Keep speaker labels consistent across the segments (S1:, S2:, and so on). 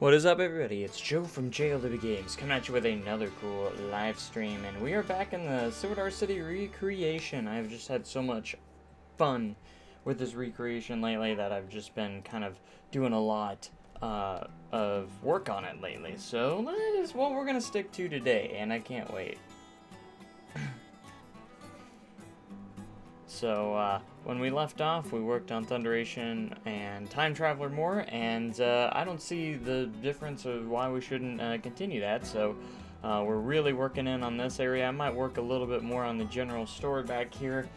S1: What is up, everybody? It's Joe from JLW Games coming at you with another cool live stream, and we are back in the Silver City recreation. I've just had so much fun with this recreation lately that I've just been kind of doing a lot of work on it lately. So that is what we're gonna stick to today, and I can't wait. So, when we left off, we worked on Thunderation and Time Traveler more, and I don't see the difference of why we shouldn't continue that, so we're really working in on this area. I might work a little bit more on the general store back here.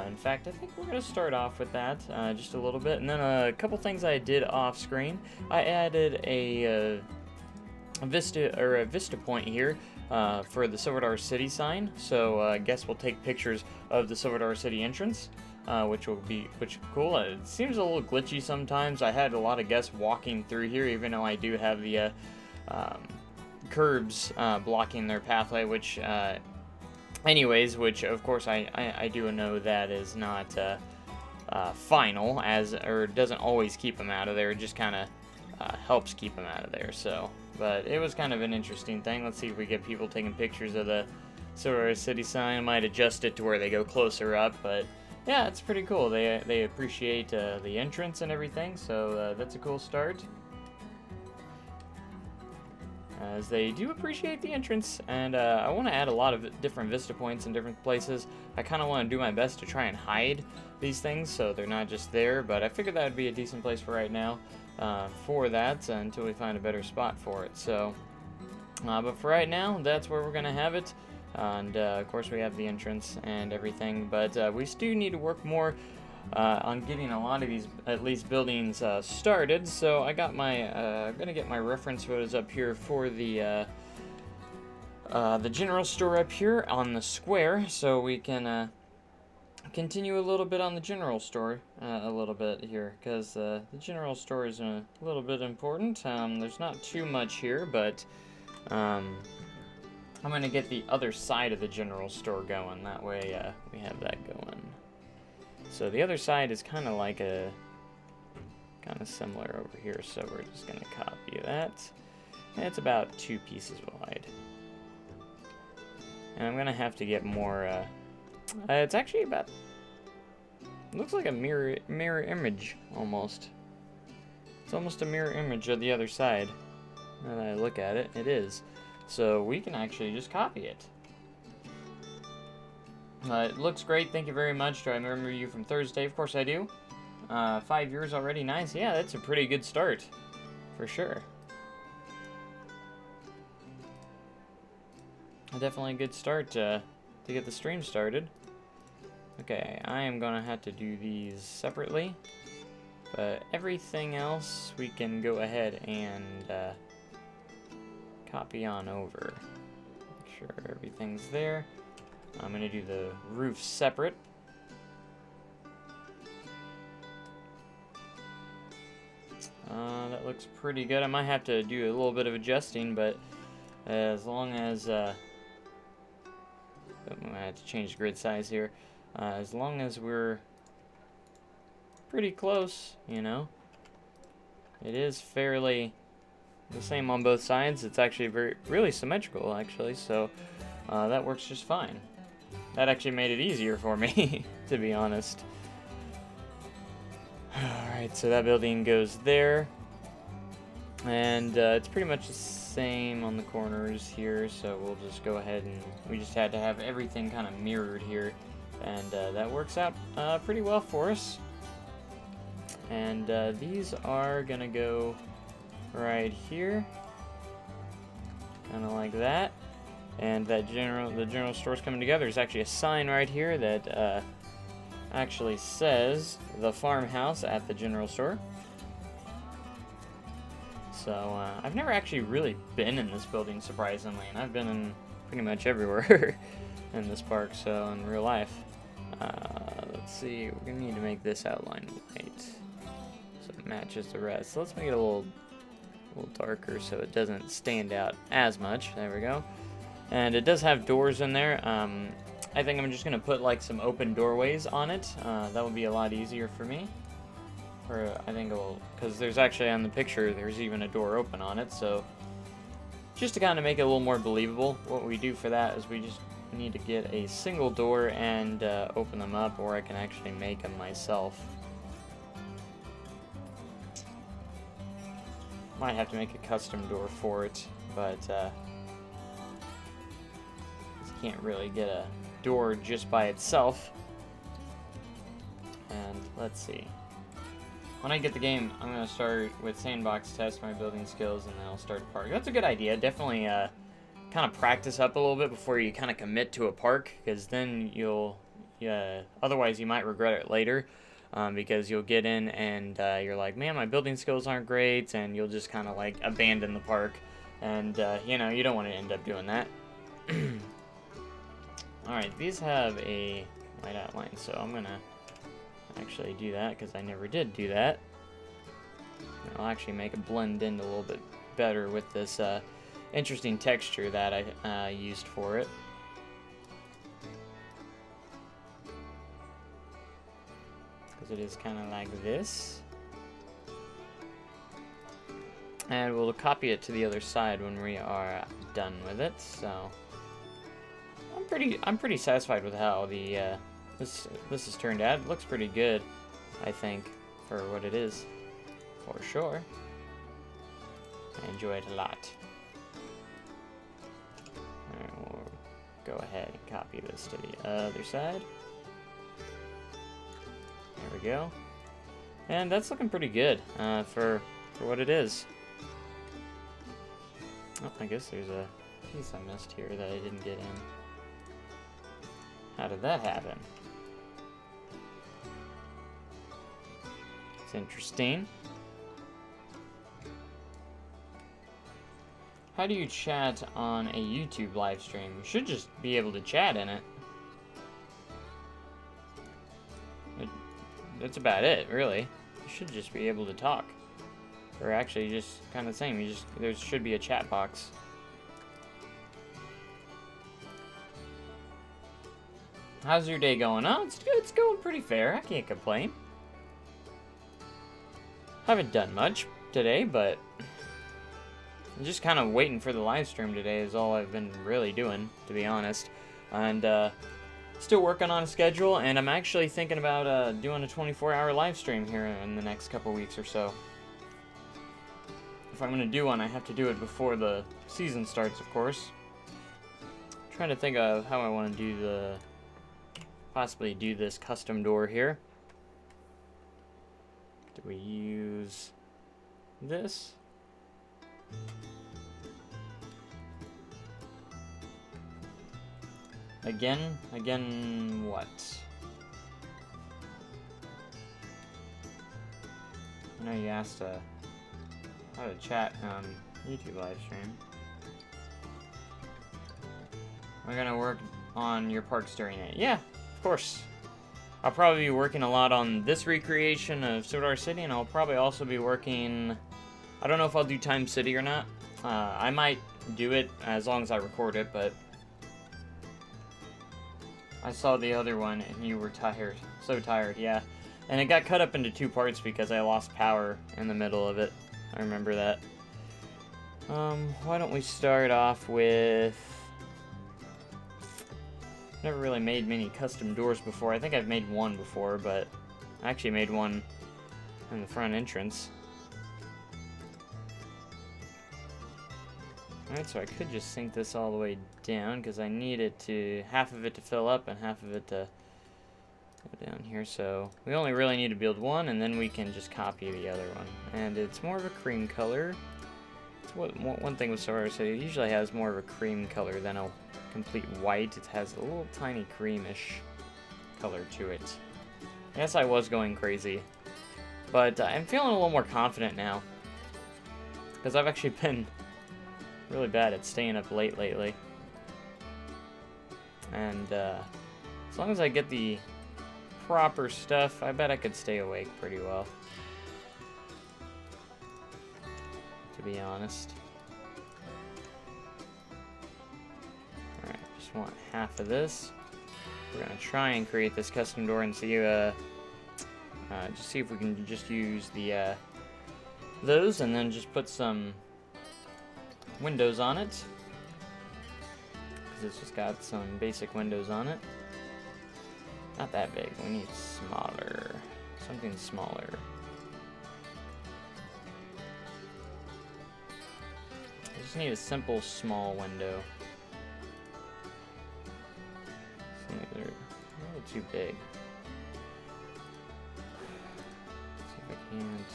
S1: In fact, I think we're going to start off with that just a little bit, and then a couple things I did off-screen. I added a vista point here for the Silver City sign, so I guess we'll take pictures of the Silver City entrance, which will be cool. It seems a little glitchy sometimes. I had a lot of guests walking through here, even though I do have the curbs blocking their pathway, which of course I do know that is not final, or doesn't always keep them out of there. It just kind of helps keep them out of there. So, but it was kind of an interesting thing. Let's see if we get people taking pictures of the Silver City sign. I might adjust it to where they go closer up, but yeah, it's pretty cool. They appreciate the entrance and everything, so that's a cool start. As they do appreciate the entrance, and I want to add a lot of different vista points in different places. I kind of want to do my best to try and hide these things so they're not just there, but I figured that would be a decent place for right now for that until we find a better spot for it. So, but for right now, that's where we're going to have it. And of course we have the entrance and everything, but we do need to work more on getting a lot of these, at least buildings, started. So I got my, I'm gonna get my reference photos up here for the general store up here on the square, so we can continue a little bit on the general store a little bit here, because the general store is a little bit important. There's not too much here, but I'm going to get the other side of the general store going. That way we have that going. So the other side is kind of like kind of similar over here. So we're just going to copy that. And it's about 2 pieces wide. And I'm going to have to get more. It's actually about. It looks like a mirror image almost. It's almost a mirror image of the other side. Now that I look at it, it is. So we can actually just copy it. It looks great. Thank you very much. Do I remember you from Thursday? Of course I do. 5 years already. Nice. Yeah, that's a pretty good start. For sure. Definitely a good start to get the stream started. Okay, I am going to have to do these separately. But everything else we can go ahead and copy on over. Make sure everything's there. I'm going to do the roof separate. That looks pretty good. I might have to do a little bit of adjusting, but as long as I'm going to have to change the grid size here. As long as we're pretty close, you know. It is fairly the same on both sides. It's actually really symmetrical, actually, so that works just fine. That actually made it easier for me, to be honest. Alright, so that building goes there. And it's pretty much the same on the corners here, so we'll just go ahead and we just had to have everything kind of mirrored here. And that works out pretty well for us. And these are gonna go right here, kind of like that. And that the general store's coming together. There's actually a sign right here that actually says the farmhouse at the general store. So I've never actually really been in this building, surprisingly, and I've been in pretty much everywhere in this park, so in real life. Let's see, we're gonna need to make this outline white so it matches the rest. So let's make it a little darker so it doesn't stand out as much. There we go. And it does have doors in there. I think I'm just going to put like some open doorways on it. That would be a lot easier for me. Or I think it'll, because there's actually on the picture, there's even a door open on it, so just to kind of make it a little more believable, what we do for that is we just need to get a single door and open them up, or I can actually make them myself. Might have to make a custom door for it, but can't really get a door just by itself. And let's see. When I get the game, I'm going to start with sandbox, test my building skills, and then I'll start a park. That's a good idea. Definitely kind of practice up a little bit before you kind of commit to a park, because then you'll, otherwise you might regret it later, because you'll get in and you're like, man, my building skills aren't great, and you'll just kind of like abandon the park, and you know, you don't want to end up doing that. Alright, these have a light outline, so I'm going to actually do that, because I never did do that. I'll actually make it blend in a little bit better with this interesting texture that I used for it. Because it is kind of like this. And we'll copy it to the other side when we are done with it, so I'm pretty satisfied with how the this has turned out. It looks pretty good, I think, for what it is, for sure. I enjoy it a lot. Alright, we'll go ahead and copy this to the other side. There we go. And that's looking pretty good for what it is. Oh, I guess there's a piece I missed here that I didn't get in. How did that happen? It's interesting. How do you chat on a YouTube live stream? You should just be able to chat in it. That's about it, really. You should just be able to talk. Or actually, just kind of the same. There should be a chat box. How's your day going? Oh, it's going pretty fair. I can't complain. Haven't done much today, but I'm just kind of waiting for the live stream today is all I've been really doing, to be honest. And still working on a schedule, and I'm actually thinking about doing a 24-hour live stream here in the next couple weeks or so. If I'm going to do one, I have to do it before the season starts, of course. I'm trying to think of how I want to do possibly do this custom door here. Do we use this? Again what? I know you asked how to chat on YouTube live stream. We're gonna work on your parks during it. Yeah, of course. I'll probably be working a lot on this recreation of Sodar City, and I'll probably also be working... I don't know if I'll do Time City or not. I might do it as long as I record it, but... I saw the other one, and you were tired. So tired, yeah. And it got cut up into 2 parts because I lost power in the middle of it. I remember that. Why don't we start off with... Never really made many custom doors before. I think I've made one before, but I actually made one in the front entrance. Alright, so I could just sink this all the way down because I need it to, half of it to fill up and half of it to go down here. So we only really need to build one, and then we can just copy the other one. And it's more of a cream color. It's one thing with Sodar City, it usually has more of a cream color than a complete white. It has a little tiny creamish color to it. I guess I was going crazy, but I'm feeling a little more confident now because I've actually been really bad at staying up late lately, and as long as I get the proper stuff, I bet I could stay awake pretty well, to be honest. Want half of this. We're gonna try and create this custom door and see Just see if we can just use the those and then just put some windows on it. Because it's just got some basic windows on it. Not that big. We need smaller. Something smaller. I just need a simple small window. They're a little too big. Let's see if I can't.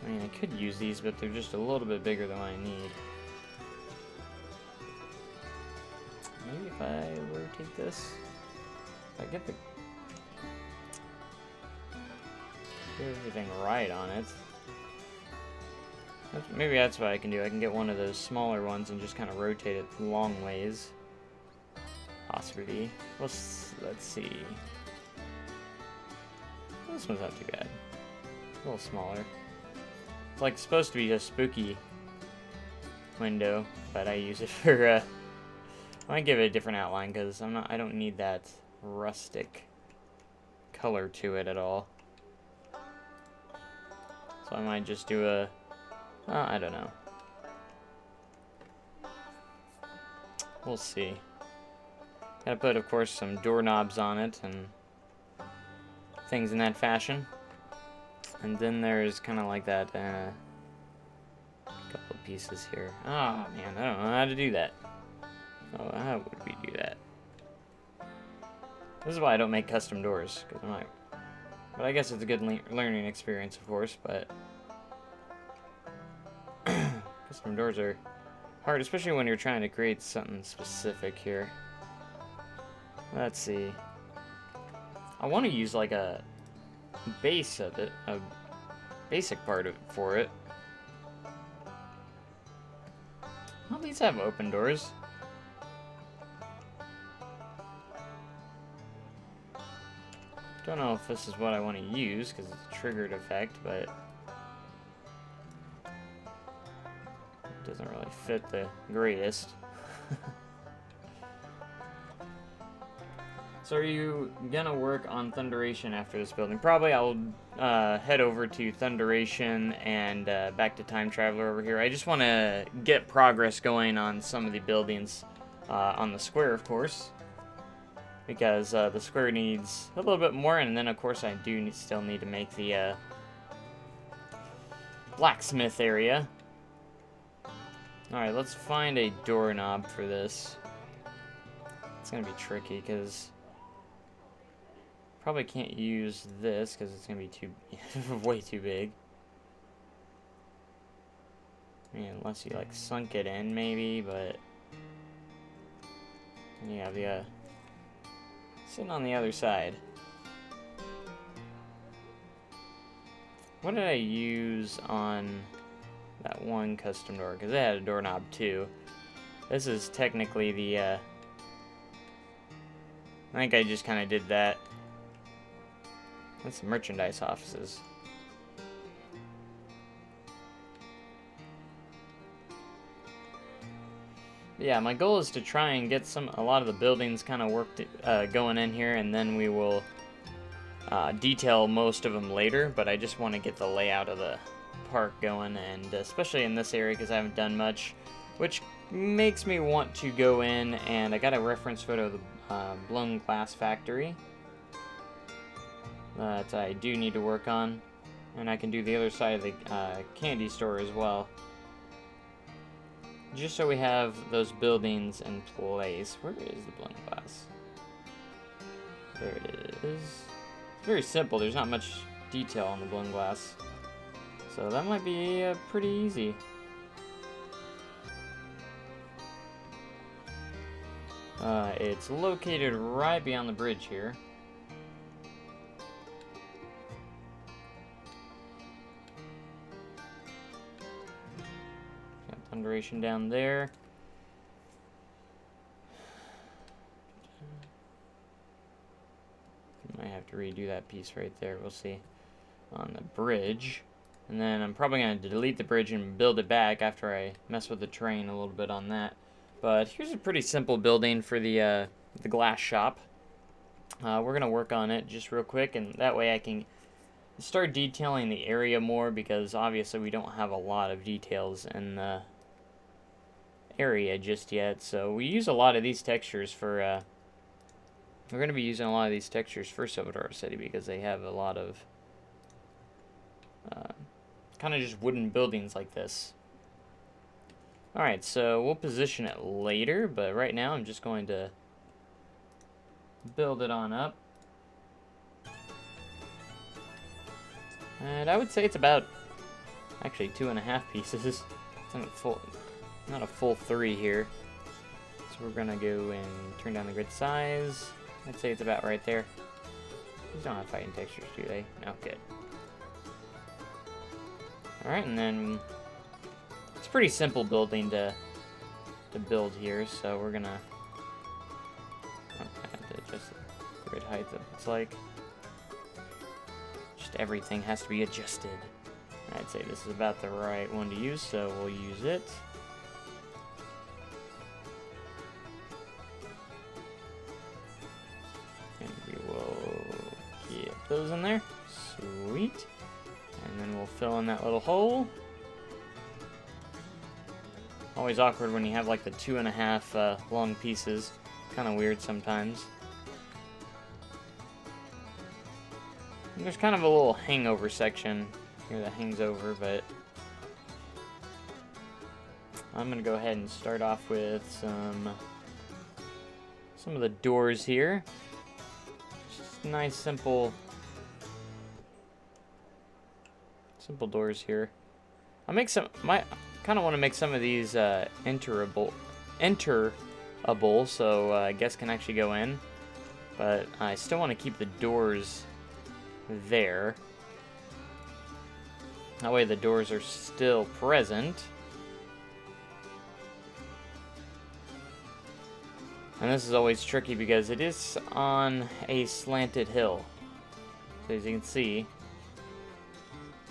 S1: I mean, I could use these, but they're just a little bit bigger than what I need. Maybe if I rotate this, if I get everything right on it. Maybe that's what I can do. I can get one of those smaller ones and just kind of rotate it long ways. Possibly. Well, let's see. This one's not too bad. A little smaller. It's like supposed to be a spooky window, but I use it for. I might give it a different outline because I don't need that rustic color to it at all. So I might just do a. I don't know. We'll see. Gotta put, of course, some doorknobs on it and things in that fashion. And then there's kind of like that couple of pieces here. Oh man, I don't know how to do that. Oh, how would we do that? This is why I don't make custom doors, because I'm like, but I guess it's a good learning experience, of course. But custom doors are hard, especially when you're trying to create something specific here. Let's see. I want to use like a base of it, a basic part of it for it. Well, these have open doors. Don't know if this is what I want to use because it's a triggered effect, but it doesn't really fit the greatest. So are you gonna work on Thunderation after this building? Probably I'll head over to Thunderation and back to Time Traveler over here. I just want to get progress going on some of the buildings on the square, of course. Because the square needs a little bit more, and then of course I do still need to make the blacksmith area. Alright, let's find a doorknob for this. It's gonna be tricky because probably can't use this because it's gonna be too way too big. I mean, unless you like sunk it in maybe, but yeah, the sitting on the other side. What did I use on that one custom door? Because it had a doorknob too. This is technically the I think I just kind of did that. That's the merchandise offices. Yeah, my goal is to try and get a lot of the buildings kind of worked going in here, and then we will detail most of them later. But I just want to get the layout of the park going, and especially in this area because I haven't done much, which makes me want to go in. And I got a reference photo of the blown glass factory that I do need to work on, and I can do the other side of the candy store as well. Just so we have those buildings in place. Where is the blown glass? There it is. It's very simple. There's not much detail on the blown glass. So that might be pretty easy. It's located right beyond the bridge here. Thunderation down there. Might have to redo that piece right there. We'll see. On the bridge. And then I'm probably going to delete the bridge and build it back after I mess with the terrain a little bit on that. But here's a pretty simple building for the glass shop. We're going to work on it just real quick, and that way I can start detailing the area more, because obviously we don't have a lot of details in the area just yet. So we use a lot of these textures for we're going to be using a lot of these textures for Silver City, because they have a lot of kind of just wooden buildings like this. Alright, so we'll position it later, but right now I'm just going to build it on up. And I would say it's about, actually, 2.5 pieces. It's not a full 3 here. So we're gonna go and turn down the grid size. I'd say it's about right there. These don't have fighting textures, do they? No, good. Alright, and then it's a pretty simple building to build here, so we're gonna have to adjust the grid height, that it's like. Just everything has to be adjusted. I'd say this is about the right one to use, so we'll use it. And we will get those in there. Sweet. And then we'll fill in that little hole. Always awkward when you have like the 2.5 long pieces. Kind of weird sometimes. And there's kind of a little hangover section here that hangs over, but I'm gonna go ahead and start off with some of the doors here. Just nice, simple doors here. I'll make some. Kind of want to make some of these enterable, so guests can actually go in. But I still want to keep the doors there. That way the doors are still present. And this is always tricky because it is on a slanted hill. So as you can see.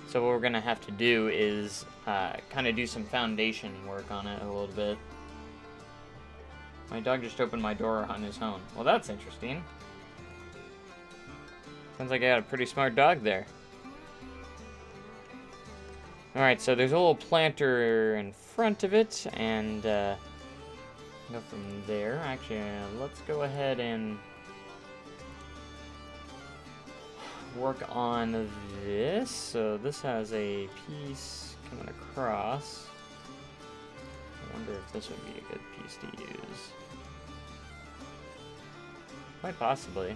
S1: So what we're going to have to do is kind of do some foundation work on it a little bit. My dog just opened my door on his own. Well, that's interesting. Sounds like I got a pretty smart dog there. Alright, so there's a little planter in front of it, and go from there. Actually, let's go ahead and work on this. So this has a piece coming across. I wonder if this would be a good piece to use. Quite possibly.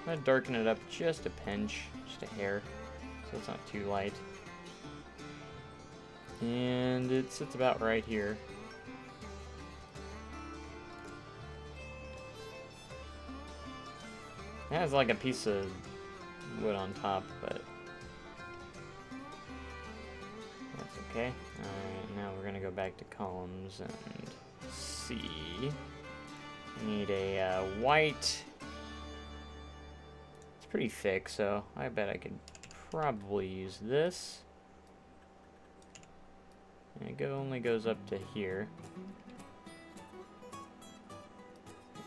S1: I'm going to darken it up just a pinch, just a hair, so it's not too light. And it sits about right here. It has like a piece of wood on top, but that's okay. Alright, now we're going to go back to columns and see. We need a white. It's pretty thick, so I bet I could probably use this. And it only goes up to here.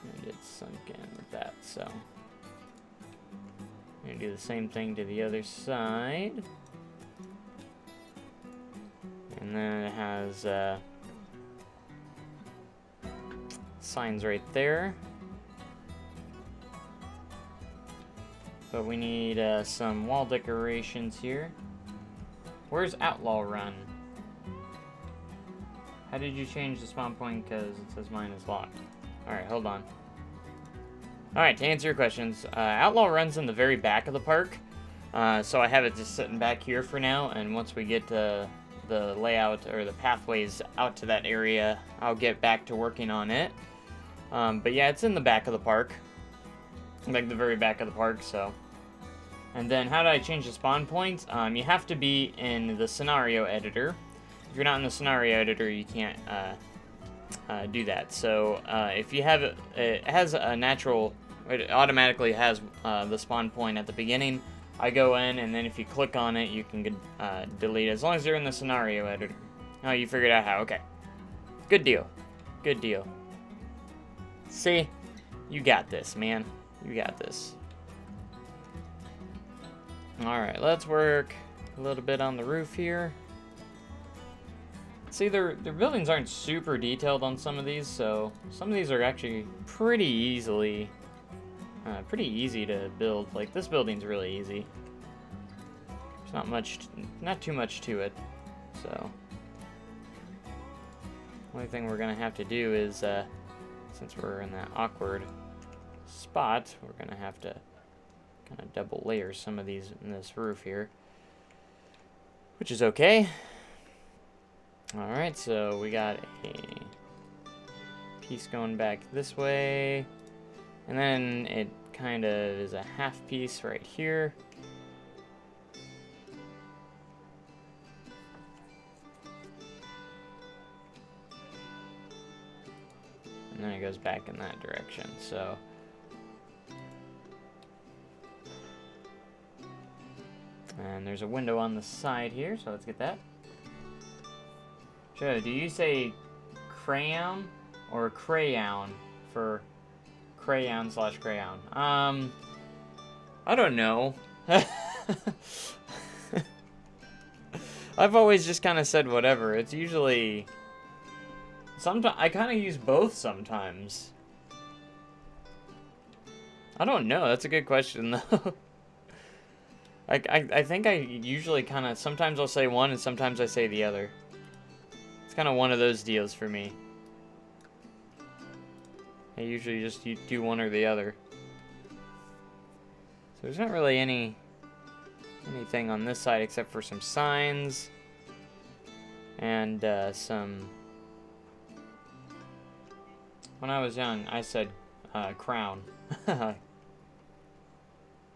S1: And it's sunk in with that, so I'm going to do the same thing to the other side. And then it has signs right there. But we need some wall decorations here. Where's Outlaw Run? How did you change the spawn point? Because it says mine is locked. Alright, hold on. Alright, to answer your questions, Outlaw Run's in the very back of the park. So I have it just sitting back here for now, and once we get the layout or the pathways out to that area, I'll get back to working on it. But yeah, it's in the back of the park. Like the very back of the park, so. And then how do I change the spawn points? You have to be in the scenario editor. If you're not in the scenario editor, you can't do that. So if you have it has a natural, it automatically has the spawn point at the beginning. I go in, and then if you click on it, you can delete it, as long as you're in the scenario editor. Oh, you figured out how. Okay. Good deal. Good deal. See? You got this, man. You got this. Alright, let's work a little bit on the roof here. See, their buildings aren't super detailed on some of these, so some of these are actually pretty easy to build. Like, this building's really easy. There's not too much to it, so. Only thing we're gonna have to do is, since we're in that awkward spot, we're gonna have to kind of double layer some of these in this roof here, which is okay. Alright, so we got a piece going back this way, and then it kind of is a half piece right here. And then it goes back in that direction, so. And there's a window on the side here, so let's get that. Joe, do you say crayon or crayon for crayon/crayon? I don't know. I've always just kind of said whatever. It's usually... Sometimes I kind of use both sometimes. I don't know. That's a good question, though. I think I usually kind of... Sometimes I'll say one and sometimes I say the other. It's kind of one of those deals for me. I usually just do one or the other. So there's not really anything on this side except for some signs. And some... When I was young, I said crown.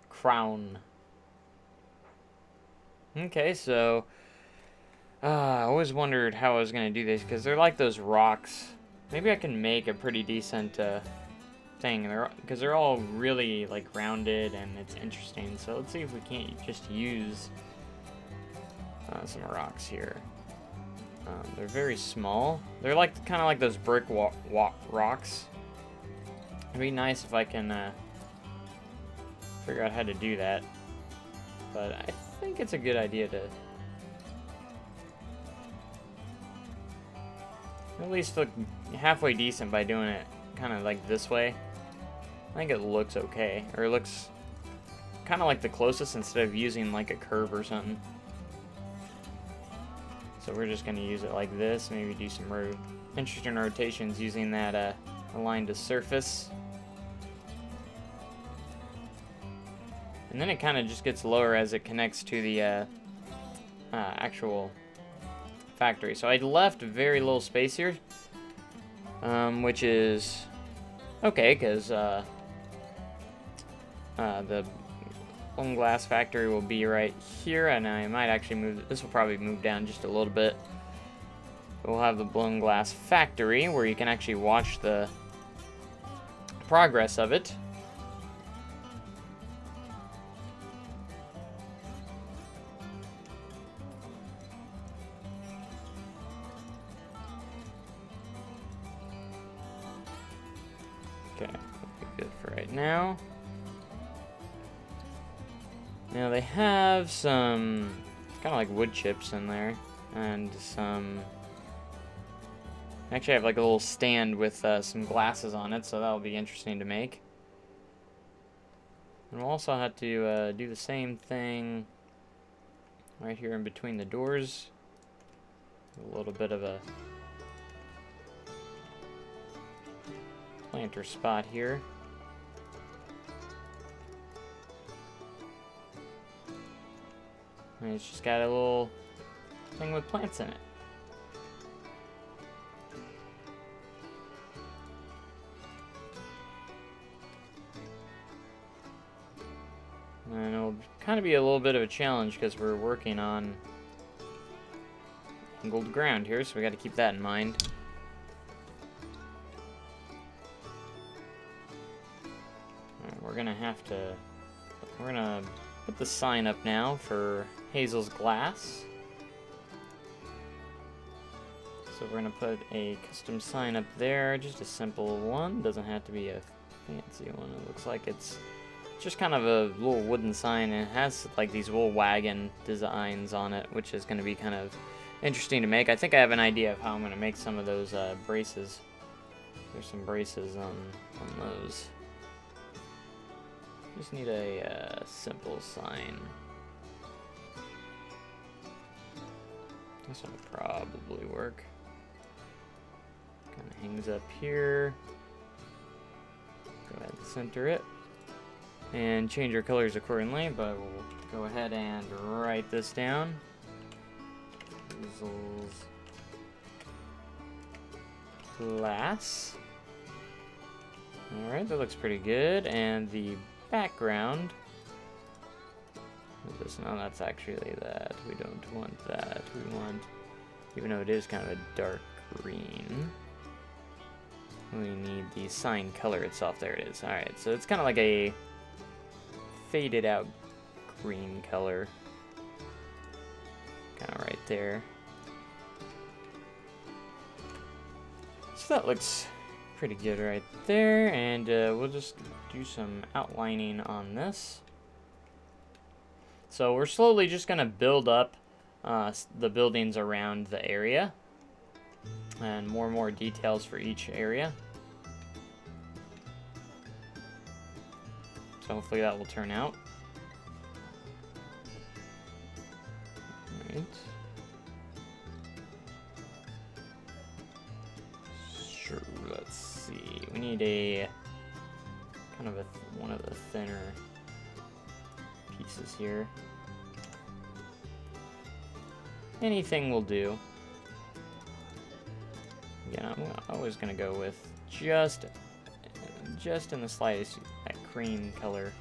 S1: Crown. Okay, so I always wondered how I was going to do this, because they're like those rocks. Maybe I can make a pretty decent thing, because they're all really like rounded and it's interesting. So let's see if we can't just use some rocks here. They're very small. They're like kind of like those brick rocks. It'd be nice if I can figure out how to do that. But I think it's a good idea to at least look halfway decent by doing it kind of like this way. I think it looks okay, or it looks kind of like the closest instead of using like a curve or something. So we're just going to use it like this, maybe do some interesting rotations using that align to surface. And then it kind of just gets lower as it connects to the actual factory. So I left very little space here, which is okay, because the blown glass factory will be right here, and I might actually move, this will probably move down just a little bit. We'll have the blown glass factory where you can actually watch the progress of it. Okay, that'll be good for right now. Now they have some kind of like wood chips in there, and some... Actually, I have like a little stand with some glasses on it, so that'll be interesting to make. And we'll also have to do the same thing right here in between the doors. A little bit of a planter spot here. And it's just got a little thing with plants in it. And it'll kind of be a little bit of a challenge because we're working on angled ground here, so we got to keep that in mind. Alright, we're gonna put the sign up now for Hazel's Glass. So we're gonna put a custom sign up there, just a simple one. Doesn't have to be a fancy one. It looks like it's just kind of a little wooden sign, and it has like these little wagon designs on it, which is going to be kind of interesting to make. I think I have an idea of how I'm going to make some of those braces. There's some braces on those. Just need a simple sign. This one will probably work. Kind of hangs up here. Go ahead and center it. And change your colors accordingly, but we'll go ahead and write this down. Easels glass. Alright, that looks pretty good. And the background. No, that's actually that. We don't want that. We want, even though it is kind of a dark green, we need the sign color itself. There it is. Alright, so it's kind of like a faded out green color. Kind of right there. So that looks pretty good right there. And we'll just do some outlining on this. So we're slowly just going to build up the buildings around the area. And more details for each area. So hopefully that will turn out. Alright. Sure, let's see. We need a kind of one of the thinner pieces here. Anything will do. Yeah, I'm always gonna go with just in the slightest that cream color.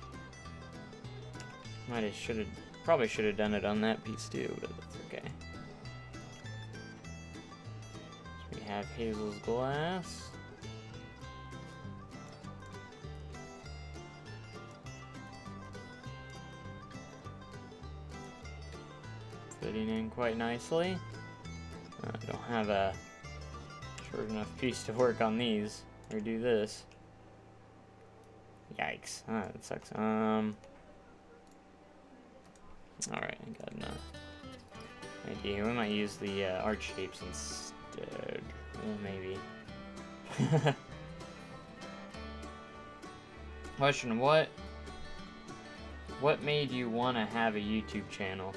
S1: Probably should have done it on that piece too, but that's okay. So we have Hazel's glass. Fitting in quite nicely. I don't have a short enough piece to work on these or do this. Yikes. That sucks. Alright, I got enough idea. We might use the arch shapes instead. Well, maybe. Question, what made you want to have a YouTube channel?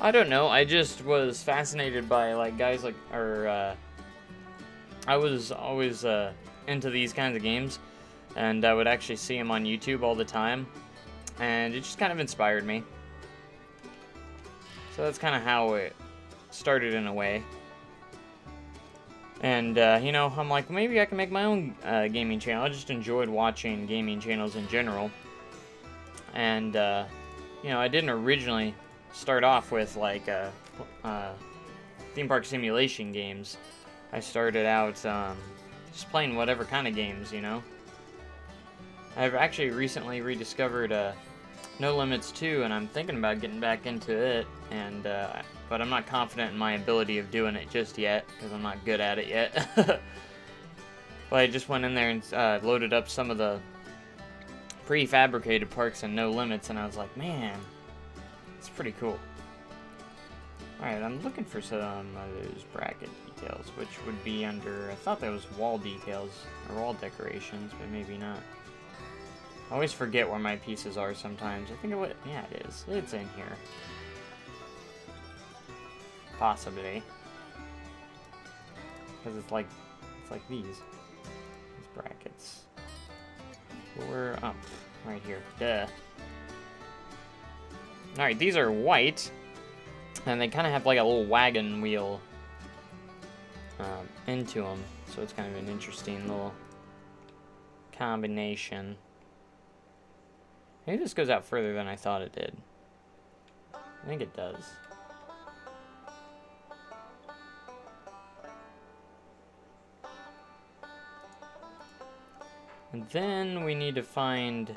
S1: I don't know. I just was fascinated by like guys like, I was always into these kinds of games, and I would actually see them on YouTube all the time, and it just kind of inspired me. So that's kind of how it started in a way. And, you know, I'm like, maybe I can make my own gaming channel. I just enjoyed watching gaming channels in general. And, you know, I didn't originally start off with, like, theme park simulation games. I started out just playing whatever kind of games, you know. I've actually recently rediscovered No Limits 2, and I'm thinking about getting back into it, and but I'm not confident in my ability of doing it just yet, because I'm not good at it yet. But I just went in there and loaded up some of the prefabricated parks in No Limits, and I was like, man, it's pretty cool. Alright, I'm looking for some of those bracket details, which would be under, I thought that was wall details, or wall decorations, but maybe not. I always forget where my pieces are sometimes. I think yeah, it is. It's in here. Possibly. Because it's like these brackets. Oh, right here. Duh. Alright, these are white. And they kind of have like a little wagon wheel into them. So it's kind of an interesting little combination. Maybe this goes out further than I thought it did. I think it does. And then we need to find...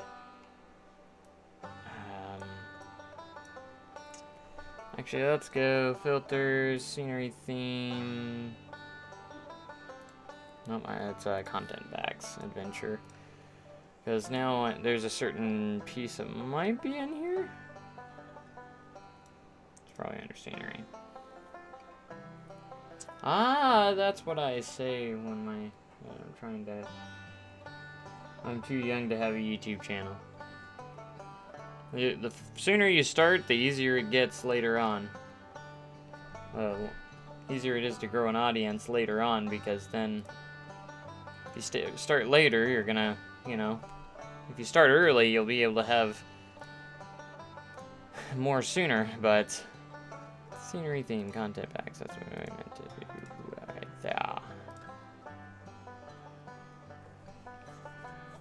S1: actually, let's go filters, scenery theme... Nope, it's content packs, adventure. Because now there's a certain piece that might be in here. It's probably under scenery. Ah, that's what I say when I'm trying to... I'm too young to have a YouTube channel. The sooner you start, the easier it gets later on. Easier it is to grow an audience later on, because then if you start later, you're gonna, you know, if you start early, you'll be able to have more sooner, but scenery theme content packs, that's what I meant to do right there.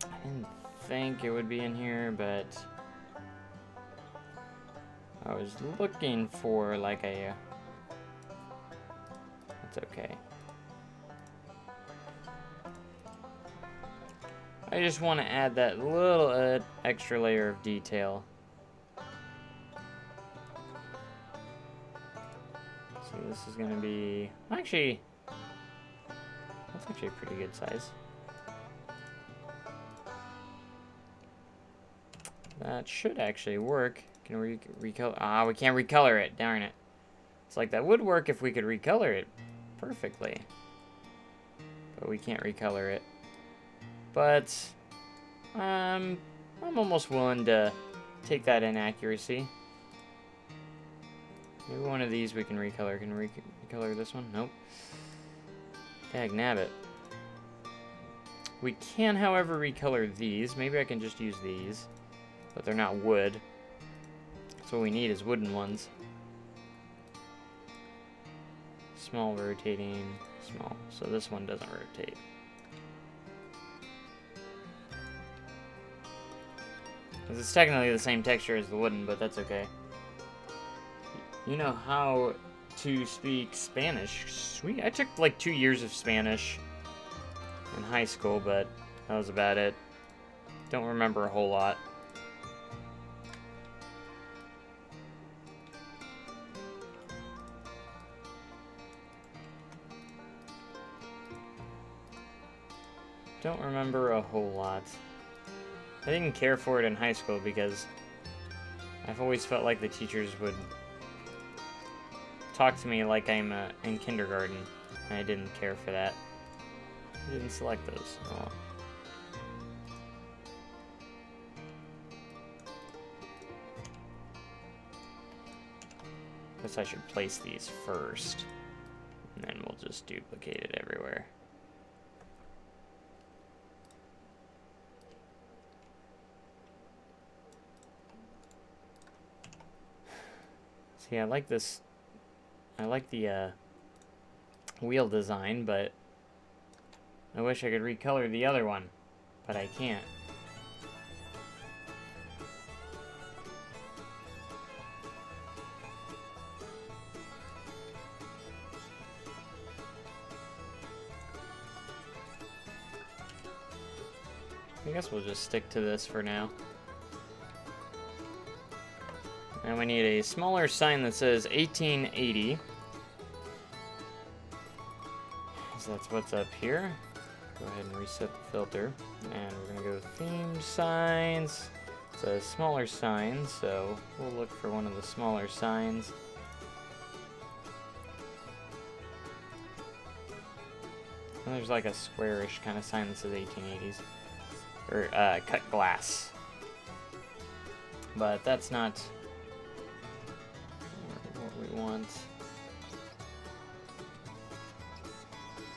S1: I didn't think it would be in here, but I was looking for like a... That's okay. I just want to add that little extra layer of detail. So this is going to be... Actually, that's actually a pretty good size. That should actually work. Can we recolor? Ah, we can't recolor it. Darn it. It's like that would work if we could recolor it perfectly. But we can't recolor it. But I'm almost willing to take that inaccuracy. Maybe one of these we can recolor. Can we recolor this one? Nope. Dagnabbit. We can, however, recolor these. Maybe I can just use these. But they're not wood. So what we need is wooden ones. Small rotating, small. So this one doesn't rotate. Because it's technically the same texture as the wooden, but that's okay. You know how to speak Spanish. Sweet. I took like 2 years of Spanish in high school, but that was about it. Don't remember a whole lot. Don't remember a whole lot. I didn't care for it in high school because I've always felt like the teachers would talk to me like I'm in kindergarten, and I didn't care for that. I didn't select those. Oh. Guess I should place these first, and then we'll just duplicate it everywhere. See, I like this. I like the wheel design, but I wish I could recolor the other one, but I can't. I guess we'll just stick to this for now. And we need a smaller sign that says 1880. So that's what's up here. Go ahead and reset the filter. And we're going to go theme signs. It's a smaller sign, so we'll look for one of the smaller signs. And there's like a squarish kind of sign that says 1880s. Or cut glass. But that's not what we want. So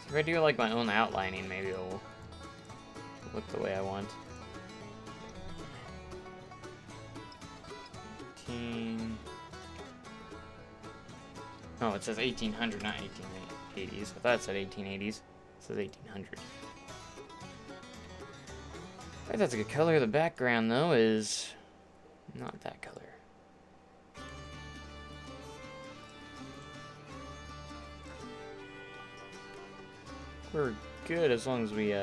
S1: if I do like my own outlining, maybe it'll look the way I want. 18... Oh, it says 1800, not 1880s. I thought it said 1880s. It says 1800. Alright, that's a good color. The background, though, is not that color. We're good as long as we,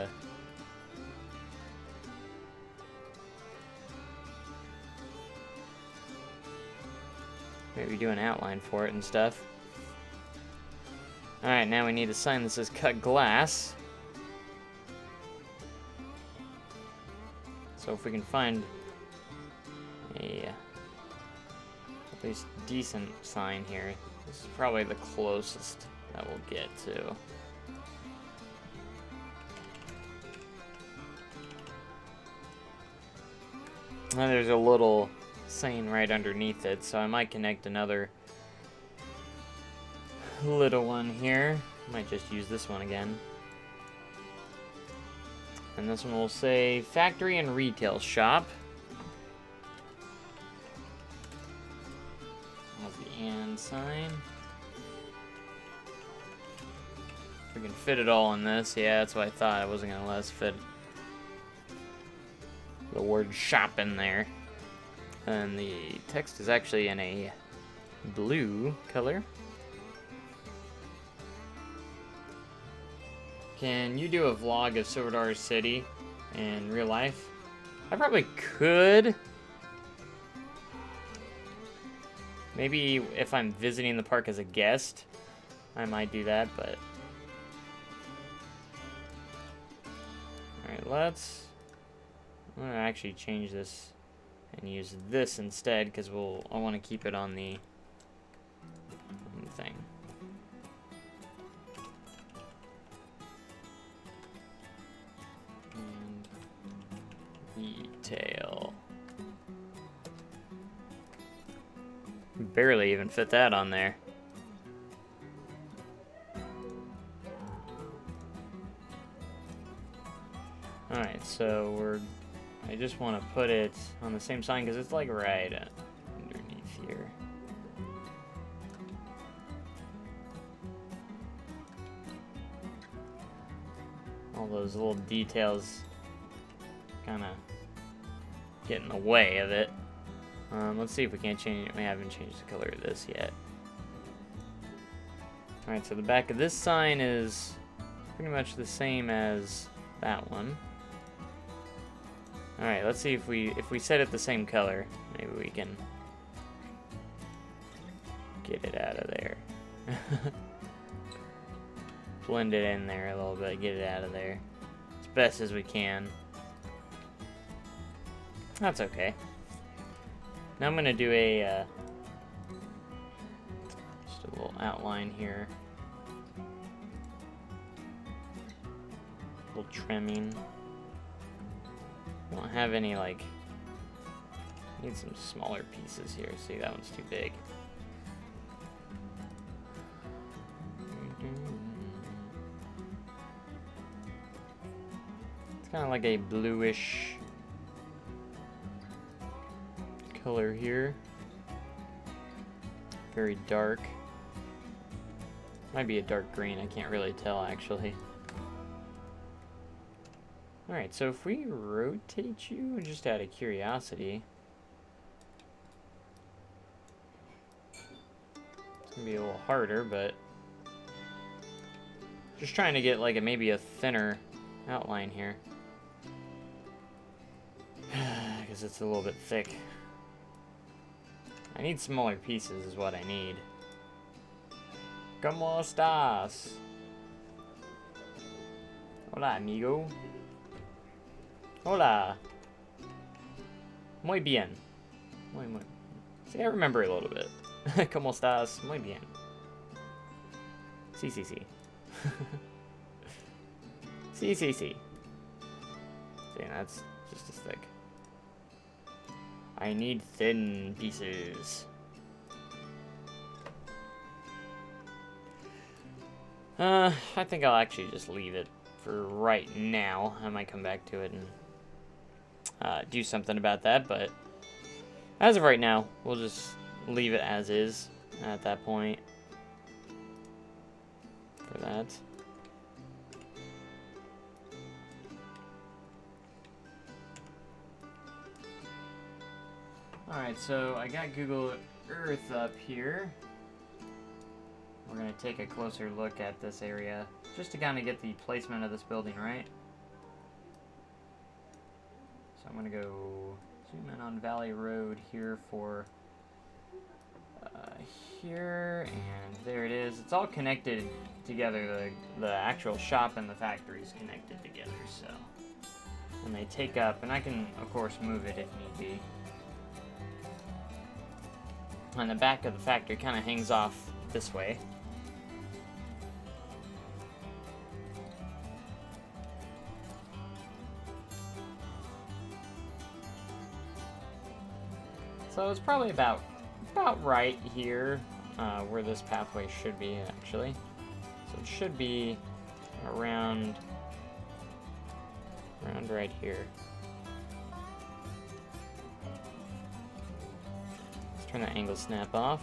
S1: maybe do an outline for it and stuff. Alright, now we need a sign that says cut glass. So if we can find a at least decent sign here, this is probably the closest that we'll get to. And there's a little sign right underneath it, so I might connect another little one here. Might just use this one again. And this one will say factory and retail shop. That's the and sign. We can fit it all in this. Yeah, that's what I thought. I wasn't gonna let us fit the word shop in there. And the text is actually in a blue color. Can you do a vlog of Silver Dollar City in real life? I probably could. Maybe if I'm visiting the park as a guest, I might do that, but... Alright, I'm gonna actually change this and use this instead, because I want to keep it on the thing. Detail. Barely even fit that on there. Alright, so I just want to put it on the same sign because it's like right underneath here. All those little details kind of get in the way of it. Let's see if we can't change it. We haven't changed the color of this yet. Alright, so the back of this sign is pretty much the same as that one. Alright, let's see if we set it the same color, maybe we can get it out of there. Blend it in there a little bit, get it out of there as best as we can. That's okay. Now I'm gonna do a just a little outline here, a little trimming. Don't have any like. Need some smaller pieces here. See, that one's too big. It's kind of like a bluish color here. Very dark. Might be a dark green, I can't really tell actually. Alright, so if we rotate you, just out of curiosity, it's gonna be a little harder, but just trying to get like maybe a thinner outline here. Because it's a little bit thick. I need smaller pieces is what I need. ¿Cómo estás? Hola, amigo. Hola. Muy bien. Muy. See, I remember a little bit. ¿Cómo estás? Muy bien. Sí. Sí. See, that's just as thick. I need thin pieces. I think I'll actually just leave it for right now. I might come back to it and do something about that, but as of right now, we'll just leave it as is at that point for that. Alright, so I got Google Earth up here. We're going to take a closer look at this area, just to kind of get the placement of this building right. So I'm going to go zoom in on Valley Road here for here, and there it is. It's all connected together. The actual shop and the factory is connected together, so And they take up, and I can, of course, move it if need be. And the back of the factory kind of hangs off this way. So it's probably about right here where this pathway should be, actually. So it should be around right here. Let's turn the angle snap off.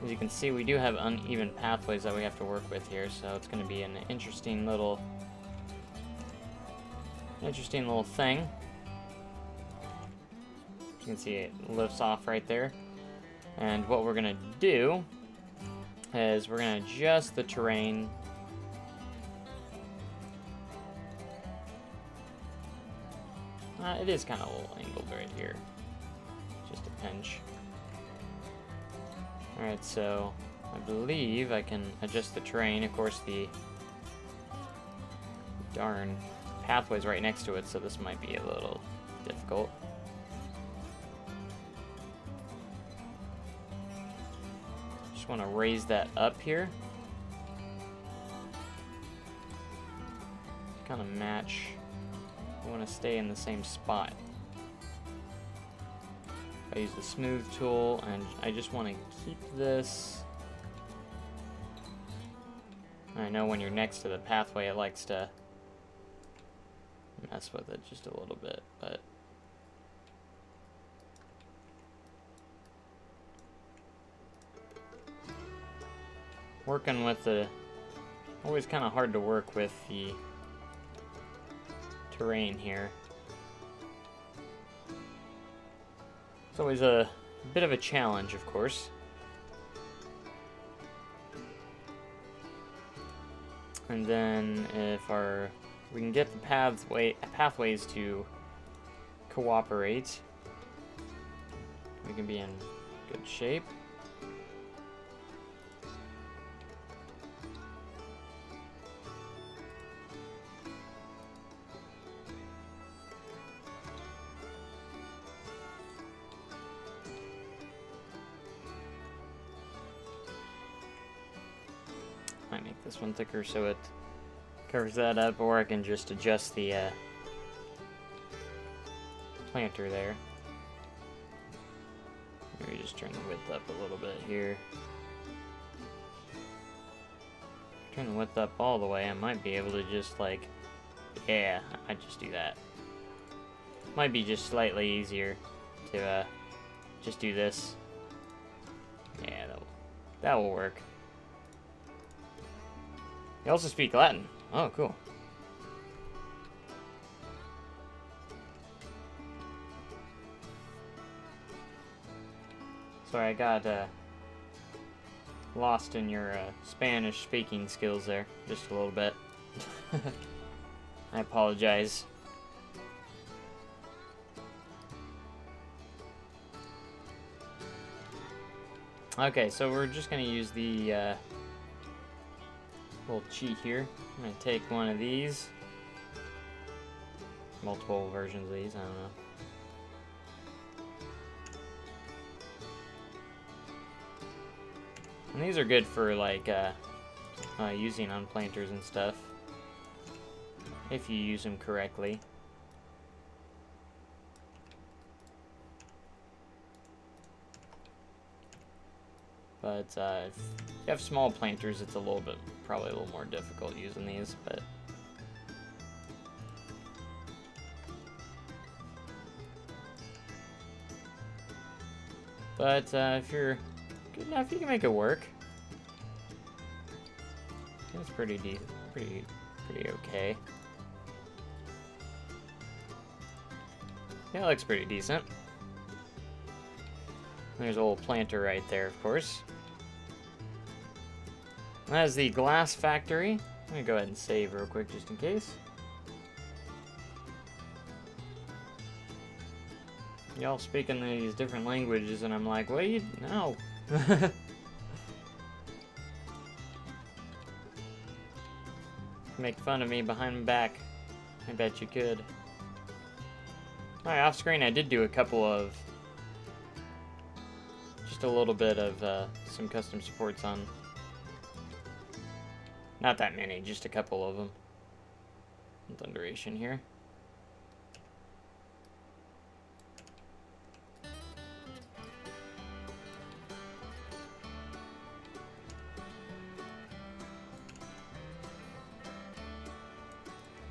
S1: As you can see, we do have uneven pathways that we have to work with here, so it's going to be an interesting little thing. You can see it lifts off right there. And what we're going to do is we're going to adjust the terrain. It is kind of a little angled right here. Just a pinch. Alright, so I believe I can adjust the terrain. Of course, the darn pathway's right next to it, so this might be a little difficult. Just want to raise that up here. Kind of match. I want to stay in the same spot. I use the smooth tool, and I just want to keep this. I know when you're next to the pathway, it likes to mess with it just a little bit, but working with the, always kind of hard to work with the terrain here. It's always a bit of a challenge, of course. And then if we can get the pathways to cooperate, we can be in good shape. Might make this one thicker so it covers that up, or I can just adjust the planter there. Maybe just turn the width up a little bit here. Turn the width up all the way, I might be able to just like, yeah, I might just do that. Might be just slightly easier to just do this. Yeah, that will work. You also speak Latin. Oh, cool. Sorry, I got lost in your Spanish speaking skills there, just a little bit. I apologize. Okay, so we're just going to use the little cheat here. I'm going to take one of these. Multiple versions of these, I don't know. And these are good for like using on planters and stuff, if you use them correctly. But if you have small planters, it's probably a little more difficult using these, but if you're good enough, you can make it work. It's pretty decent, pretty okay. Yeah, it looks pretty decent. There's a little planter right there, of course. That is the glass factory. I'm gonna go ahead and save real quick just in case. Y'all speaking these different languages, and I'm like, what do you know? Make fun of me behind my back. I bet you could. Alright, off screen I did do a couple of, just a little bit of some custom supports on, not that many, just a couple of them. Thunderation here.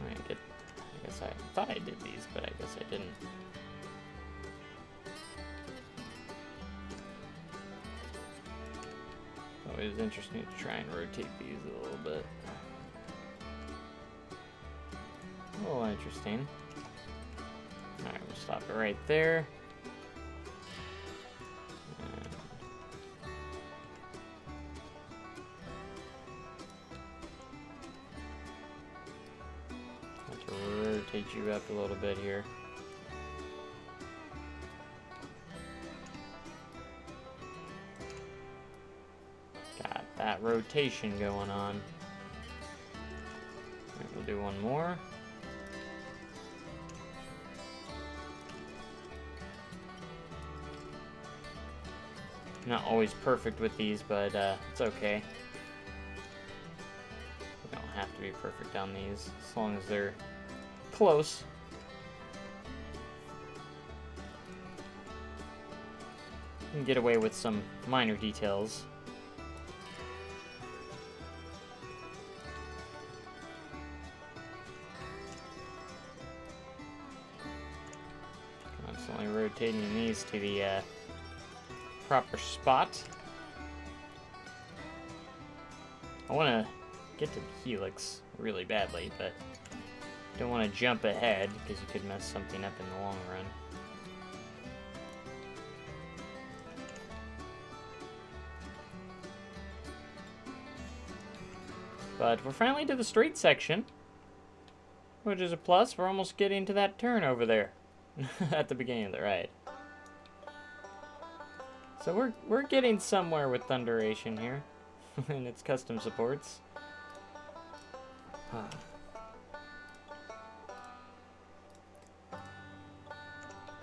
S1: I guess I thought I did these, but I guess I didn't. So it was interesting to try and rotate these a little bit. A little interesting. Alright, we'll stop it right there. Rotate you up a little bit here. Got that rotation going on. Right, we'll do one more. Not always perfect with these, but it's okay. We don't have to be perfect on these, as long as they're close. You can get away with some minor details. Constantly rotating these to the proper spot. I want to get to the helix really badly, but don't want to jump ahead because you could mess something up in the long run. But we're finally to the straight section, which is a plus. We're almost getting to that turn over there at the beginning of the ride. So we're getting somewhere with Thunderation here and its custom supports.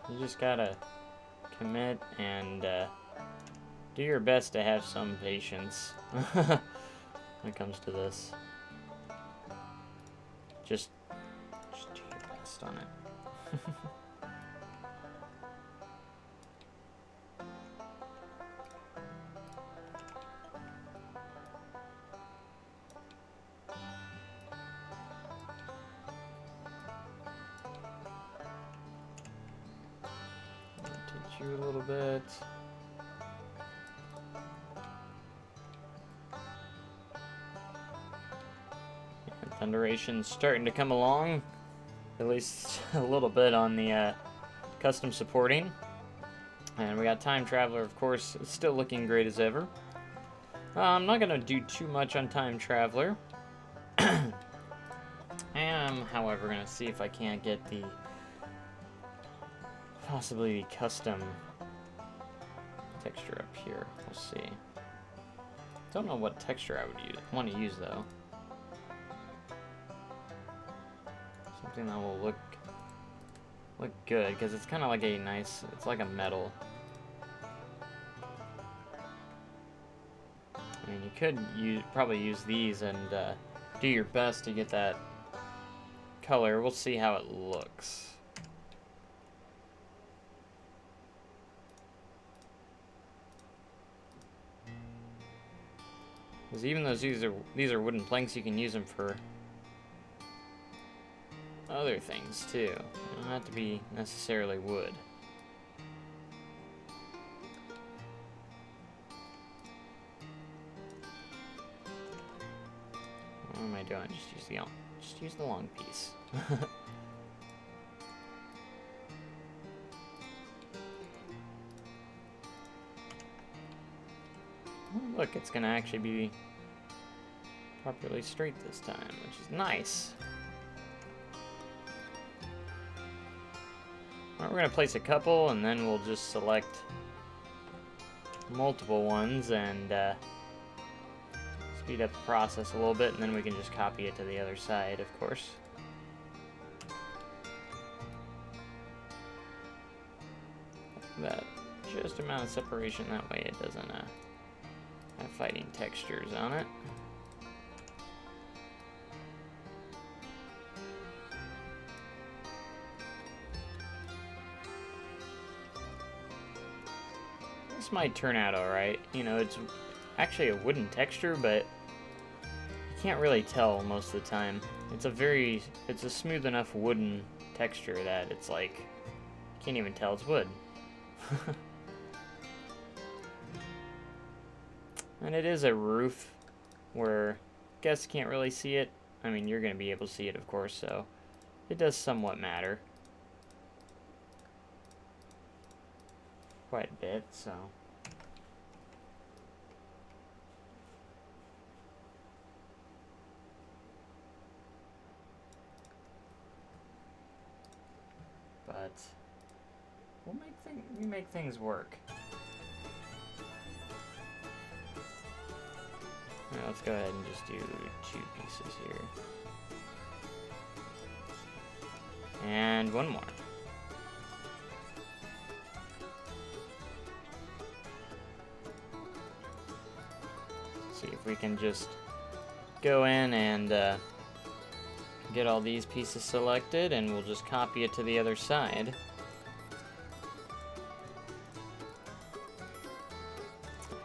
S1: You just gotta commit and do your best to have some patience when it comes to this. Just do your best on it. Rotate you a little bit. And Thunderation's starting to come along, at least a little bit on the custom supporting. And we got Time Traveler, of course, still looking great as ever. I'm not going to do too much on Time Traveler. I am, however, going to see if I can't get the possibly the custom texture up here. We'll see. Don't know what texture I would want to use though. Something that will look good, because it's kind of like a nice. It's like a metal. I mean, you could probably use these and do your best to get that color. We'll see how it looks. Because even though these are wooden planks, you can use them for other things too. They don't have to be necessarily wood. What am I doing? Just use the long piece. Oh, look, it's gonna actually be properly straight this time, which is nice. Alright, we're gonna place a couple, and then we'll just select multiple ones and speed up the process a little bit, and then we can just copy it to the other side, of course. that just amount of separation. That way it doesn't have fighting textures on it. This might turn out alright. You know, it's actually a wooden texture, but you can't really tell most of the time. It's a smooth enough wooden texture that it's like, you can't even tell it's wood. And it is a roof where guests can't really see it. I mean, you're going to be able to see it, of course, so it does somewhat matter. Quite a bit, so. But we make things work. All right, let's go ahead and just do 2 pieces here. And 1 more. See if we can just go in and get all these pieces selected, and we'll just copy it to the other side.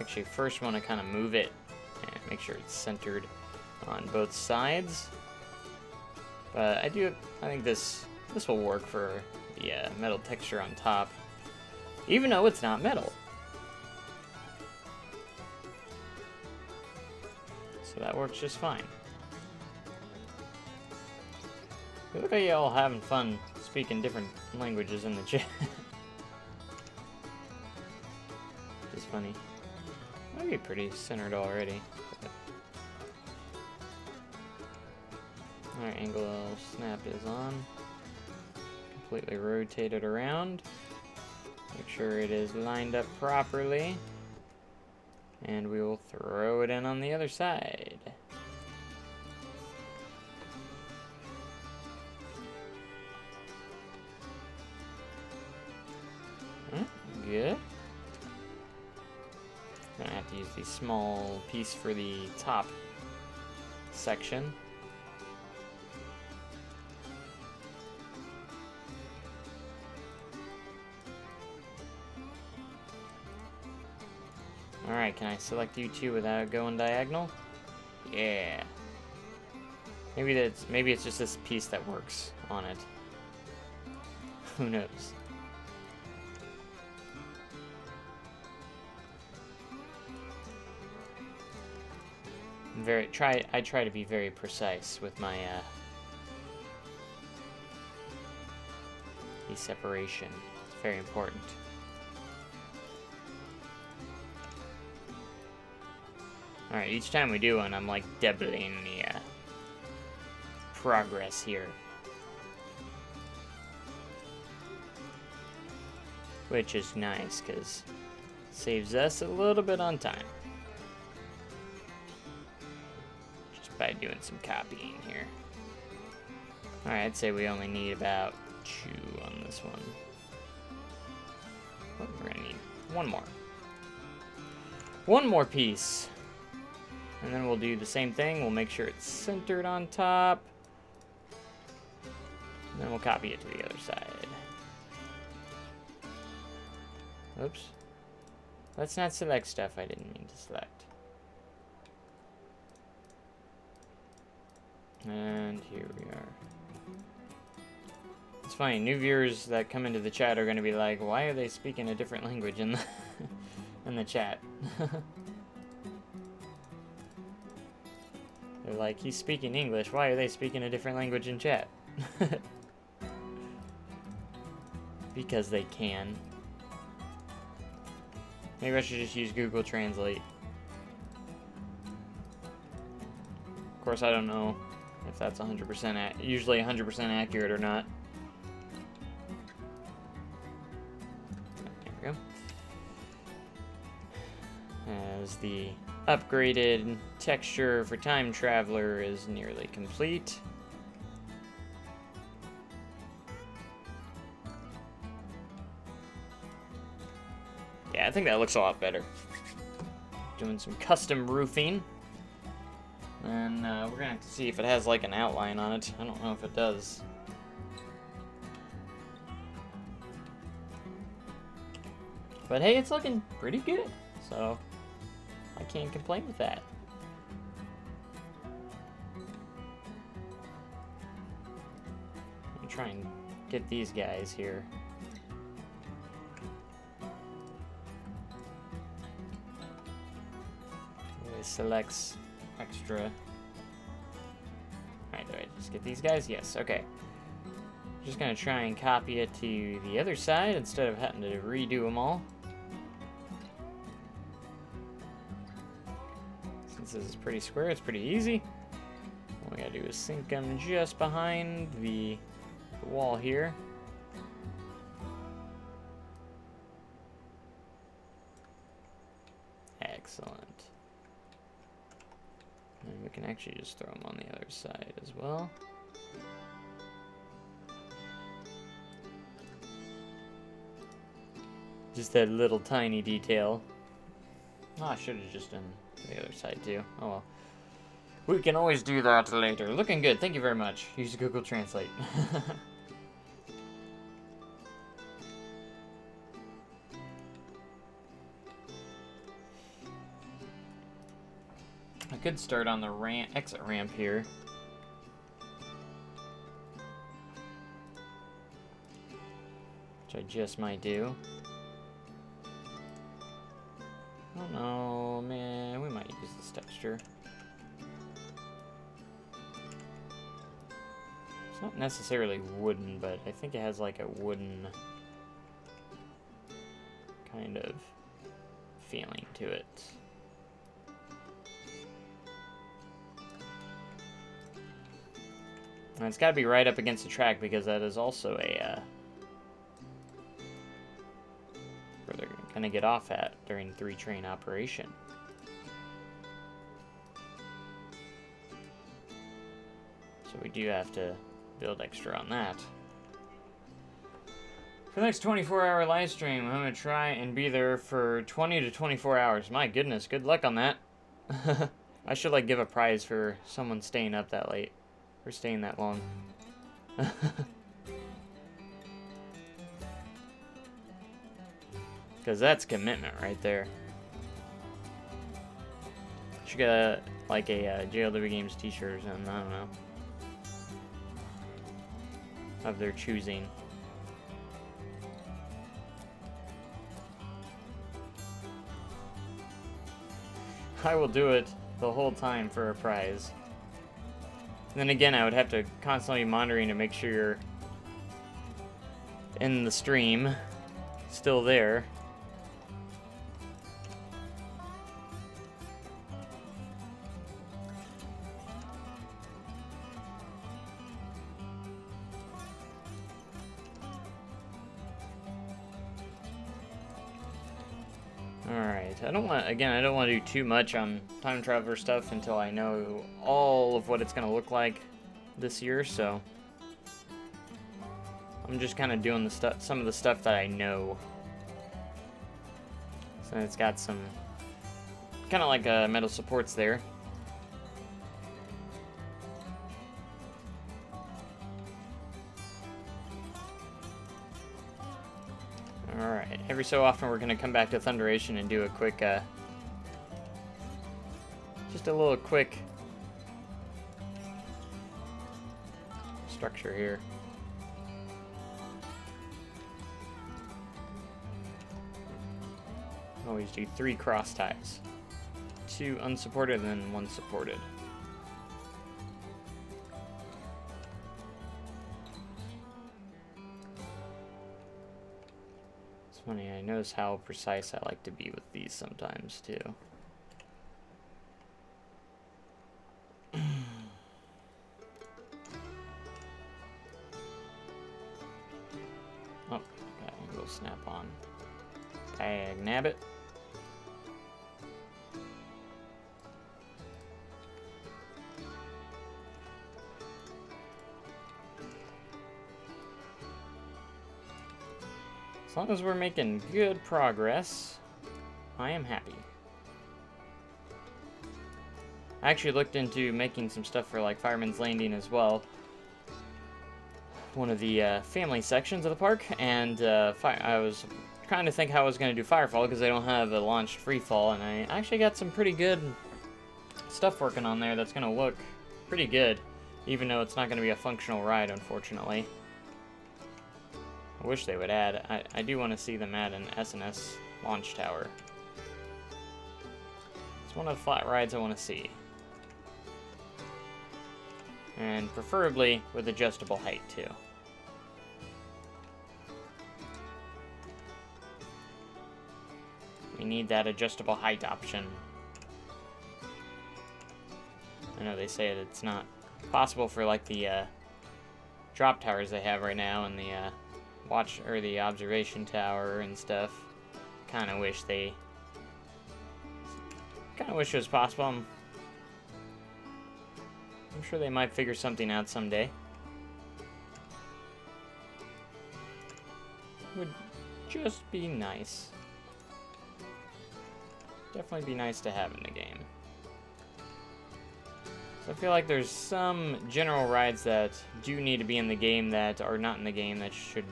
S1: Actually, first want to kind of move it and make sure it's centered on both sides. But I think this will work for the metal texture on top, even though it's not metal. So that works just fine. Look at you all having fun speaking different languages in the chat. Just funny. Might be pretty centered already. Alright, angle snap is on. Completely rotate it around. Make sure it is lined up properly. And we will throw it in on the other side. Good. Gonna have to use the small piece for the top section. Alright, can I select you two without going diagonal? Yeah. Maybe it's just this piece that works on it. Who knows? I try to be very precise with my the separation. It's very important. Alright, each time we do one, I'm like doubling the progress here. Which is nice, because it saves us a little bit on time. Just by doing some copying here. Alright, I'd say we only need about 2 on this one. Oh, we're gonna need 1 more. 1 more piece. And then we'll do the same thing. We'll make sure it's centered on top. And then we'll copy it to the other side. Oops. Let's not select stuff I didn't mean to select. And here we are. It's funny, new viewers that come into the chat are going to be like, why are they speaking a different language in the, in the chat? They're like, he's speaking English, why are they speaking a different language in chat? Because they can. Maybe I should just use Google Translate. Of course, I don't know if that's 100% usually 100% accurate or not. There we go. As the upgraded texture for Time Traveler is nearly complete. Yeah, I think that looks a lot better. Doing some custom roofing. And we're gonna have to see if it has like an outline on it. I don't know if it does. But hey, it's looking pretty good, so I can't complain with that. Let me try and get these guys here. It selects extra. Alright, do I just get these guys? Yes, okay. Just gonna try and copy it to the other side instead of having to redo them all. Since this is pretty square, it's pretty easy. All we gotta do is sink them just behind the wall here. Excellent. And we can actually just throw them on the other side as well. Just that little tiny detail. Oh, I should have just done the other side too. Oh well. We can always do that later. Looking good. Thank you very much. Use Google Translate. I could start on the exit ramp here. Which I just might do. Oh no, man, we might use this texture. It's not necessarily wooden, but I think it has like a wooden kind of feeling to it. And it's got to be right up against the track because that is also a where they're going to get off at during 3-train operation. So we do have to build extra on that. For the next 24-hour live stream, I'm going to try and be there for 20 to 24 hours. My goodness, good luck on that. I should like give a prize for someone staying up that late. Or staying that long. Because that's commitment right there. Should get like a JLW Games t-shirt or something, I don't know. Of their choosing. I will do it the whole time for a prize. Then again, I would have to constantly be monitoring to make sure you're in the stream, still there. Alright, I don't want to do too much on time traveler stuff until I know all of what it's going to look like this year, so I'm just kind of doing the some of the stuff that I know. So it's got some kind of like metal supports there. Alright, every so often we're going to come back to Thunderation and do a quick, just a little quick structure here. Always do 3 cross ties. 2 unsupported and then 1 supported. Funny, I notice how precise I like to be with these sometimes, too. Oh, got a little snap on. Tag nab it. As long as we're making good progress, I am happy. I actually looked into making some stuff for like Fireman's Landing as well. One of the family sections of the park, and I was trying to think how I was going to do Firefall because they don't have a launched freefall, and I actually got some pretty good stuff working on there that's going to look pretty good, even though it's not going to be a functional ride, unfortunately. I wish they would add. I do want to see them add an S&S launch tower. It's one of the flat rides I want to see. And preferably with adjustable height, too. We need that adjustable height option. I know they say that it's not possible for, like, the drop towers they have right now and the the observation tower and stuff. Kind of wish it was possible. I'm sure they might figure something out someday. Would just be nice. Definitely be nice to have in the game. So I feel like there's some general rides that do need to be in the game that are not in the game that should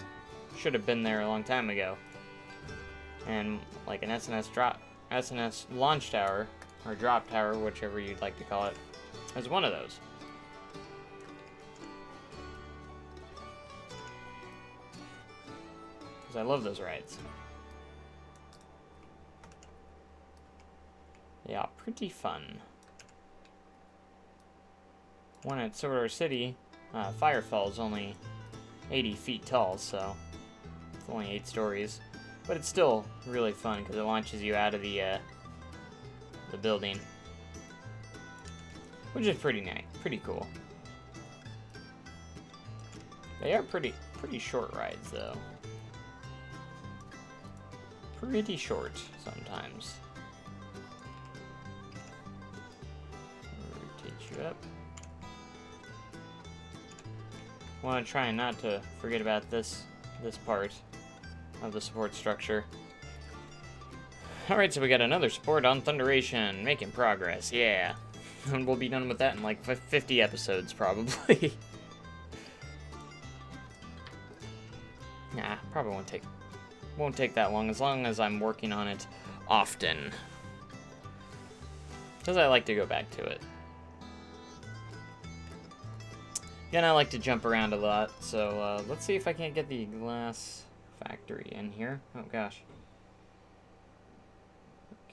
S1: have been there a long time ago. And like an S&S launch tower, or drop tower, whichever you'd like to call it, is one of those. Because I love those rides. Yeah, pretty fun. One at Silver City, Firefall is only 80 feet tall, so it's only 8 stories. But it's still really fun because it launches you out of the building, which is pretty nice, pretty cool. They are pretty short rides, though. Pretty short sometimes. Rotate you up. Want to try not to forget about this part of the support structure. Alright, so we got another support on Thunderation, making progress, yeah. And we'll be done with that in like 50 episodes, probably. Nah, probably won't take that long as I'm working on it often. Because I like to go back to it. Again, I like to jump around a lot, so let's see if I can't get the glass factory in here. Oh gosh.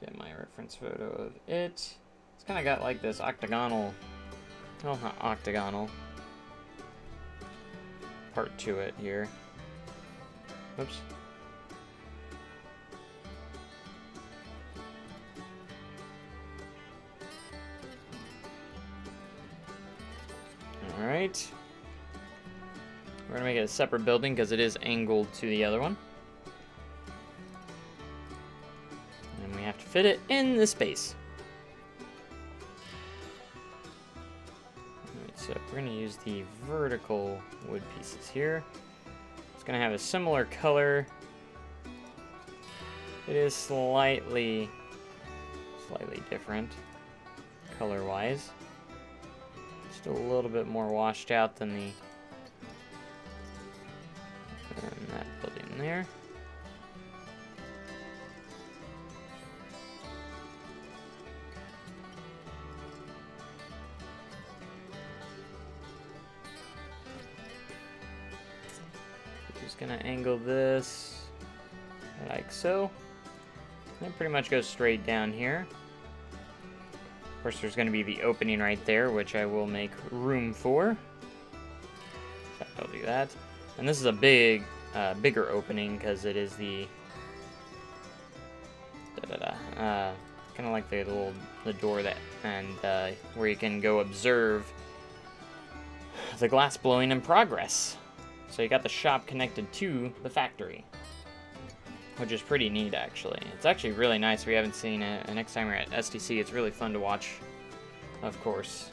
S1: Get my reference photo of it. It's kind of got like this octagonal, well, not octagonal, part to it here. Oops. Alright. We're going to make it a separate building because it is angled to the other one. And we have to fit it in the space. Alright, so we're going to use the vertical wood pieces here. It's going to have a similar color. It is slightly different color-wise. Just a little bit more washed out than that building there. Just gonna angle this like so. And pretty much goes straight down here. Of course, there's going to be the opening right there, which I will make room for. In fact, I'll do that. And this is a bigger opening because it is the kind of like the door that where you can go observe the glass blowing in progress. So you got the shop connected to the factory, which is pretty neat, actually. It's actually really nice. We haven't seen it. Next time we're at STC, it's really fun to watch, of course.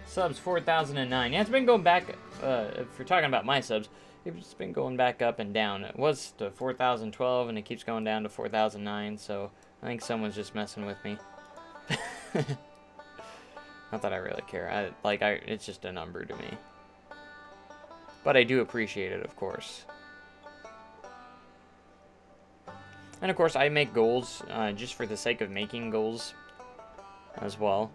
S1: Subs 4,009. Yeah, it's been going back, if you're talking about my subs, it's been going back up and down. It was to 4,012 and it keeps going down to 4,009, so I think someone's just messing with me. Not that I really care. It's just a number to me. But I do appreciate it, of course. And of course, I make goals just for the sake of making goals as well.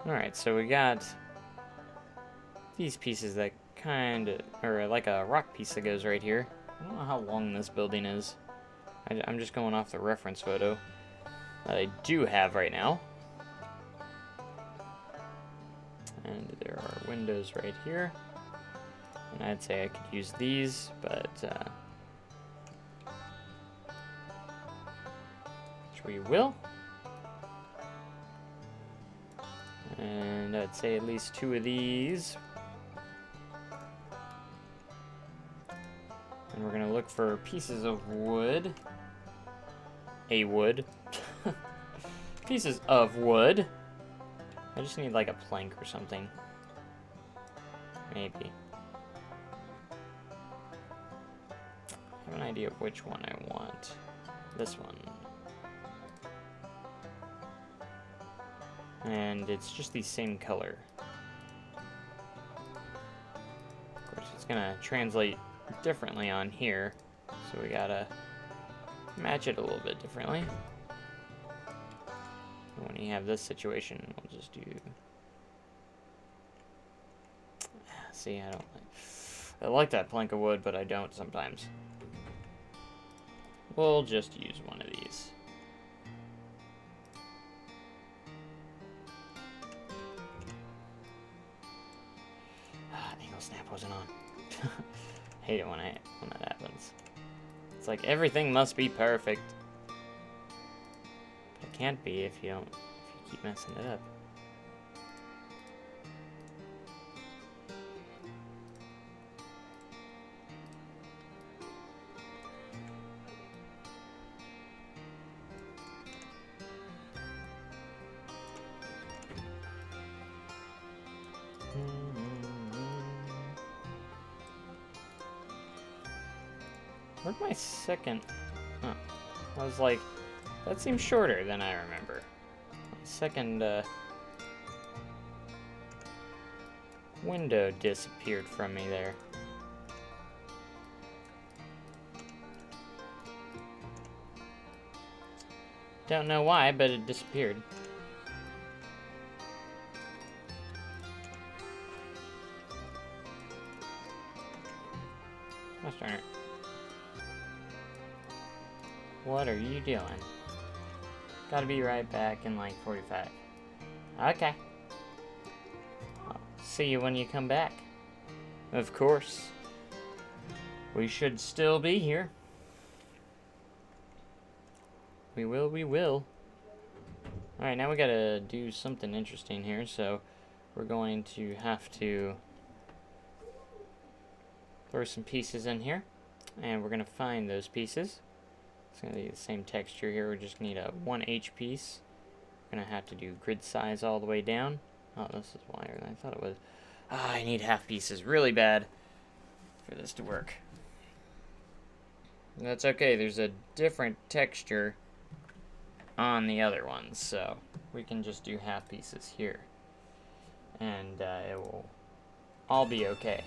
S1: Alright, so we got these pieces that kind of, or like a rock piece that goes right here. I don't know how long this building is. I'm just going off the reference photo that I do have right now. And there are windows right here. And I'd say I could use these, but which we will. And I'd say at least 2 of these. And we're gonna look for pieces of wood. A wood. Pieces of wood. I just need like a plank or something. Maybe. I have an idea of which one I want. This one. And it's just the same color. Of course, it's gonna translate differently on here, so we gotta match it a little bit differently. And when you have this situation, we'll just do. See, I like that plank of wood, but I don't sometimes. We'll just use one of these. Angle snap wasn't on. Hate it when that happens. It's like everything must be perfect. But it can't be if you keep messing it up. Where'd my second... Oh, I was like, that seems shorter than I remember. My second window disappeared from me there. Don't know why, but it disappeared. Gosh darn it. What are you doing? Gotta be right back in like 45. Okay. I'll see you when you come back. Of course. We should still be here. We will, we will. Alright, now we gotta do something interesting here, so we're going to have to throw some pieces in here, and we're gonna find those pieces. It's going to be the same texture here. We just need a 1H piece. We're going to have to do grid size all the way down. Oh, this is wider than I thought it was. Ah, I need half pieces really bad for this to work. That's okay. There's a different texture on the other ones, so we can just do half pieces here. And it will all be okay.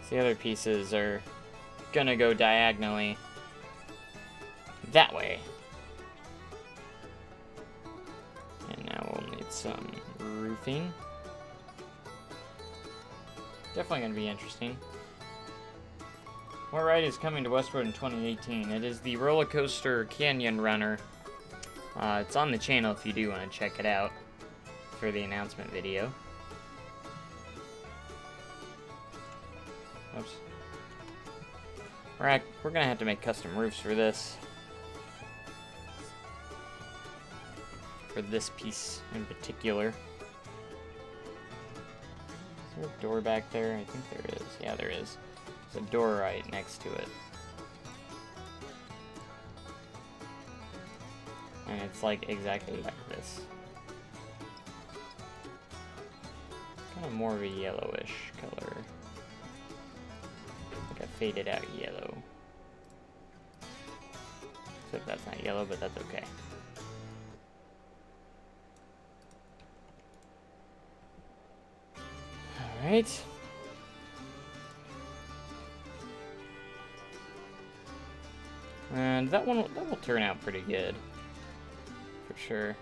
S1: The other pieces are gonna go diagonally that way. And now we'll need some roofing. Definitely gonna be interesting. What ride is coming to Westwood in 2018? It is the Roller Coaster Canyon Runner. It's on the channel if you do want to check it out for the announcement video. Oops. We're gonna have to make custom roofs for this. For this piece in particular. Is there a door back there? I think there is. Yeah, there is. There's a door right next to it. And it's like exactly like this. Kind of more of a yellowish color. Like a faded out yellow. Except that's not yellow, but that's okay. Alright. And that will turn out pretty good. For sure.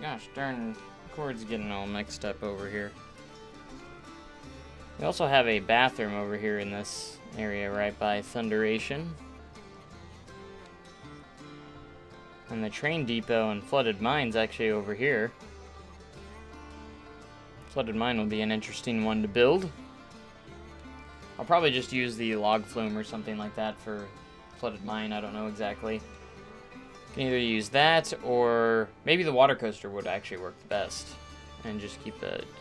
S1: Gosh darn, the cord's getting all mixed up over here. We also have a bathroom over here in this area right by Thunderation. And the train depot and flooded mine's actually over here. Flooded mine will be an interesting one to build. I'll probably just use the log flume or something like that for flooded mine, I don't know exactly. Can either use that or maybe the water coaster would actually work the best. And just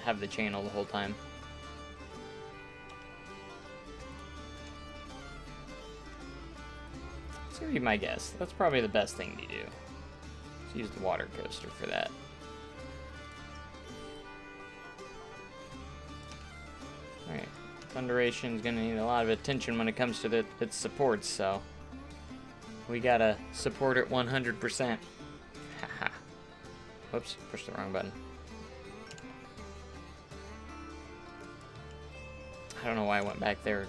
S1: have the channel the whole time. That's gonna be my guess. That's probably the best thing to do. Let's use the water coaster for that. Alright, Thunderation's gonna need a lot of attention when it comes to its supports, so we gotta support it 100%. Haha. Whoops, pushed the wrong button. I don't know why I went back there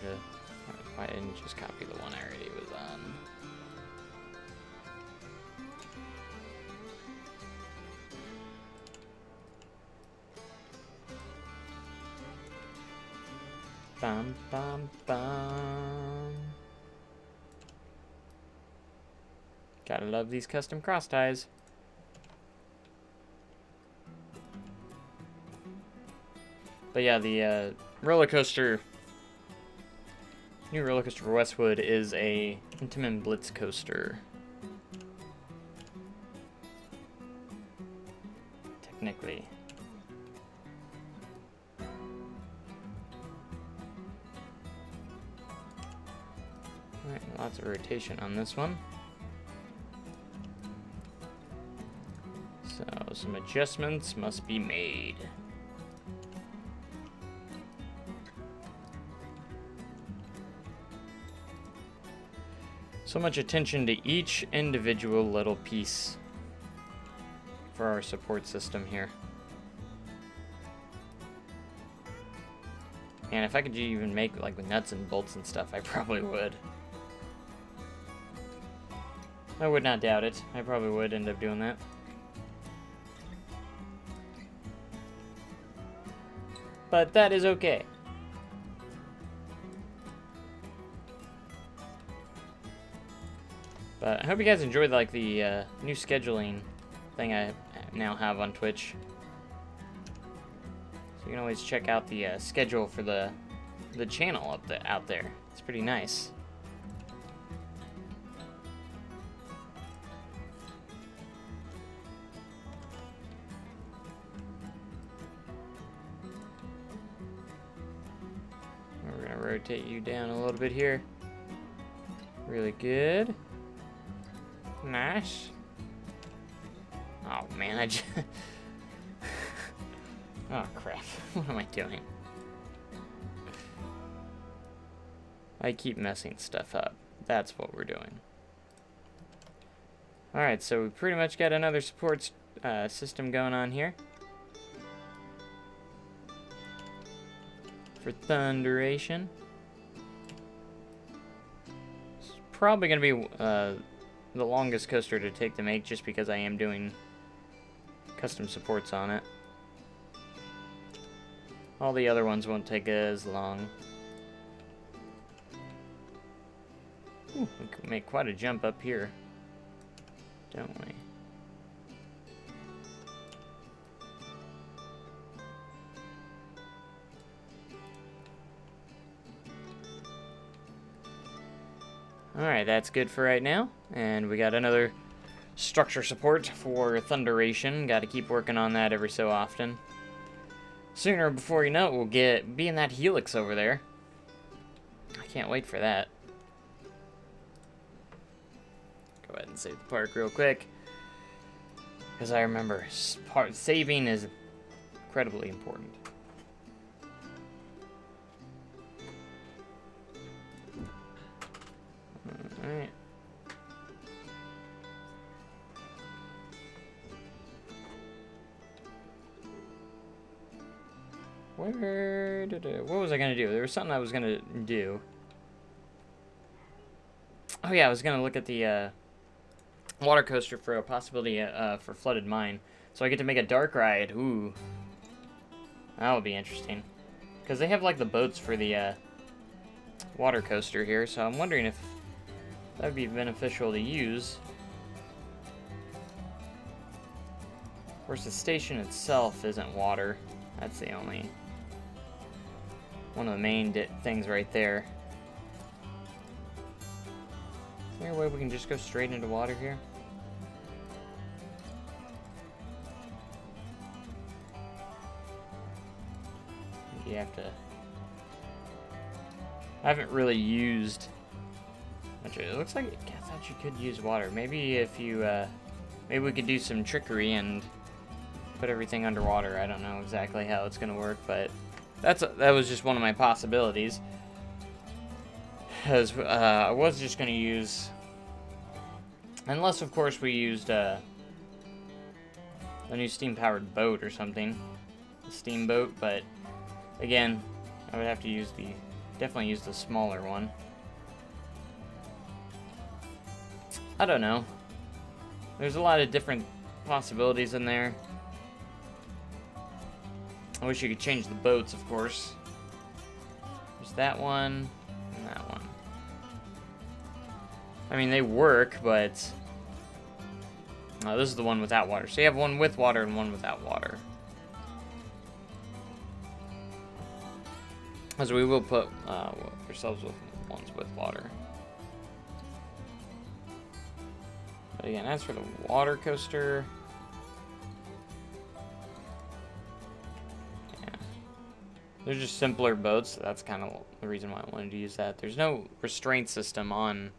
S1: why I didn't just copy the one I already was on. Bum, bum, bum. Gotta love these custom cross ties. But yeah, the roller coaster, new roller coaster for Westwood is a Intamin Blitz coaster. Technically. Alright, lots of rotation on this one. So, some adjustments must be made. So much attention to each individual little piece for our support system here. And if I could even make like with nuts and bolts and stuff, I probably would. I would not doubt it. I probably would end up doing that. But that is okay. But I hope you guys enjoyed like the new scheduling thing I now have on Twitch. So you can always check out the schedule for the channel out there. It's pretty nice. We're gonna rotate you down a little bit here. Really good. Nice. Oh man, I just... Oh crap, what am I doing? I keep messing stuff up. That's what we're doing. Alright, so we pretty much got another support system going on here. For Thunderation. It's probably going to be the longest coaster to take to make just because I am doing custom supports on it. All the other ones won't take as long. Ooh, we can make quite a jump up here, don't we? Alright, that's good for right now. And we got another structure support for Thunderation. Got to keep working on that every so often. Sooner before you know it, we'll be in that helix over there. I can't wait for that. Go ahead and save the park real quick, because I remember saving is incredibly important. Alright. What was I gonna do? There was something I was gonna do. Oh yeah, I was gonna look at the water coaster for a possibility for Flooded Mine. So I get to make a dark ride. Ooh. That would be interesting. Because they have like the boats for the water coaster here, so I'm wondering if that would be beneficial to use. Of course, the station itself isn't water. That's the only one of the main things right there. Is there a way we can just go straight into water here? You have to... I haven't really used... It looks like I thought you could use water. Maybe if you... maybe we could do some trickery and put everything underwater. I don't know exactly how it's going to work, but that was just one of my possibilities. Because I was just going to use... Unless, of course, we used a new steam-powered boat or something. A steamboat, but again, I would have to use definitely use the smaller one. I don't know. There's a lot of different possibilities in there. I wish you could change the boats, of course. There's that one and that one. I mean, they work, but... Oh, this is the one without water. So you have one with water and one without water. As we will put ourselves with ones with water. But again, as for the water coaster... Yeah. They're just simpler boats. So that's kind of the reason why I wanted to use that. There's no restraint system on...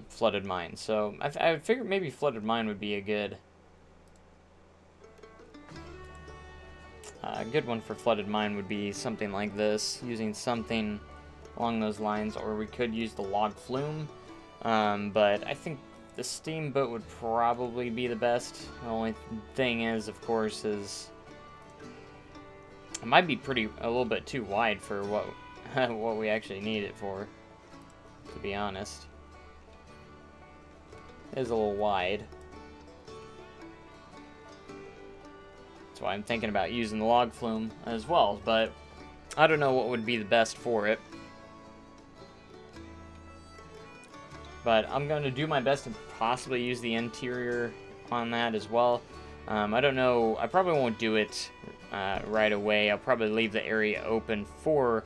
S1: Flooded Mine, so I figured maybe Flooded Mine would be a good one for Flooded Mine would be something like this, using something along those lines, or we could use the log flume, but I think the steamboat would probably be the best. The only thing is, of course, is it might be a little bit too wide for what we actually need it for, to be honest. Is a little wide. That's why I'm thinking about using the log flume as well, but I don't know what would be the best for it. But I'm going to do my best to possibly use the interior on that as well. I don't know, I probably won't do it right away. I'll probably leave the area open for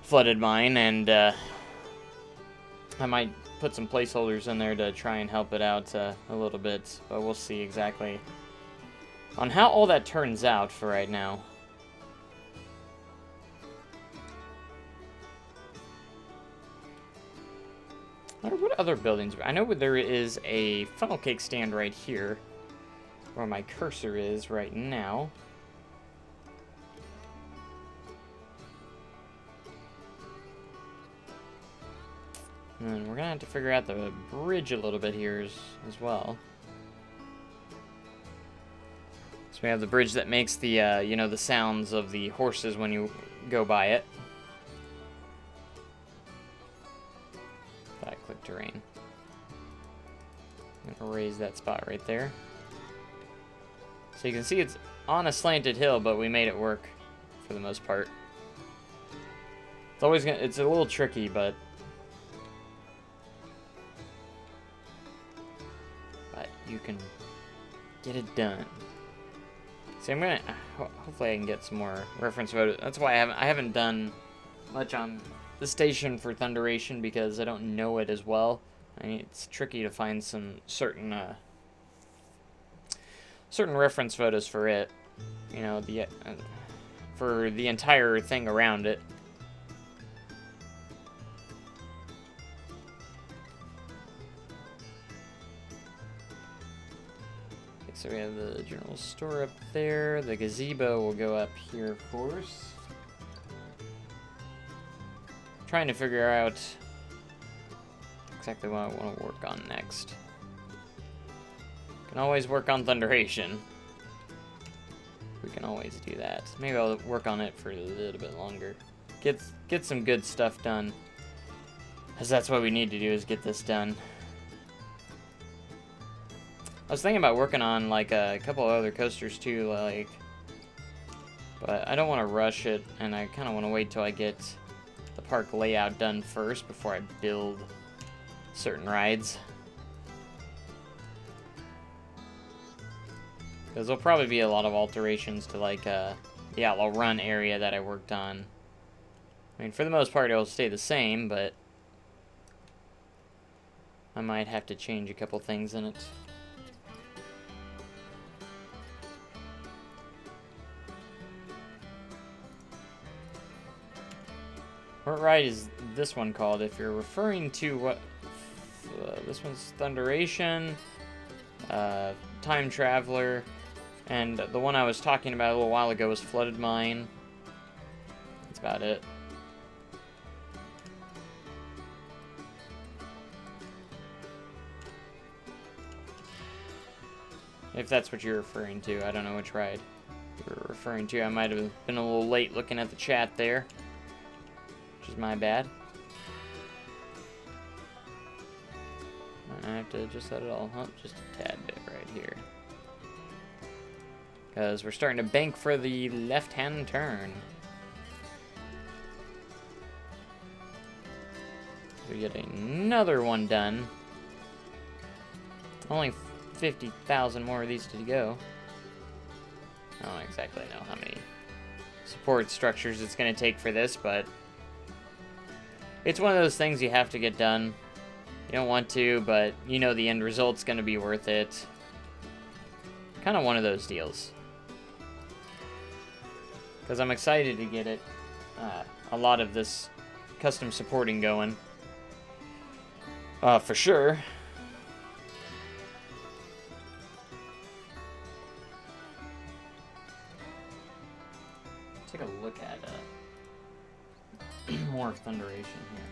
S1: Flooded Mine, and I might put some placeholders in there to try and help it out a little bit, but we'll see exactly on how all that turns out for right now. What other buildings? I know there is a funnel cake stand right here, where my cursor is right now. And we're gonna have to figure out the bridge a little bit here as well. So we have the bridge that makes the, you know, the sounds of the horses when you go by it. Click terrain. I'm gonna raise that spot right there. So you can see it's on a slanted hill, but we made it work for the most part. It's a little tricky, but you can get it done. See, I'm gonna hopefully I can get some more reference photos. That's why I haven't done much on the station for Thunderation, because I don't know it as well. It's tricky to find some certain reference photos for it. You know, for the entire thing around it. Okay, so we have the general store up there. The gazebo will go up here, of course. Trying to figure out exactly what I want to work on next. Can always work on Thunderation. We can always do that. Maybe I'll work on it for a little bit longer. Get some good stuff done. Because that's what we need to do, is get this done. I was thinking about working on like a couple of other coasters too, but I don't want to rush it, and I kind of want to wait till I get the park layout done first before I build certain rides. Because there'll probably be a lot of alterations to like the Outlaw Run area that I worked on. I mean, for the most part, it'll stay the same, but I might have to change a couple things in it. What ride is this one called? If you're referring to what... this one's Thunderation, Time Traveler, and the one I was talking about a little while ago was Flooded Mine. That's about it. If that's what you're referring to, I don't know which ride you're referring to. I might have been a little late looking at the chat there, which is my bad. I have to just let it all hump just a tad bit right here. Because we're starting to bank for the left-hand turn. We get another one done. Only 50,000 more of these to go. I don't exactly know how many support structures it's going to take for this, but it's one of those things you have to get done. You don't want to, but you know the end result's going to be worth it. Kind of one of those deals. Because I'm excited to get it, a lot of this custom supporting going. For sure. Let's take a look at more of Thunderation here.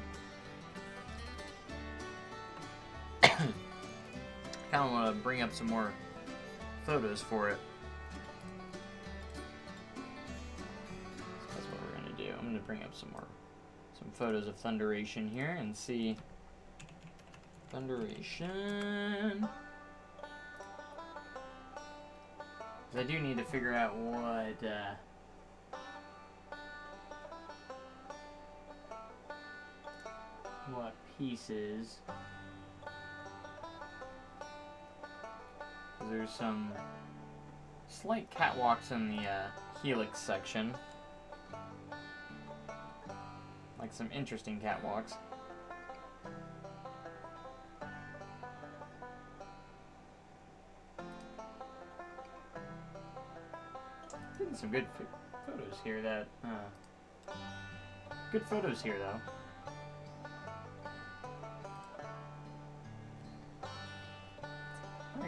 S1: Kind of want to bring up some more photos for it. That's what we're going to do. I'm going to bring up some photos of Thunderation here and see Thunderation. I do need to figure out what pieces. There's some slight catwalks in the Helix section. Like some interesting catwalks. Getting some good photos here good photos here though.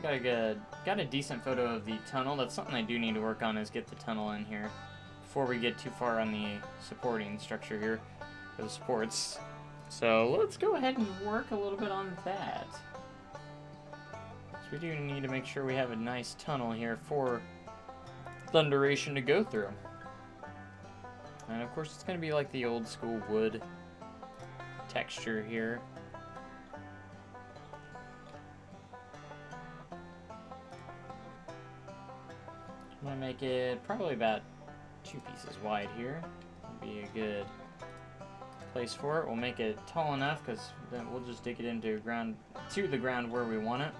S1: I got a decent photo of the tunnel. That's something I do need to work on, is get the tunnel in here before we get too far on the supporting structure here for the supports. So let's go ahead and work a little bit on that. So we do need to make sure we have a nice tunnel here for Thunderation to go through. And of course it's going to be like the old school wood texture here. I'm going to make it probably about 2 pieces wide here. Would be a good place for it. We'll make it tall enough because then we'll just dig it into the ground where we want it.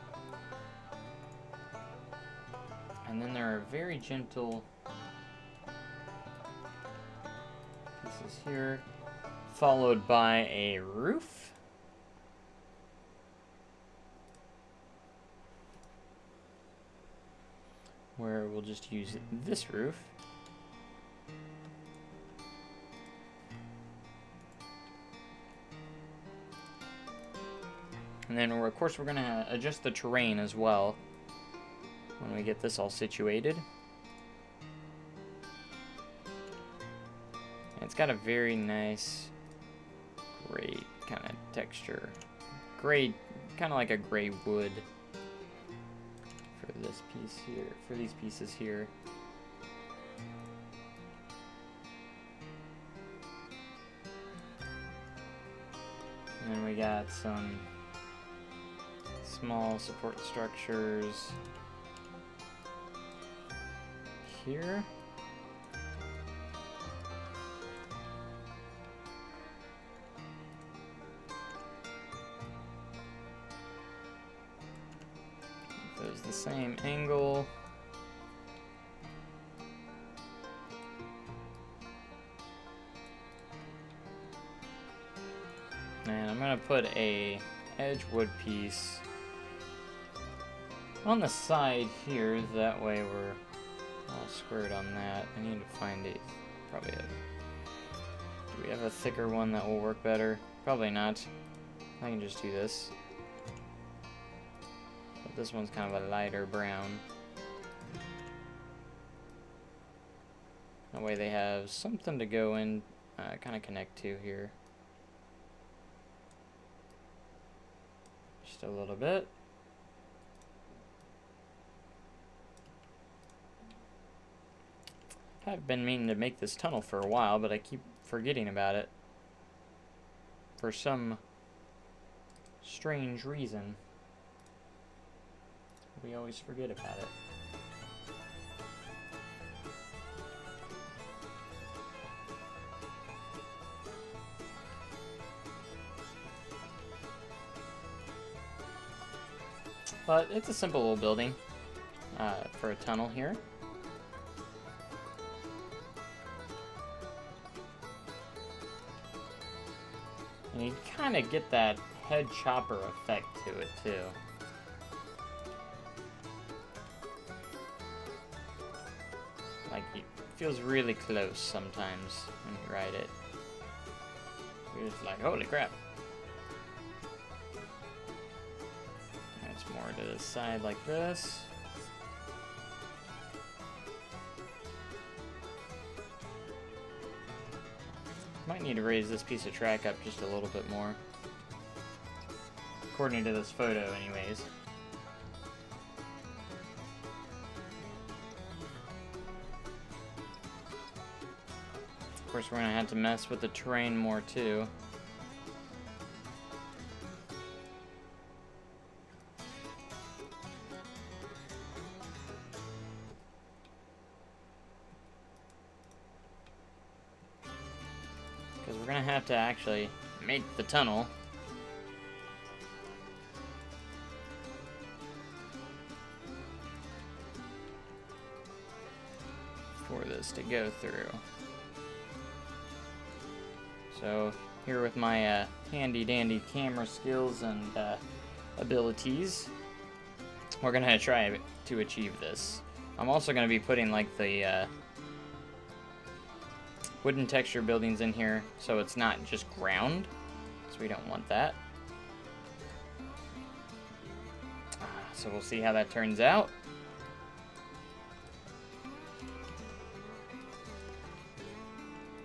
S1: And then there are very gentle pieces here, followed by a roof. where we'll just use this roof. And then, of course, we're going to adjust the terrain as well when we get this all situated. And it's got a very nice gray kind of texture. Gray, kind of like a gray wood for this piece here, for these pieces here. And then we got some small support structures here. There's the same angle. And I'm gonna put a edge wood piece on the side here, that way we're all squared on that. I need to find do we have a thicker one that will work better? Probably not. I can just do this. But this one's kind of a lighter brown. That way they have something to go in, kind of connect to here. Just a little bit. I've been meaning to make this tunnel for a while, but I keep forgetting about it for some strange reason. We always forget about it. But it's a simple little building for a tunnel here. And you kind of get that head chopper effect to it, too. Like, it feels really close sometimes when you ride it. You're just like, holy crap. That's more to the side like this. Might need to raise this piece of track up just a little bit more. According to this photo, anyways. Of course, we're gonna have to mess with the terrain more too. Because we're gonna have to actually make the tunnel. For this to go through. So here with my handy dandy camera skills and abilities, we're gonna try to achieve this. I'm also gonna be putting like the wooden texture buildings in here, so it's not just ground, so we don't want that. So we'll see how that turns out.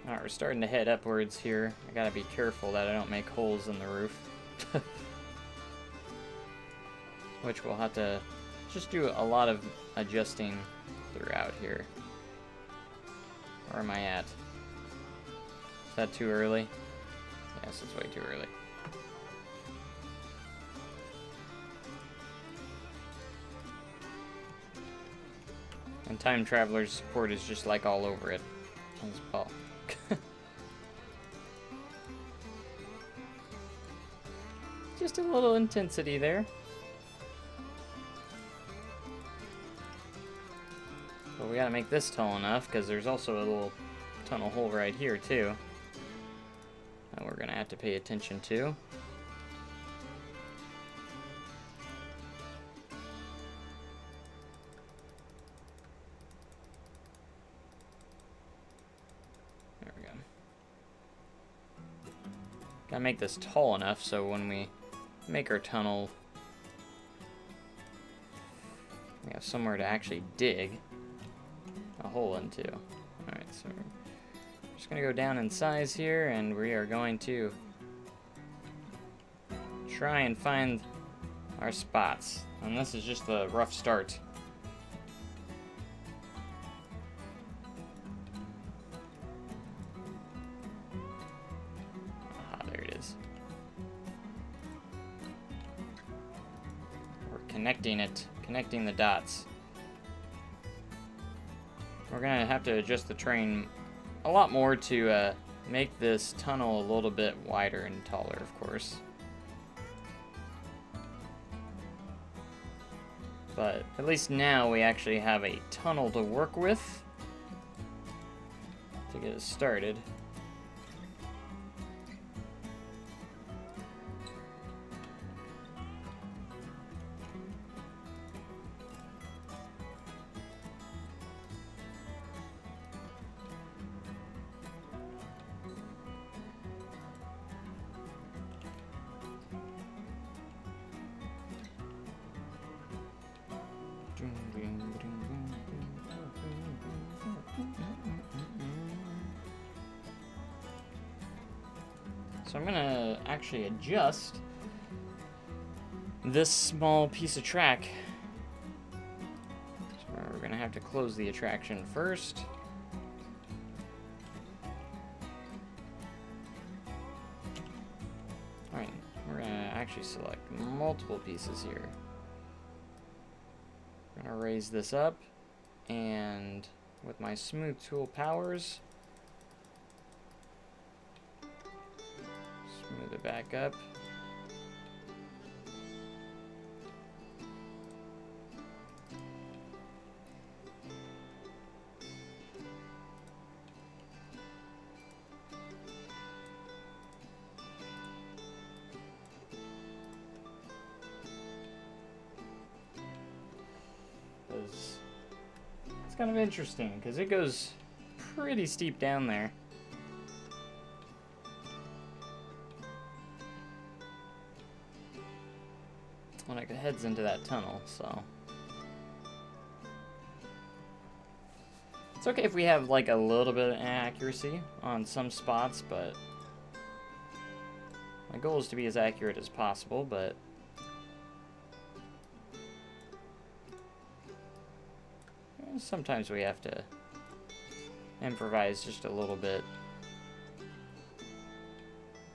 S1: Alright, we're starting to head upwards here. I gotta be careful that I don't make holes in the roof. Which we'll have to just do a lot of adjusting throughout here. Where am I at? Is that too early? Yes, it's way too early. And Time Traveler's support is just like all over it as well. Just a little intensity there. But we gotta make this tall enough, because there's also a little tunnel hole right here too that we're gonna have to pay attention to. Gotta make this tall enough so when we make our tunnel, we have somewhere to actually dig a hole into. Alright, so we're just gonna go down in size here, and we are going to try and find our spots. And this is just the rough start. Ah, there it is. We're connecting it, connecting the dots. We're gonna have to adjust the terrain a lot more to make this tunnel a little bit wider and taller, of course. But at least now we actually have a tunnel to work with to get us started. So I'm gonna actually adjust this small piece of track. So we're gonna have to close the attraction first. Alright, we're gonna actually select multiple pieces here. We're gonna raise this up, and with my smooth tool powers, smooth it back up. It's kind of interesting because it goes pretty steep down there. When it heads into that tunnel, so it's okay if we have like a little bit of inaccuracy on some spots, but my goal is to be as accurate as possible, but sometimes we have to improvise just a little bit,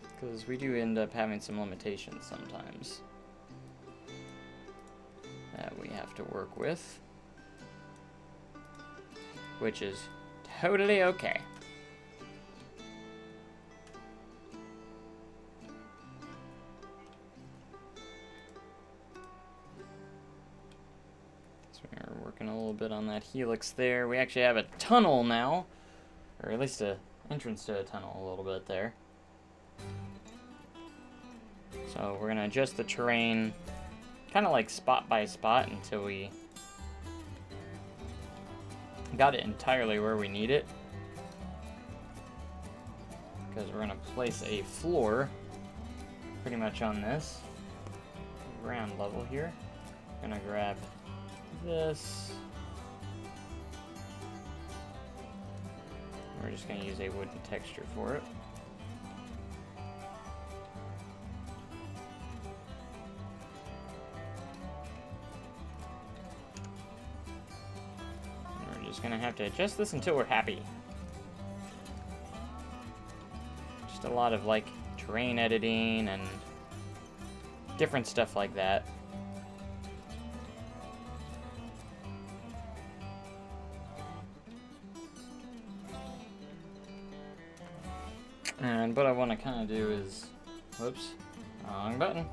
S1: because we do end up having some limitations sometimes that we have to work with, which is totally okay. So we're working a little bit on that helix there. We actually have a tunnel now, or at least an entrance to a tunnel a little bit there. So we're gonna adjust the terrain kind of like spot by spot until we got it entirely where we need it, because we're going to place a floor pretty much on this ground level here. I'm going to grab this. We're just going to use a wooden texture for it. Just gonna have to adjust this until we're happy. Just a lot of like terrain editing and different stuff like that. And what I want to kind of do is, whoops, wrong button.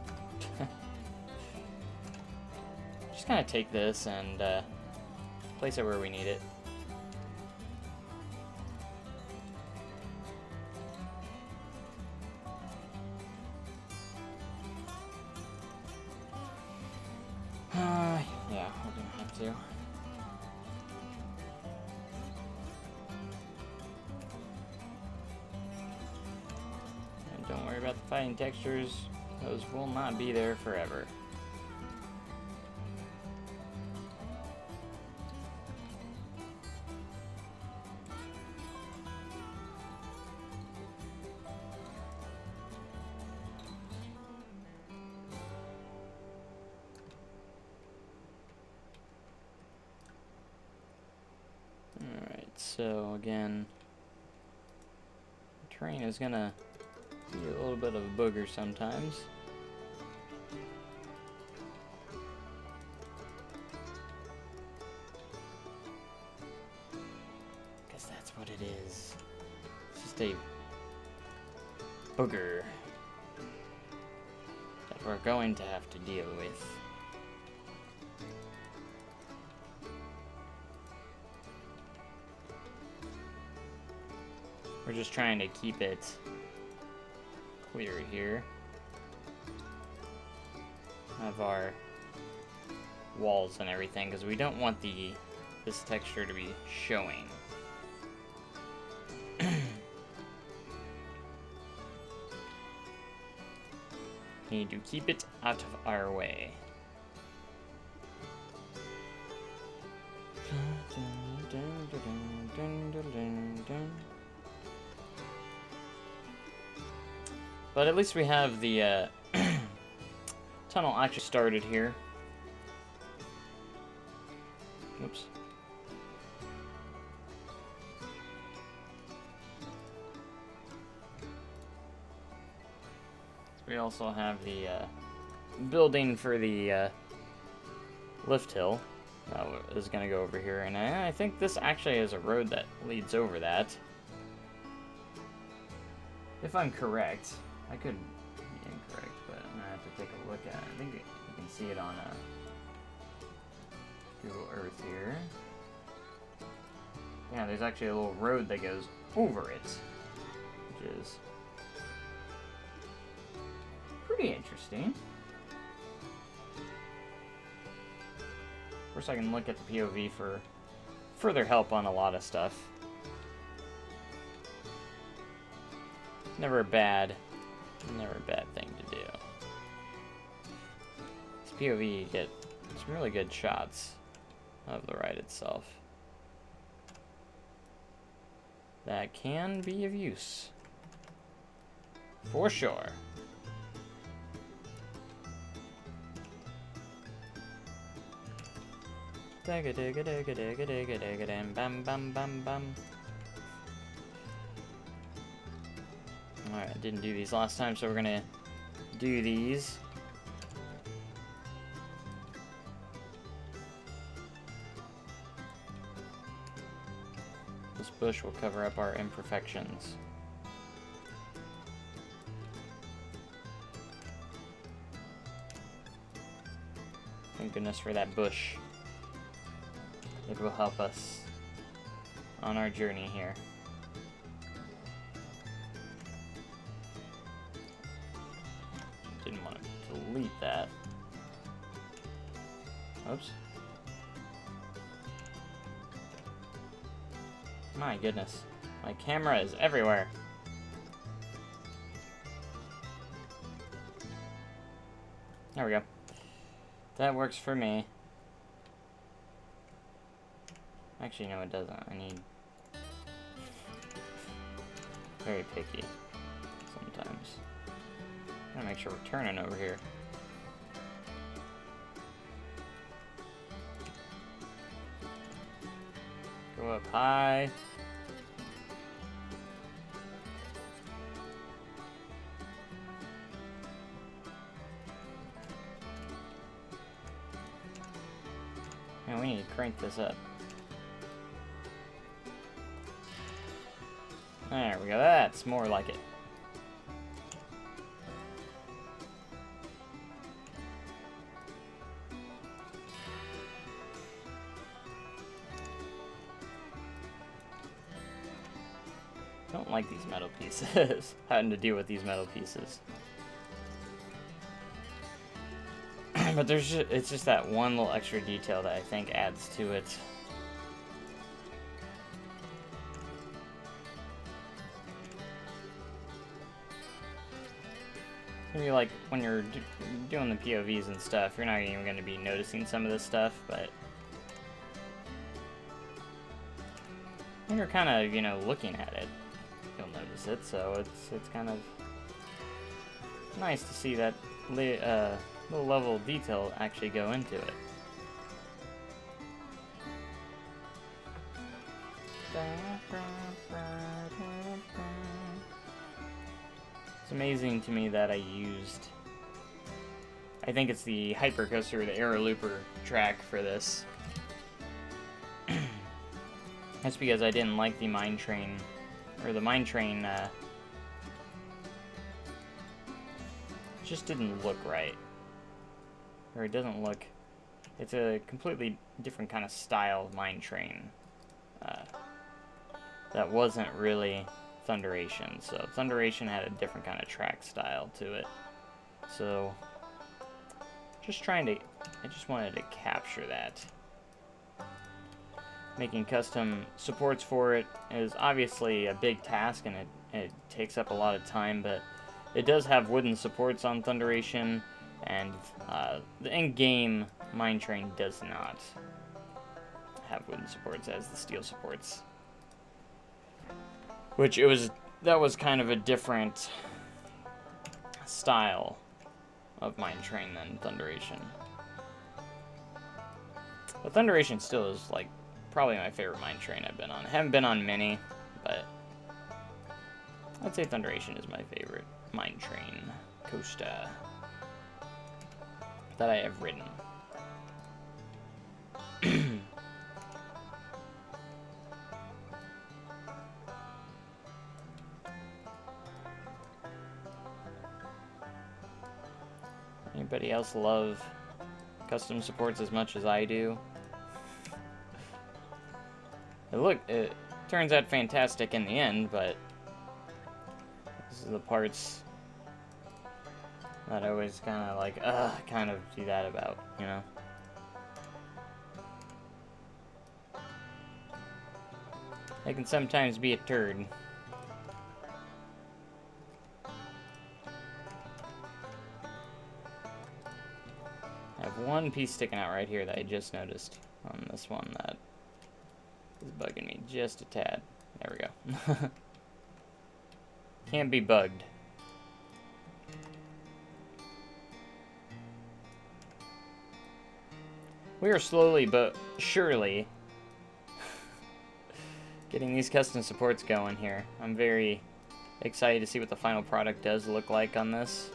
S1: Just kind of take this and place it where we need it. Yeah, we're gonna have to. Don't worry about the fighting textures. Those will not be there forever. Alright, so again, the terrain is gonna be a little bit of a booger sometimes. Because that's what it is. It's just a booger that we're going to have to deal with. We're just trying to keep it clear here of our walls and everything, because we don't want this texture to be showing. Need to keep it out of our way. But at least we have the tunnel actually started here. Oops. We also have the building for the lift hill that is going to go over here. And I think this actually is a road that leads over that. If I'm correct. I could be incorrect, but I'm gonna have to take a look at it. I think you can see it on Google Earth here. Yeah, there's actually a little road that goes over it, which is pretty interesting. Of course, I can look at the POV for further help on a lot of stuff. Never a bad thing to do. This POV, you get some really good shots of the ride itself. That can be of use. For sure. Digga digga digga digga digga digga dam bam bam bam bam. Alright, I didn't do these last time, so we're gonna do these. This bush will cover up our imperfections. Thank goodness for that bush. It will help us on our journey here. Didn't want to delete that. Oops. My goodness. My camera is everywhere. There we go. That works for me. Actually, no, it doesn't. I need... Very picky. Sometimes. Gotta make sure we're turning over here. Go up high. And we need to crank this up. There we go. That's more like it. Don't like these metal pieces. Having to deal with these metal pieces. But it's just that one little extra detail that I think adds to it. Maybe like when you're doing the POVs and stuff, you're not even going to be noticing some of this stuff, but when you're kind of, you know, looking at it, you'll notice it. So it's kind of nice to see that little level of detail actually go into it. It's amazing to me that I think it's the Hypercoaster, the Aero Looper track for this. That's because I didn't like the Mine Train, or the Mine Train, just didn't look right. Or it doesn't look, it's a completely different kind of style of Mine Train. That wasn't really Thunderation. So Thunderation had a different kind of track style to it. So I just wanted to capture that. Making custom supports for it is obviously a big task, and it takes up a lot of time, but it does have wooden supports on Thunderation, and the in-game Mine Train does not have wooden supports as the steel supports. Which that was kind of a different style of Mine Train than Thunderation. But Thunderation still is like probably my favorite Mine Train I've been on. I haven't been on many, but I'd say Thunderation is my favorite Mine Train coaster that I have ridden. Anybody else love custom supports as much as I do? It turns out fantastic in the end, but this is the parts that I always kind of like, kind of do that about, you know? They can sometimes be a turd. I have one piece sticking out right here that I just noticed on this one that is bugging me just a tad. There we go. Can't be bugged. We are slowly but surely getting these custom supports going here. I'm very excited to see what the final product does look like on this.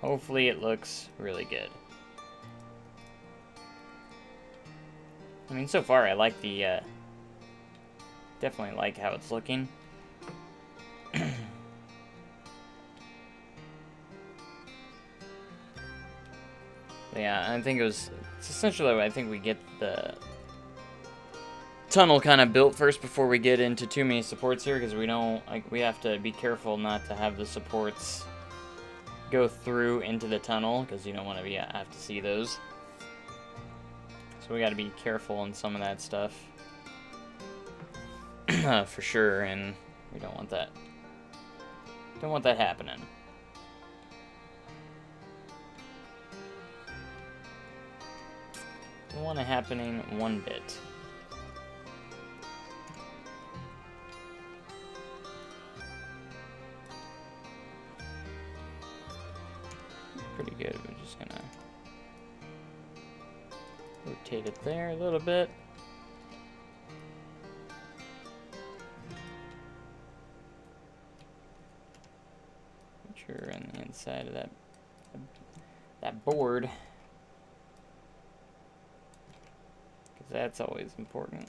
S1: Hopefully it looks really good. I mean, so far I like the, definitely like how it's looking. Yeah, I think it's essentially, I think we get the tunnel kind of built first before we get into too many supports here, because we have to be careful not to have the supports go through into the tunnel, because you don't want to have to see those. So we got to be careful on some of that stuff. For sure, and we don't want that. Don't want that happening. Don't want it happening one bit. Pretty good. We're just gonna rotate it there a little bit. Make sure on the inside of that board, because that's always important.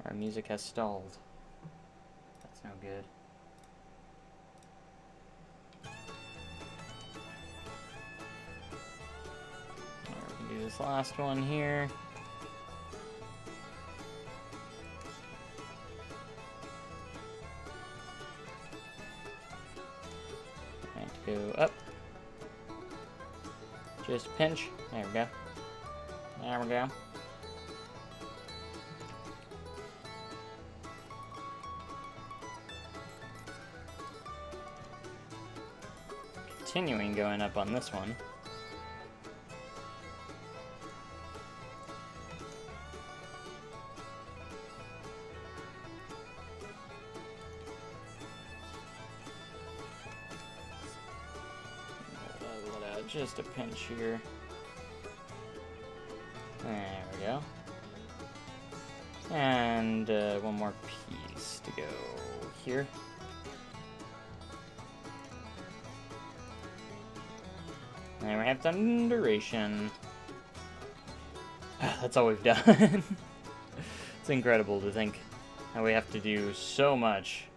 S1: Our music has stalled. No good. Alright, we can do this last one here. I have to go up. Just pinch. There we go. There we go. continuing going up on this one. Let out just a pinch here. There we go. And one more piece to go here. And we have Thunderation. That's all we've done. It's incredible to think how we have to do so much.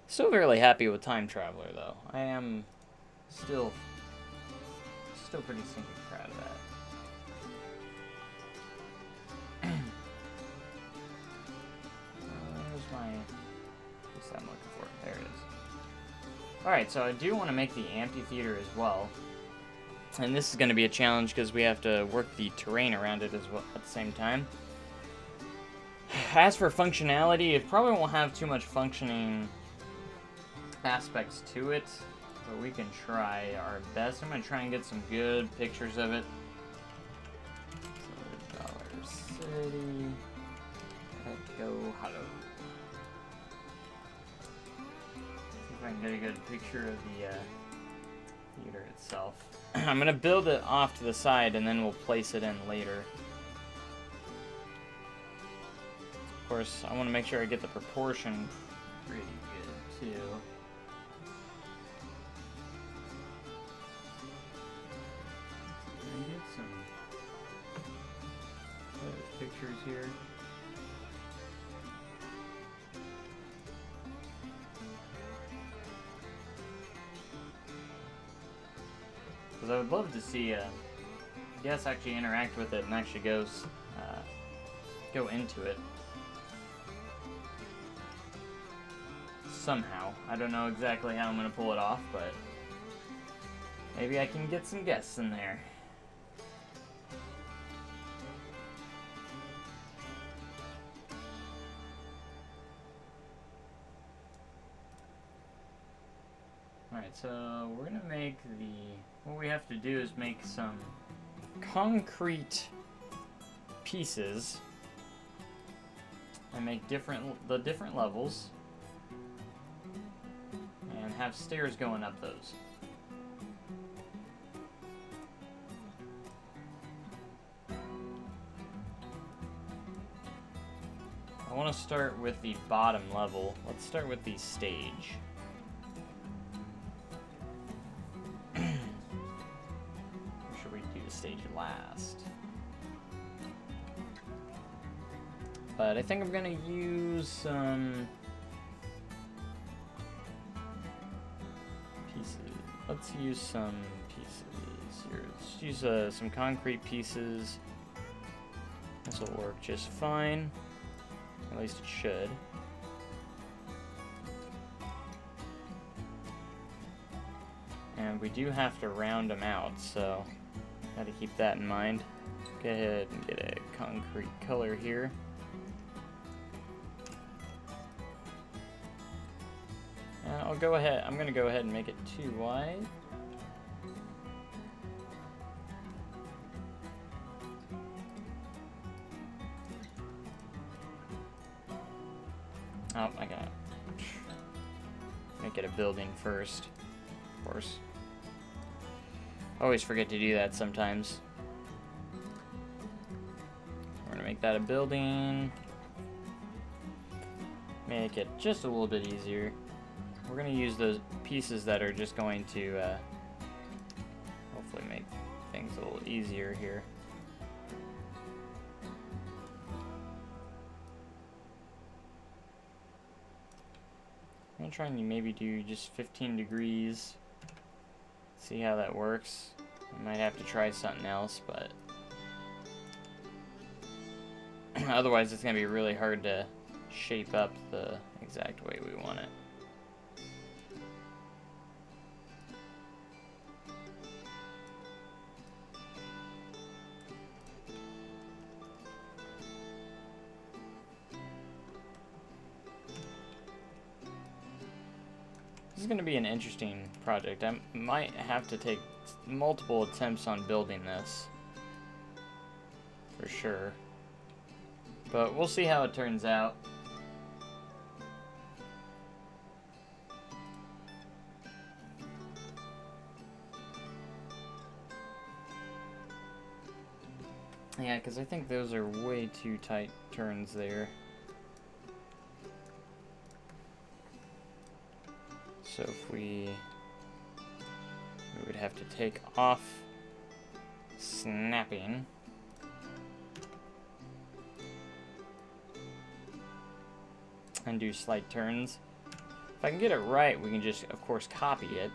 S1: Still really happy with Time Traveler, though. I am still pretty stinking proud of that. Where's my... what's that I'm looking for? There it is. Alright, so I do want to make the amphitheater as well. And this is going to be a challenge because we have to work the terrain around it as well at the same time. As for functionality, it probably won't have too much functioning aspects to it, but we can try our best. I'm going to try and get some good pictures of it. So, Dollar City, Echo, hello. See if I can get a good picture of the theater itself. I'm going to build it off to the side and then we'll place it in later. Of course, I want to make sure I get the proportion pretty good too. Get some pictures here. Because I would love to see guests actually interact with it and actually go into it somehow. I don't know exactly how I'm going to pull it off, but maybe I can get some guests in there. Alright, so we're going to make what we have to do is make some concrete pieces and make the different levels and have stairs going up those. I want to start with the bottom level. Let's start with the stage. Stage last. But I think I'm gonna use some pieces. Let's use some pieces here. Let's use some concrete pieces. This will work just fine. At least it should. And we do have to round them out, so got to keep that in mind. Go ahead and get a concrete color here. And I'm going to go ahead and make it too wide. Oh, I got it. Make it a building first, of course. Always forget to do that sometimes. We're gonna make that a building. Make it just a little bit easier. We're gonna use those pieces that are just going to hopefully make things a little easier here. I'm gonna try and maybe do just 15 degrees. See how that works. I might have to try something else, but otherwise it's going to be really hard to shape up the exact way we want it. is going to be an interesting project. I might have to take multiple attempts on building this. For sure. But we'll see how it turns out. Yeah, because I think those are way too tight turns there. So if we would have to take off snapping. And do slight turns. If I can get it right, we can just, of course, copy it.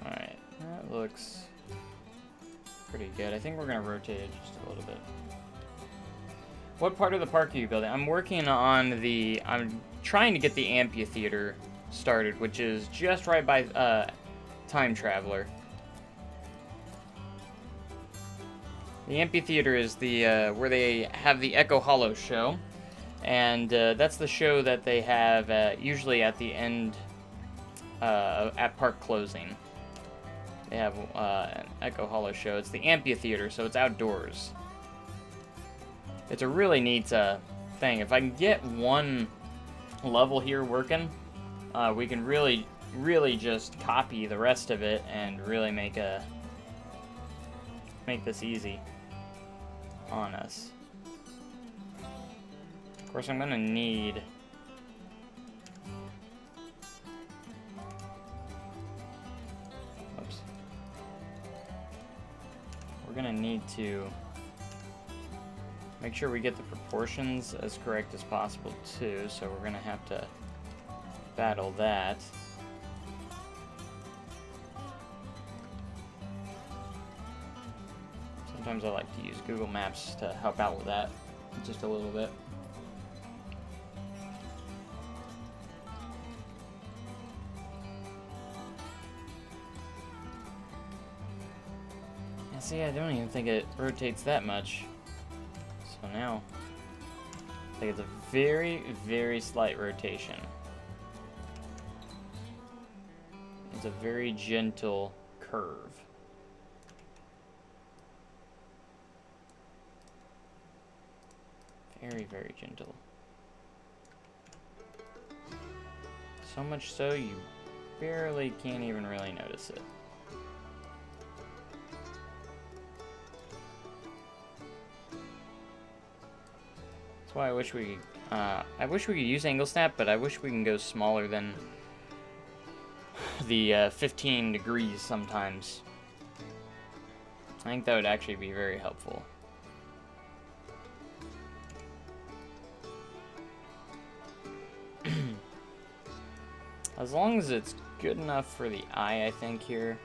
S1: Alright, that looks pretty good. I think we're going to rotate it just a little bit. What part of the park are you building? I'm working on the... I'm trying to get the Amphitheater started, which is just right by Time Traveler. The Amphitheater is the where they have the Echo Hollow show. And that's the show that they have usually at the end at park closing. They have an Echo Hollow show. It's the Amphitheater, so it's outdoors. It's a really neat thing. If I can get one level here working, we can really just copy the rest of it and really make this easy on us. Of course, I'm gonna need... Oops. We're gonna need to make sure we get the proportions as correct as possible too, so we're gonna have to battle that. Sometimes I like to use Google Maps to help out with that just a little bit. Yeah, see, I don't even think it rotates that much. So now, I think it's a very, very slight rotation. It's a very gentle curve. Very, very gentle. So much so you barely can't even really notice it. That's why I wish we could use angle snap, but I wish we can go smaller than the 15 degrees sometimes. I think that would actually be very helpful. As long as it's good enough for the eye, I think here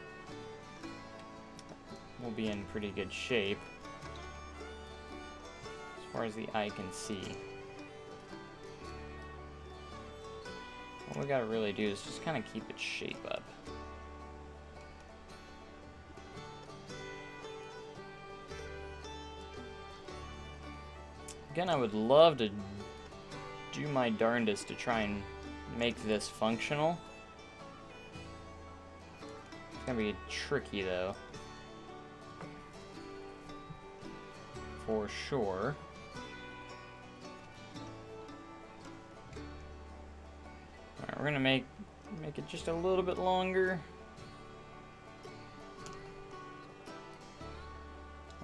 S1: we'll be in pretty good shape as far as the eye can see. What we gotta really do is just kind of keep its shape up. Again, I would love to do my darndest to try and make this functional. It's gonna be tricky though, for sure. Alright, we're gonna make it just a little bit longer.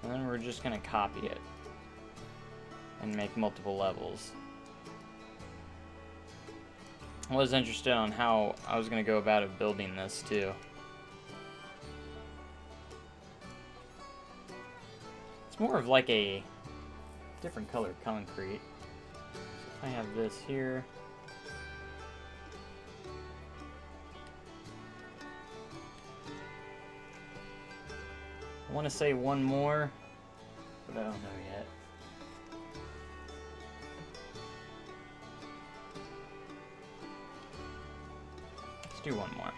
S1: And then we're just gonna copy it and make multiple levels. I was interested on how I was going to go about it building this too. It's more of like a different color concrete. So I have this here. I want to say one more, but I don't know yet. do one more.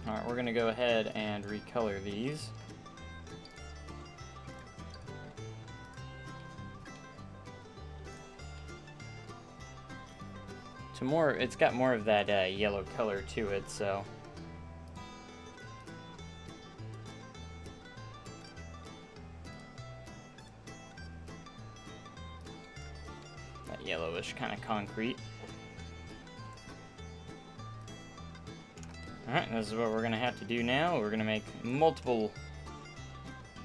S1: Alright, we're going to go ahead and recolor these. It's got more of that yellow color to it, so. That yellowish kind of concrete. Alright, this is what we're going to have to do now. We're going to make multiple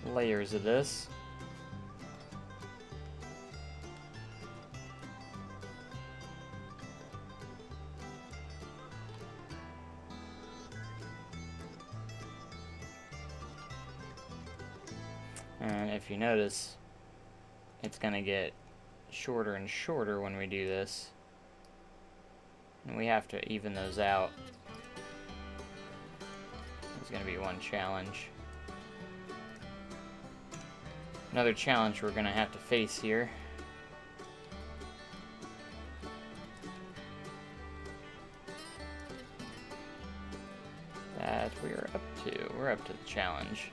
S1: layers of this. And if you notice, it's going to get shorter and shorter when we do this. And we have to even those out. It's going to be one challenge. Another challenge we're going to have to face here. That we're up to. We're up to the challenge.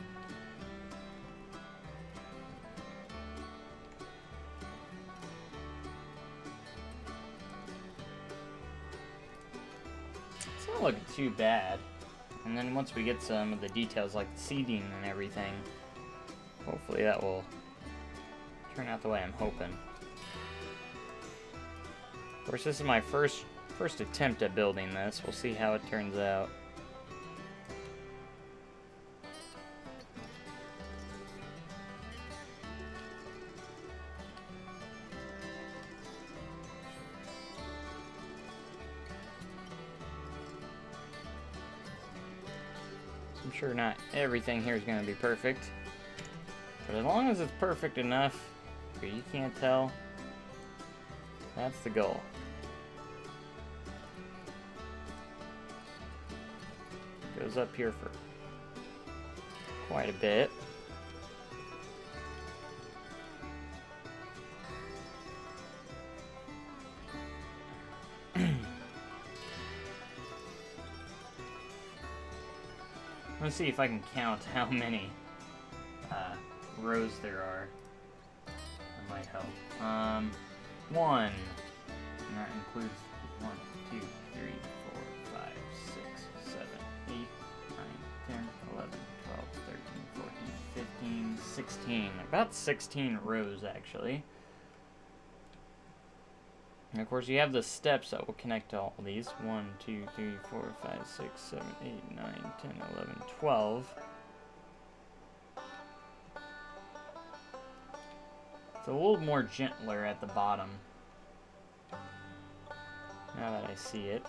S1: It's not looking too bad. And then once we get some of the details like the seating and everything, hopefully that will turn out the way I'm hoping. Of course, this is my first attempt at building this. We'll see how it turns out. I'm sure not everything here is going to be perfect, but as long as it's perfect enough where you can't tell, that's the goal. Goes up here for quite a bit. Let's see if I can count how many rows there are. That might help. One. And that includes 1, 2, 3, 4, 5, 6, 7, 8, 9, 10, 11, 12, 13, 14, 15, 16. About 16 rows, actually. And of course, you have the steps that will connect to all of these. 1, 2, 3, 4, 5, 6, 7, 8, 9, 10, 11, 12. It's a little more gentler at the bottom. Now that I see it.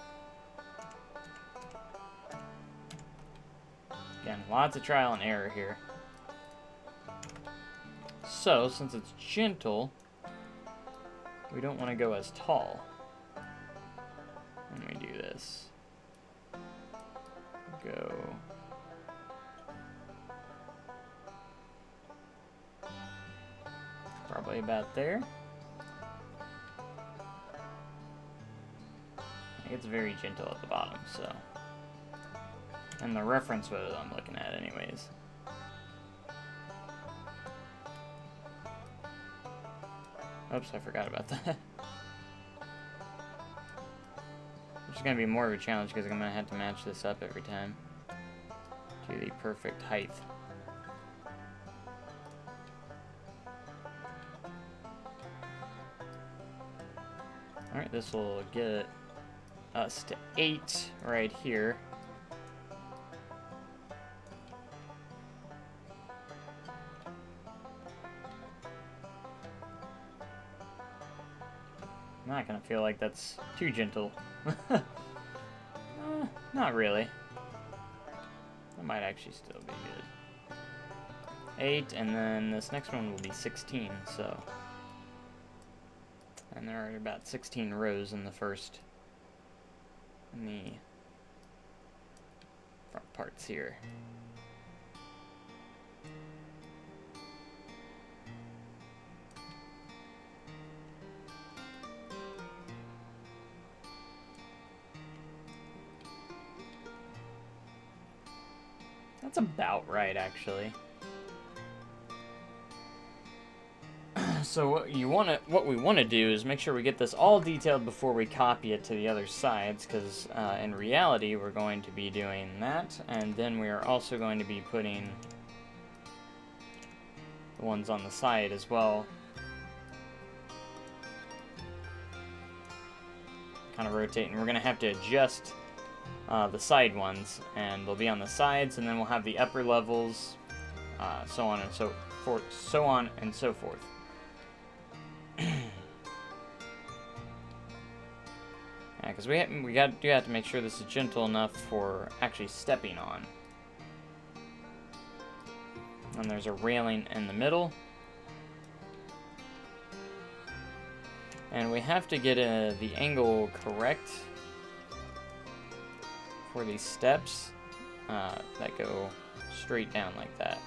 S1: Again, lots of trial and error here. So, since it's gentle, we don't want to go as tall when we do this. Go probably about there. It's very gentle at the bottom, so. And the reference photo I'm looking at anyways. Oops, I forgot about that. Which is going to be more of a challenge because I'm going to have to match this up every time to the perfect height. Alright, this will get us to 8 right here. I'm not gonna feel like that's too gentle. Not really. That might actually still be good. 8, and then this next one will be 16, so. And there are about 16 rows in the front parts here. That's about right, actually. So what we want to do is make sure we get this all detailed before we copy it to the other sides, because in reality we're going to be doing that, and then we are also going to be putting the ones on the side as well. Kind of rotate, and we're going to have to adjust the side ones, and they'll be on the sides, and then we'll have the upper levels, so on and so forth. Yeah, because we have to make sure this is gentle enough for actually stepping on. And there's a railing in the middle. And we have to get the angle correct for these steps that go straight down like that.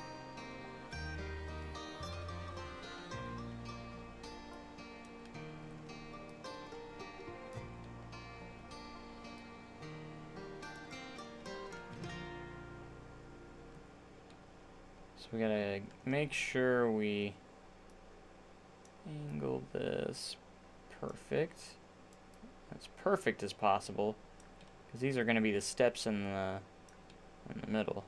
S1: So we gotta make sure we angle this perfect, as perfect as possible, because these are going to be the steps in the middle.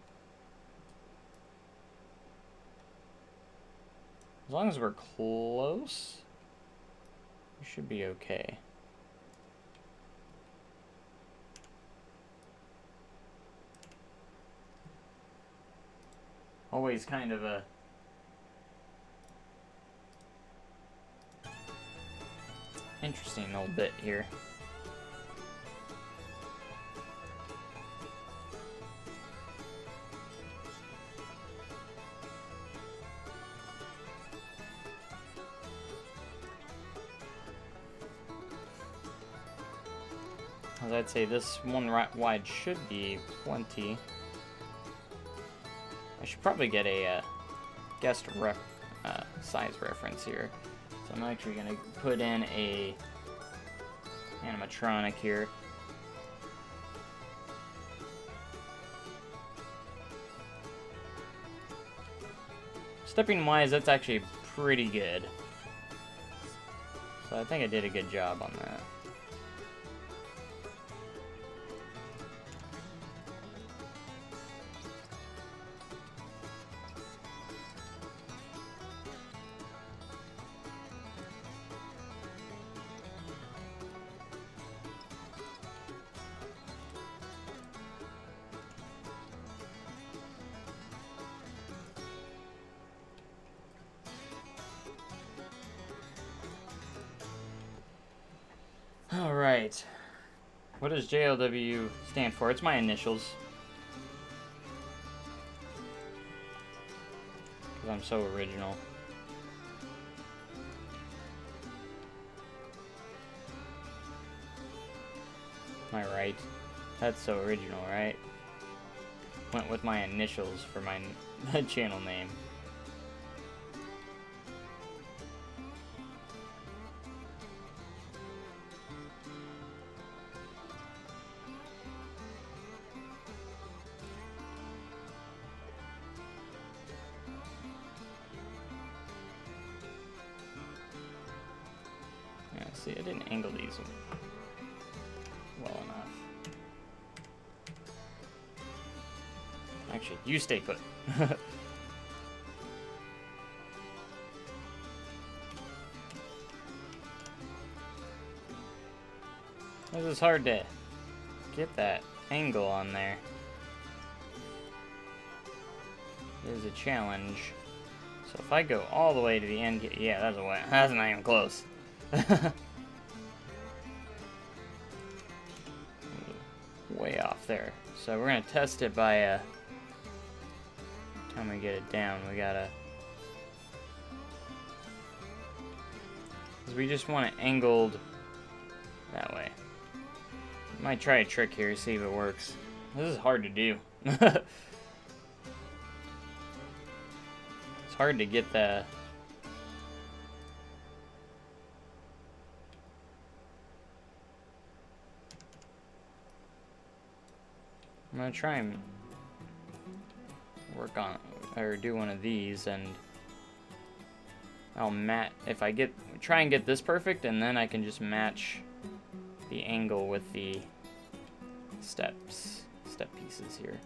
S1: As long as we're close, we should be okay. Always kind of a interesting little bit here. As I'd say, this one right wide should be plenty. I should probably get a guest size reference here. So I'm actually going to put in a animatronic here. Stepping wise, that's actually pretty good. So I think I did a good job on that. Alright. What does JLW stand for? It's my initials. Because I'm so original. Am I right? That's so original, right? Went with my initials for my channel name. See, I didn't angle these well enough. Actually, you stay put. This is hard to get that angle on there. It is a challenge. So if I go all the way to the end, yeah, that's not even close. Way off there. So we're gonna test it by time we get it down, we gotta... Because we just want it angled that way. Might try a trick here, see if it works. This is hard to do. It's hard to get the... I'm gonna try and work on, or do one of these, and I'll if I try and get this perfect, and then I can just match the angle with the step pieces here.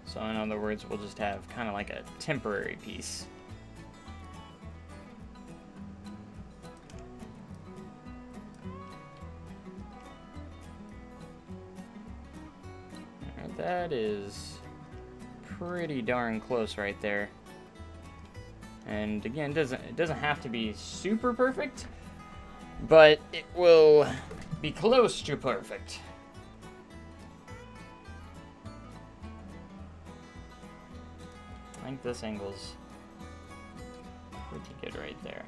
S1: So in other words, we'll just have kind of like a temporary piece. That is pretty darn close right there. And again, it doesn't have to be super perfect, but it will be close to perfect. I think this angle's pretty good right there.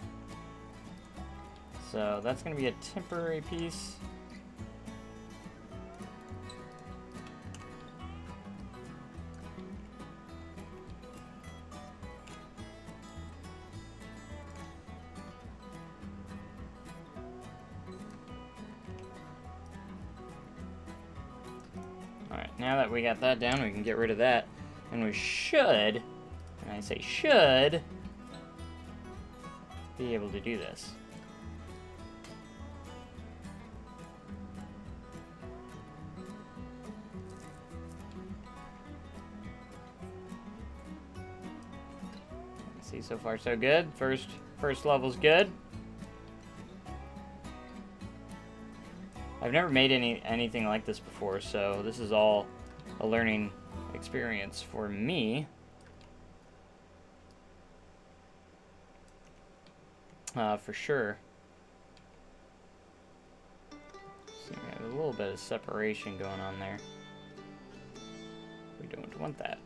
S1: So that's going to be a temporary piece. Now that we got that down, we can get rid of that. And we should, and I say should, be able to do this. Let's see, so far so good. First level's good. I've never made anything like this before, so this is all a learning experience for me. For sure. So we have a little bit of separation going on there. We don't want that.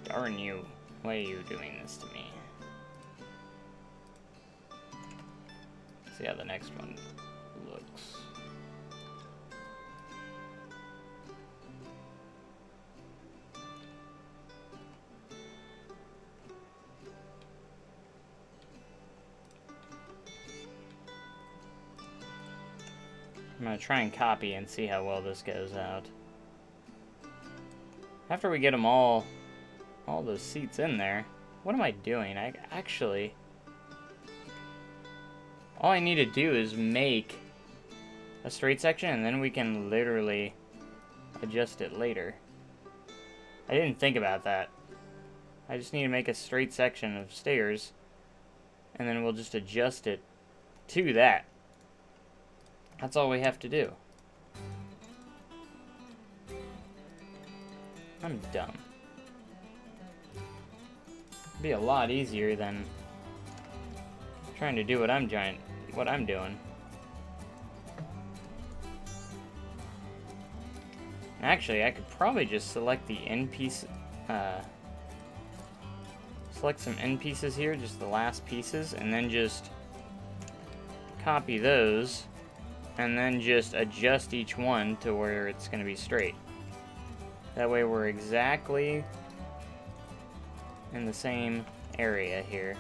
S1: Darn you. Why are you doing this to me? See how the next one looks. I'm gonna try and copy and see how well this goes out. After we get them all those seats in there, what am I doing? All I need to do is make a straight section, and then we can literally adjust it later. I didn't think about that. I just need to make a straight section of stairs, and then we'll just adjust it to that. That's all we have to do. I'm dumb. It'd be a lot easier than trying to do what I'm doing. Actually, I could probably just select the end piece, select some end pieces here, just the last pieces, and then just copy those, and then just adjust each one to where it's going to be straight. That way we're exactly in the same area here.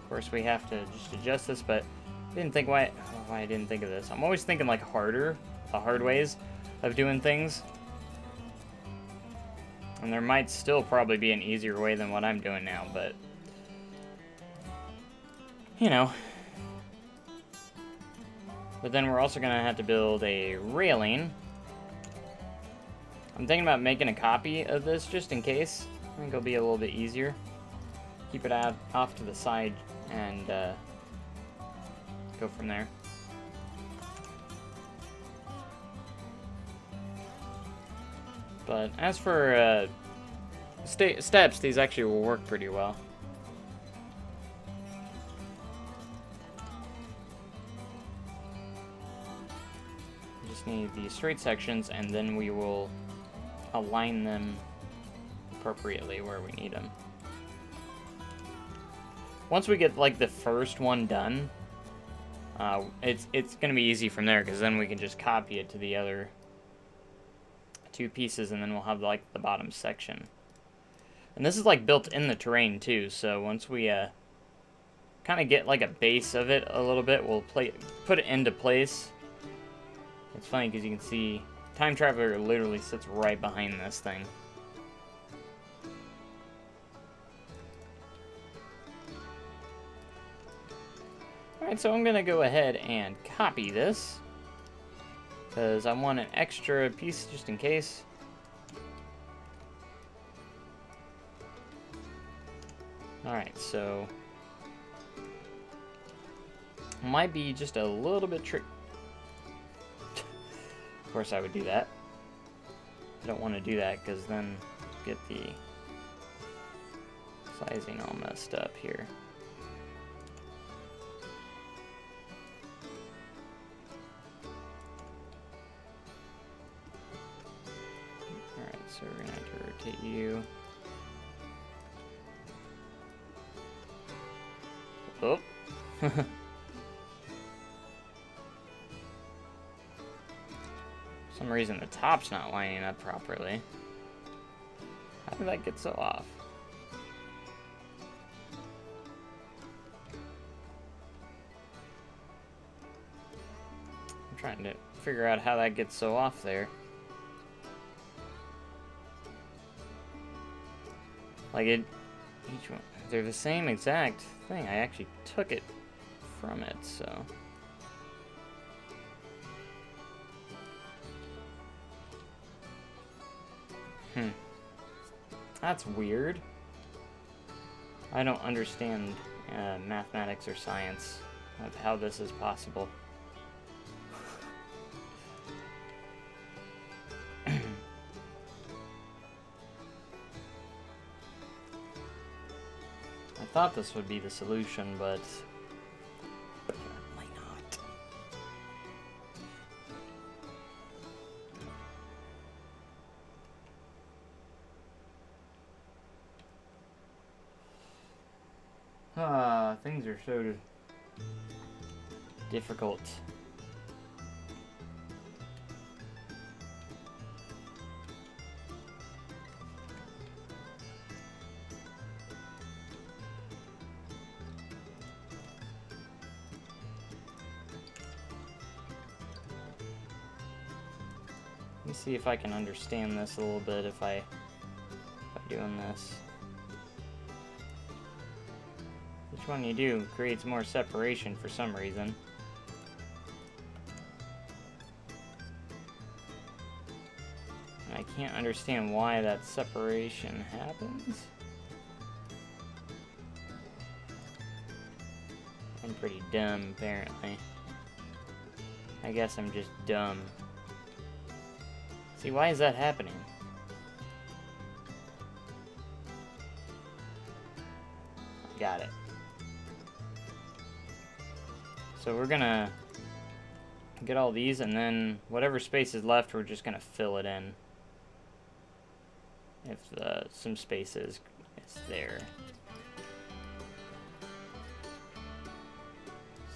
S1: Of course, we have to just adjust this, but I didn't think why I didn't think of this. I'm always thinking like the hard ways of doing things. And there might still probably be an easier way than what I'm doing now, but you know. But then we're also gonna have to build a railing. I'm thinking about making a copy of this just in case. I think it'll be a little bit easier. Keep it out off to the side and go from there. But as for steps, these actually will work pretty well. Just need the straight sections, and then we will align them appropriately where we need them. Once we get like the first one done, it's gonna be easy from there, because then we can just copy it to the other two pieces, and then we'll have like the bottom section. And this is like built in the terrain too, so once we kind of get like a base of it a little bit, we'll put it into place. It's funny because you can see Time Traveler literally sits right behind this thing. Alright, so I'm going to go ahead and copy this, because I want an extra piece just in case. Alright, so might be just a little bit tricky. Of course I would do that. I don't want to do that because then get the sizing all messed up here. Alright, so we're going to have to rotate you. Oh. For some reason the top's not lining up properly. How did that get so off? I'm trying to figure out how that gets so off there. Like each one, they're the same exact thing. I actually took it from it, so. That's weird. I don't understand mathematics or science of how this is possible. I thought this would be the solution, but apparently not. Things are so difficult. Let me see if I can understand this a little bit if I'm doing this. Which one you do creates more separation for some reason. And I can't understand why that separation happens. I'm pretty dumb, apparently. I guess I'm just dumb. See, why is that happening? Got it. So we're gonna get all these, and then whatever space is left, we're just gonna fill it in. If some space is there.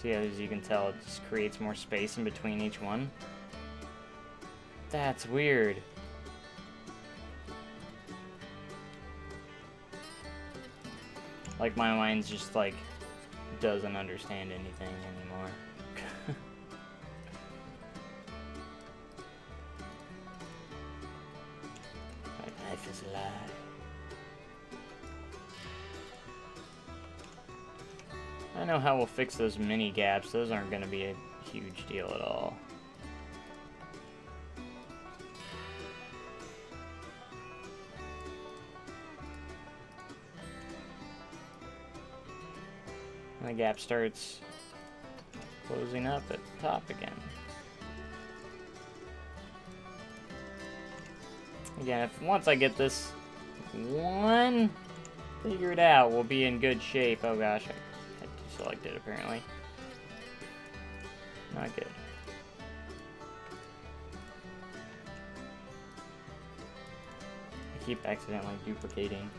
S1: See, as you can tell, it just creates more space in between each one. That's weird. Like, my mind's just like doesn't understand anything anymore. My life is a lie. I know how we'll fix those mini gaps. Those aren't going to be a huge deal at all. And the gap starts closing up at the top again. Again, once I get this one figured out, we'll be in good shape. Oh gosh, I deselected apparently. Not good. I keep accidentally duplicating.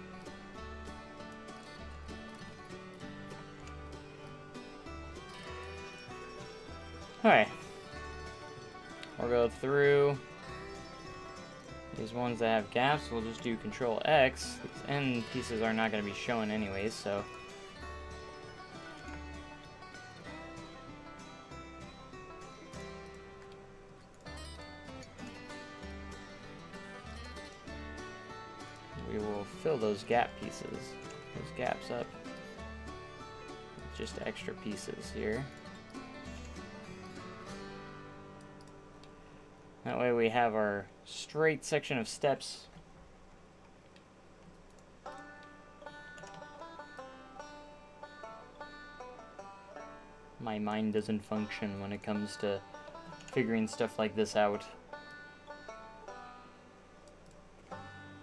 S1: Alright. We'll go through these ones that have gaps. We'll just do Control X. These end pieces are not going to be showing anyways, so. We will fill those gap pieces, those gaps up with just extra pieces here. That way we have our straight section of steps. My mind doesn't function when it comes to figuring stuff like this out.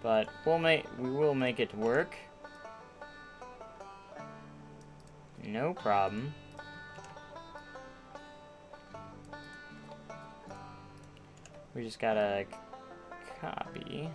S1: But we will make it work. No problem. We just gotta copy.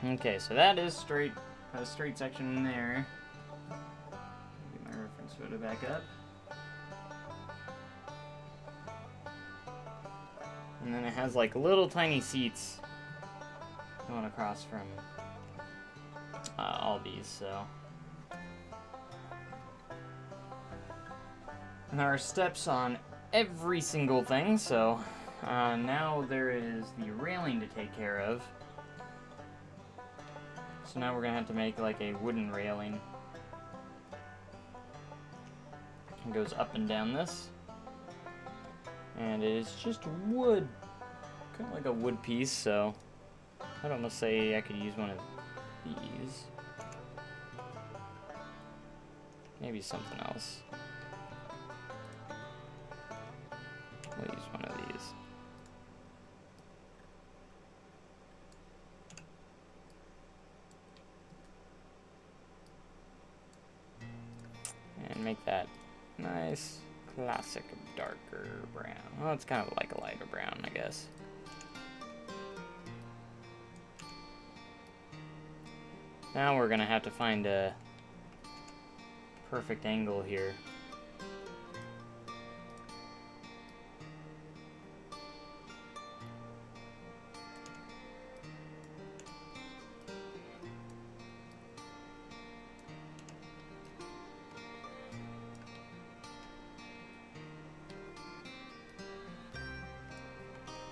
S1: Okay, so that is straight, a straight section in there. Get my reference photo back up. And then it has like little tiny seats going across from all these, so. And there are steps on every single thing, so now there is the railing to take care of. So now we're gonna have to make like a wooden railing. It goes up and down this. And it is just wood. Kind of like a wood piece, so I'd almost say I could use one of these. Maybe something else. We'll use one of these. And make that nice, classic, darker brown. Well, it's kind of like a lighter brown, I guess. Now we're gonna have to find a perfect angle here.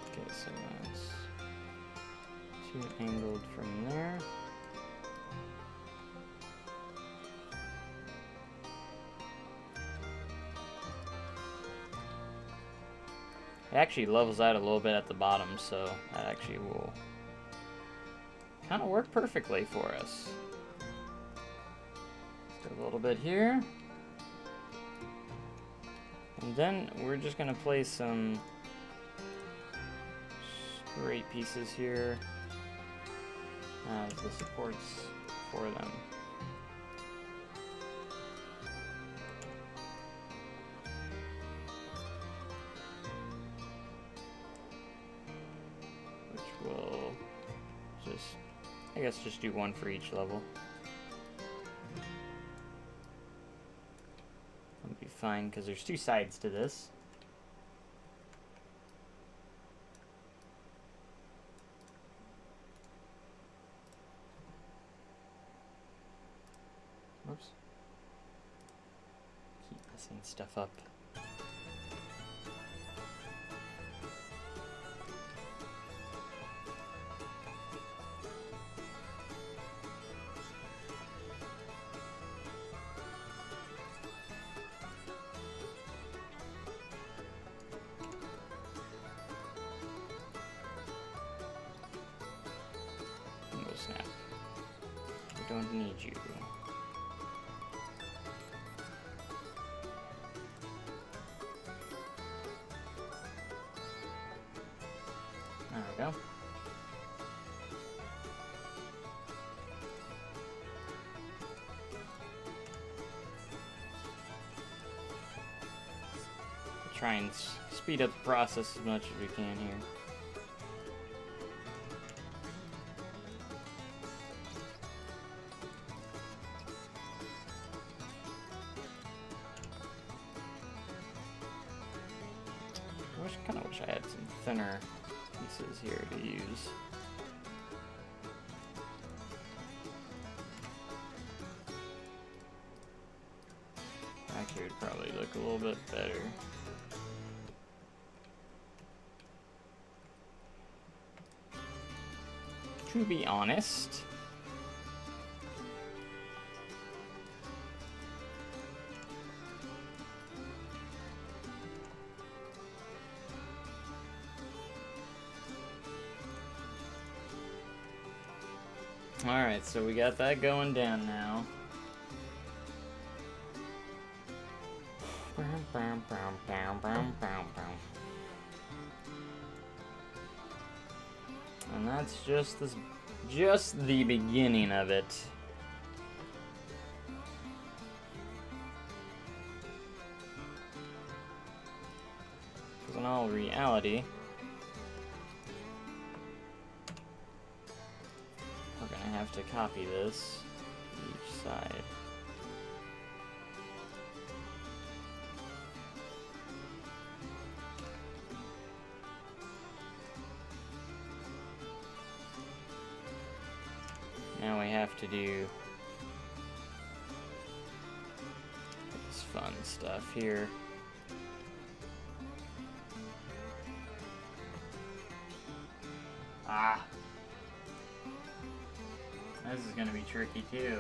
S1: Okay, so that's too angled from there. It actually levels out a little bit at the bottom, so that actually will kind of work perfectly for us. Just a little bit here. And then we're just going to place some straight pieces here as the supports for them. We'll just, I guess, just do one for each level. That'll be fine because there's two sides to this. Whoops. Keep messing stuff up. Don't need you. There we go. Try and speed up the process as much as we can here. I kind of wish I had some thinner pieces here to use. Actually, it would probably look a little bit better. To be honest, alright, so we got that going down now. And that's just the beginning of it. Because in all reality, we're gonna have to copy this to each side. Now we have to do this fun stuff here. Ah! This is gonna be tricky too.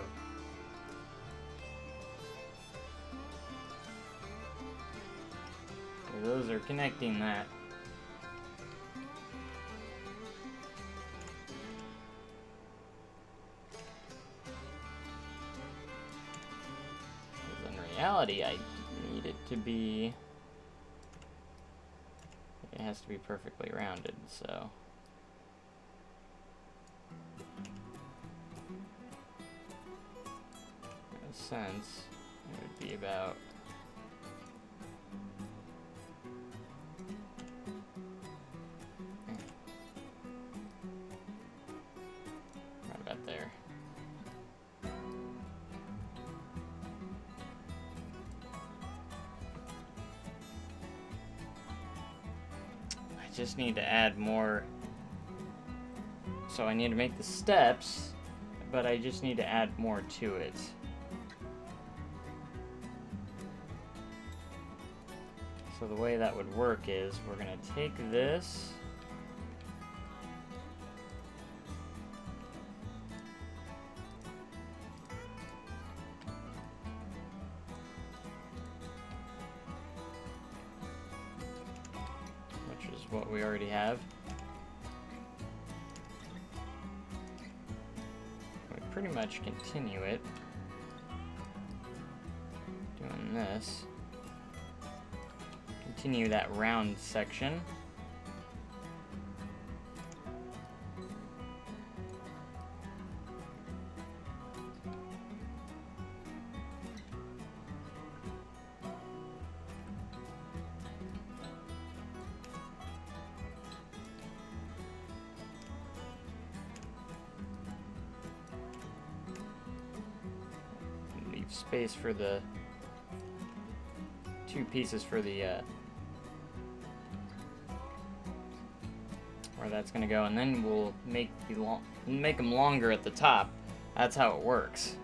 S1: So those are connecting that. Reality, I need it to be, it has to be perfectly rounded, so in a sense it would be about right about there. Just need to add more, so I need to make the steps, but I just need to add more to it. So the way that would work is we're gonna take this what we already have. We pretty much continue it doing this. Continue that round section. Space for the two pieces for the where that's gonna go, and then we'll make them longer at the top. That's how it works.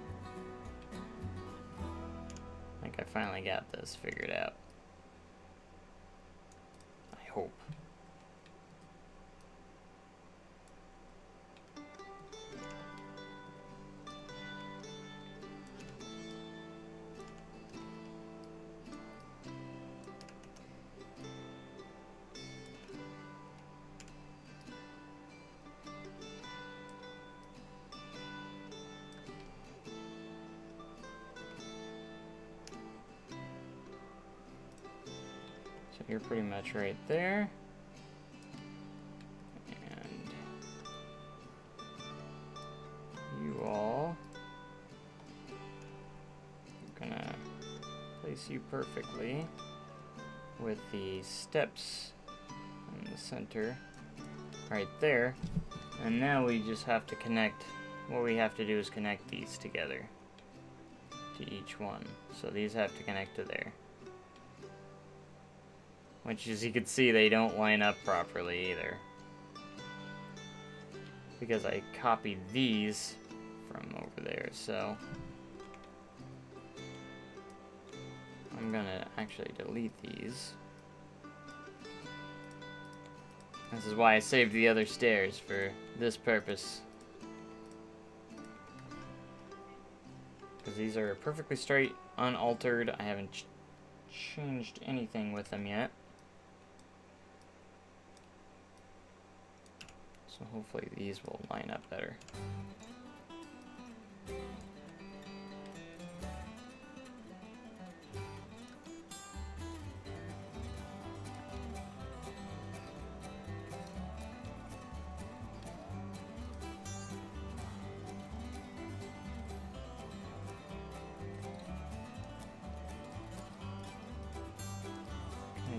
S1: I think I finally got this figured out. I hope. So you're pretty much right there. And you all, I'm gonna place you perfectly with the steps in the center right there. And now we just have to connect, what we have to do is connect these together to each one. So these have to connect to there. Which, as you can see, they don't line up properly either. Because I copied these from over there, so I'm gonna actually delete these. This is why I saved the other stairs for this purpose. Because these are perfectly straight, unaltered. I haven't changed anything with them yet. So hopefully these will line up better.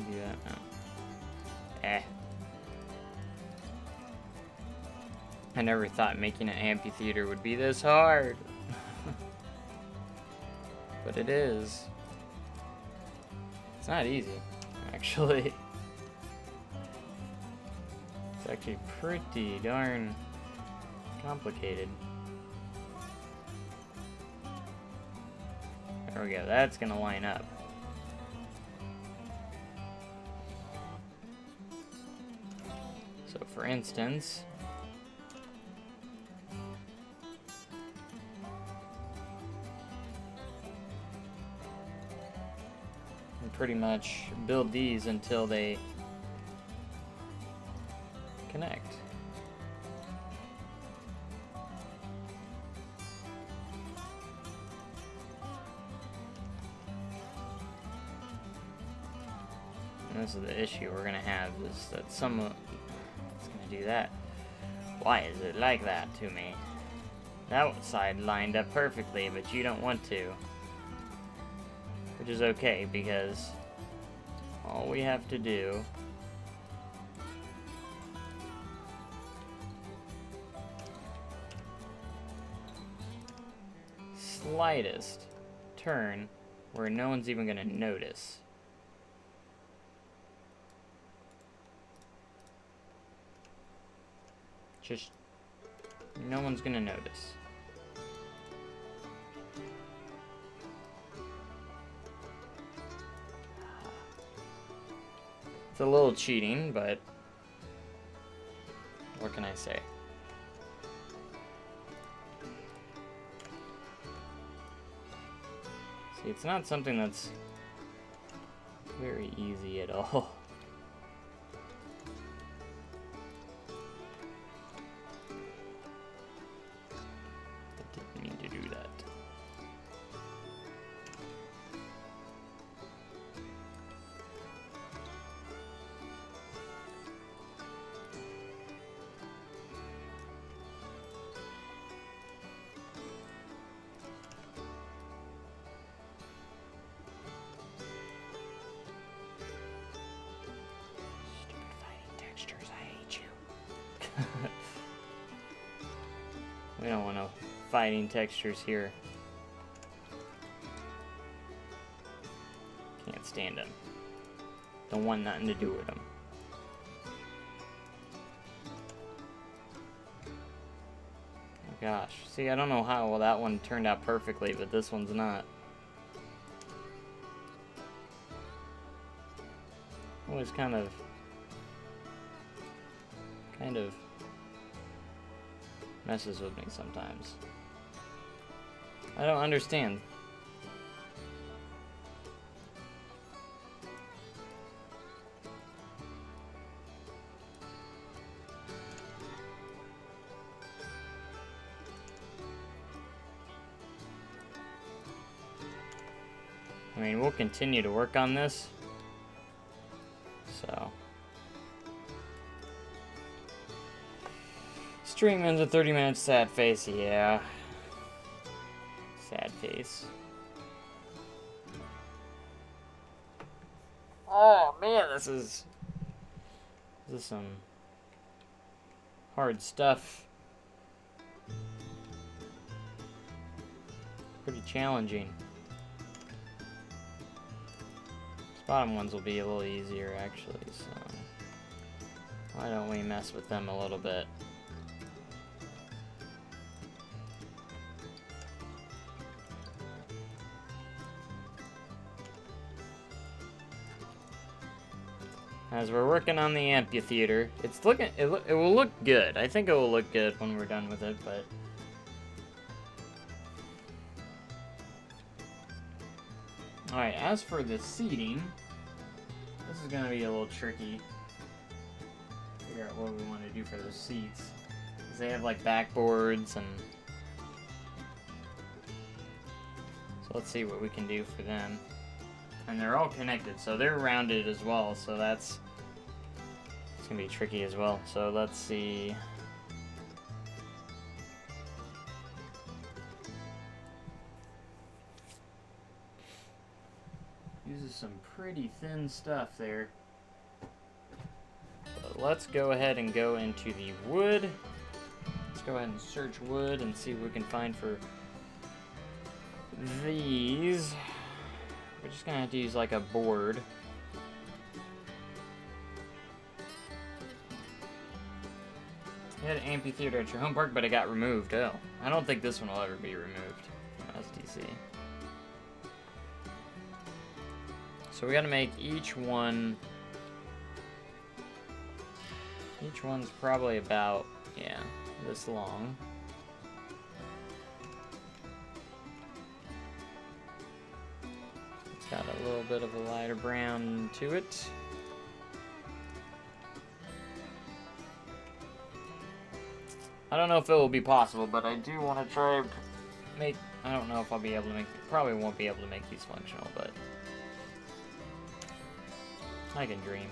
S1: Do that now. I never thought making an amphitheater would be this hard. But it is. It's not easy, actually. It's actually pretty darn complicated. There we go, that's gonna line up. So for instance, we pretty much build these until they connect. And this is the issue we're gonna have, is that someone do that. Why is it like that to me? That side lined up perfectly, but you don't want to. Which is okay, because all we have to do slightest turn where no one's even gonna notice. Just, no one's gonna notice. It's a little cheating, but what can I say? See, it's not something that's very easy at all. We don't want no fighting textures here. Can't stand them. Don't want nothing to do with them. Oh gosh. See, I don't know how well that one turned out perfectly, but this one's not. Always kind of messes with me sometimes. I don't understand. I mean, we'll continue to work on this. Stream ends at 30 minutes, sad face, yeah. Sad face. Oh man, this is some hard stuff. Pretty challenging. These bottom ones will be a little easier actually, so why don't we mess with them a little bit? As we're working on the amphitheater, it's looking, it will look good. I think it will look good when we're done with it, but alright, as for the seating, this is gonna be a little tricky. Figure out what we want to do for those seats. Because they have like backboards and so let's see what we can do for them. And they're all connected, so they're rounded as well, so it's gonna be tricky as well. So let's see. Uses some pretty thin stuff there. But let's go ahead and go into the wood. Let's go ahead and search wood and see what we can find for these. We're just gonna have to use like a board. You had an amphitheater at your home park, but it got removed. Oh, I don't think this one will ever be removed from SDC. So we gotta make each one. Each one's probably about, yeah, this long. It's got a little bit of a lighter brown to it. I don't know if it will be possible, but I do want to try make. I don't know if I'll be able to make. Probably won't be able to make these functional, but I can dream.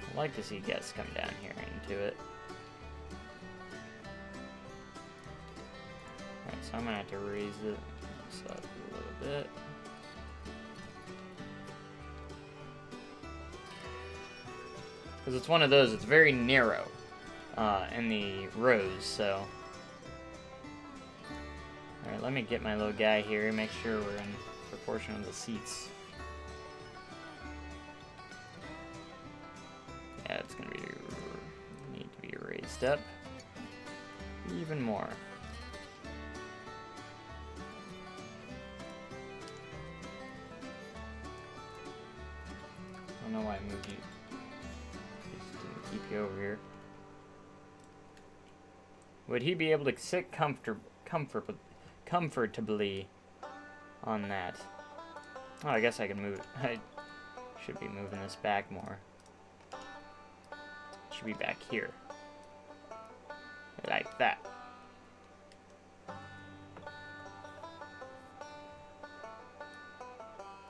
S1: I'd like to see guests come down here into it. Alright, so I'm gonna have to raise this up a little bit. Because it's one of those, it's very narrow in the rows, so. Alright, let me get my little guy here and make sure we're in proportion of the seats. Yeah, it's gonna need to be raised up even more. I don't know why I moved you. Just didn't keep you over here. Would he be able to sit comfortably on that? Oh, I guess I can move it. I should be moving this back more. It should be back here. Like that.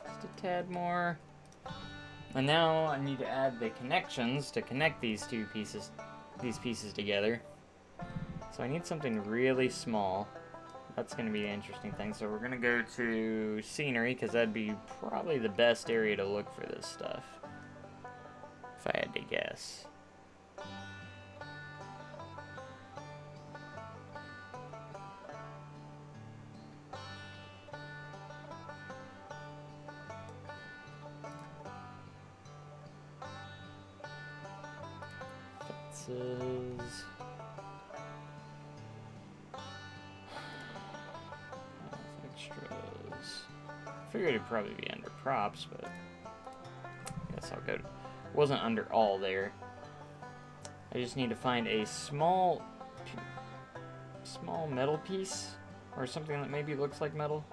S1: Just a tad more. And now I need to add the connections to connect these pieces together. So I need something really small. That's going to be an interesting thing. So we're going to go to scenery, because that'd be probably the best area to look for this stuff, if I had to guess. Fences. Extras. I figured it'd probably be under props, but I guess I'll go. It wasn't under all there. I just need to find a small metal piece or something that maybe looks like metal.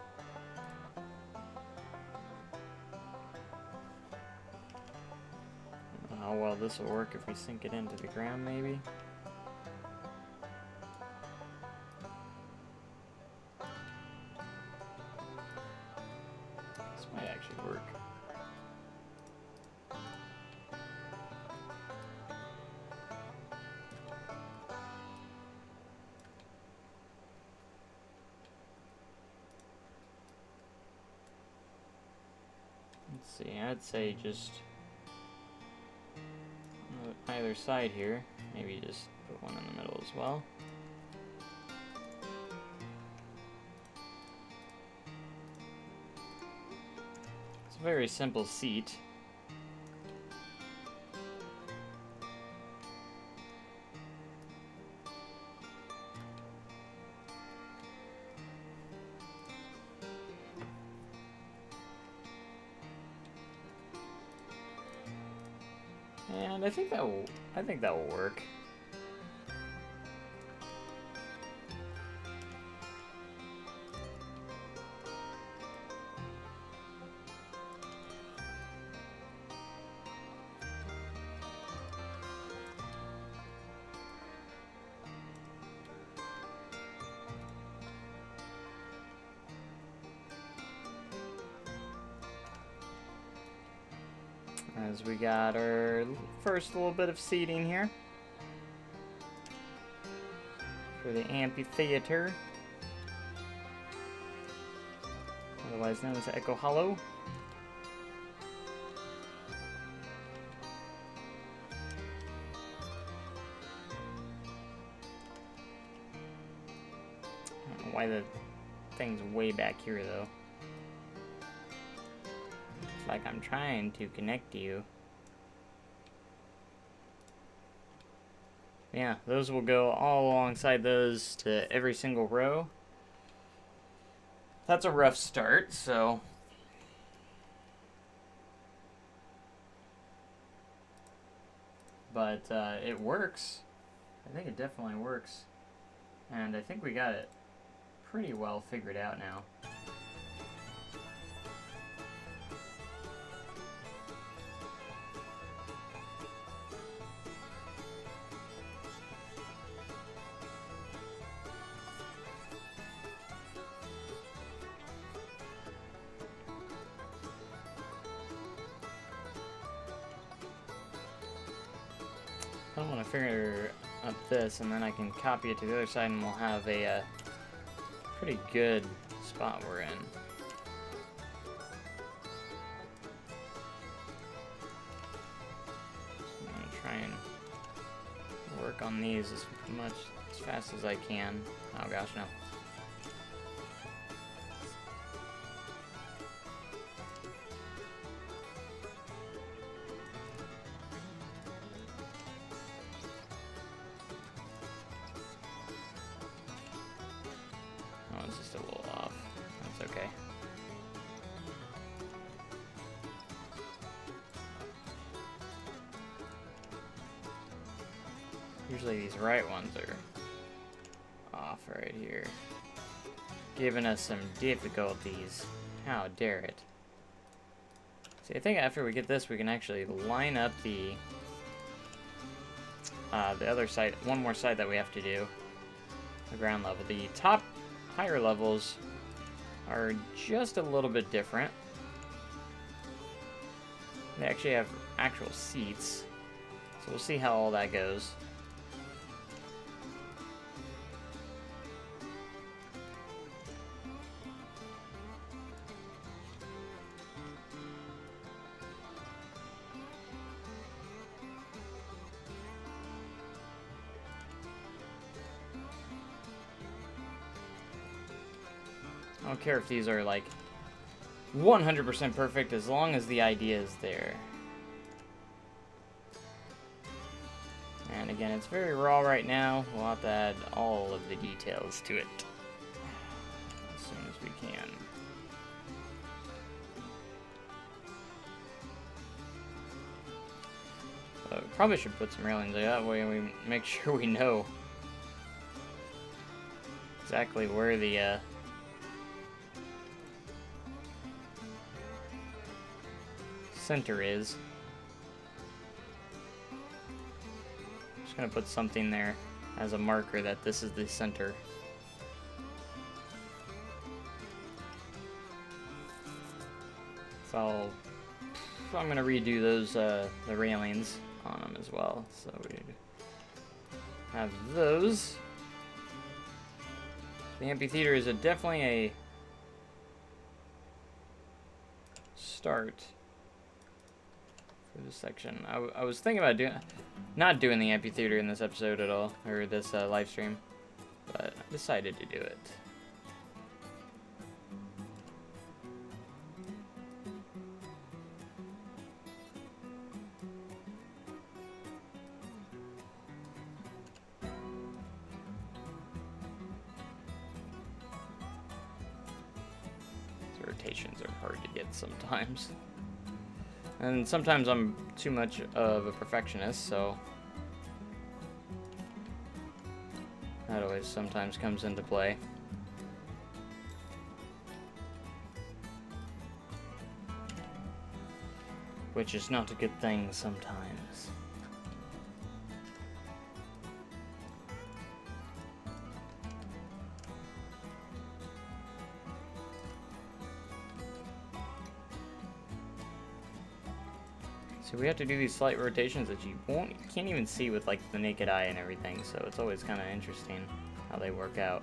S1: How well this will work if we sink it into the ground, maybe. This might actually work. see, I'd say just on either side here. Maybe just put one in the middle as well. It's a very simple seat. And I think that will work. As we got our first little bit of seating here for the Amphitheater, otherwise known as Echo Hollow. I don't know why the thing's way back here though. Like I'm trying to connect you. Yeah, those will go all alongside those to every single row. That's a rough start, so but it works. I think it definitely works. And I think we got it pretty well figured out now. I want to figure up this, and then I can copy it to the other side, and we'll have a pretty good spot we're in. So I'm going to try and work on these as much as fast as I can. Oh gosh, no. It's just a little off. That's okay. Usually these right ones are off right here, giving us some difficulties. How dare it. See, I think after we get this, we can actually line up the other side, one more side that we have to do, the ground level. The top higher levels are just a little bit different. They actually have actual seats, so we'll see how all that goes. I don't care if these are like 100% perfect as long as the idea is there. And again, it's very raw right now. We'll have to add all of the details to it as soon as we can. So we probably should put some railings like that way we make sure we know exactly where the center is. Just gonna put something there as a marker that this is the center. So I'm gonna redo those the railings on them as well. So we have those. The amphitheater is definitely a start. for this section. I was thinking about not doing the amphitheater in this episode at all, or this live stream, but I decided to do it. Rotations are hard to get sometimes. And sometimes I'm too much of a perfectionist, so that always sometimes comes into play. Which is not a good thing sometimes. So we have to do these slight rotations that you can't even see with like the naked eye and everything, so it's always kind of interesting how they work out.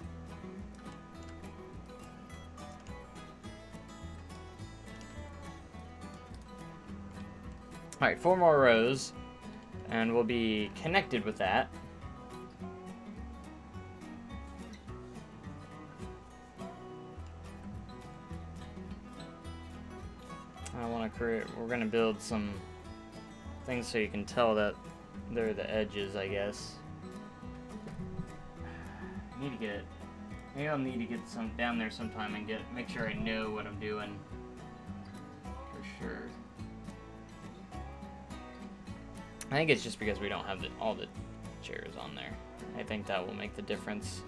S1: Alright, 4 more rows, and we'll be connected with that. I want to create, we're going to build some things so you can tell that they're the edges, I guess. I need to get it. Maybe I'll need to get some down there sometime and make sure I know what I'm doing for sure. I think it's just because we don't have all the chairs on there. I think that will make the difference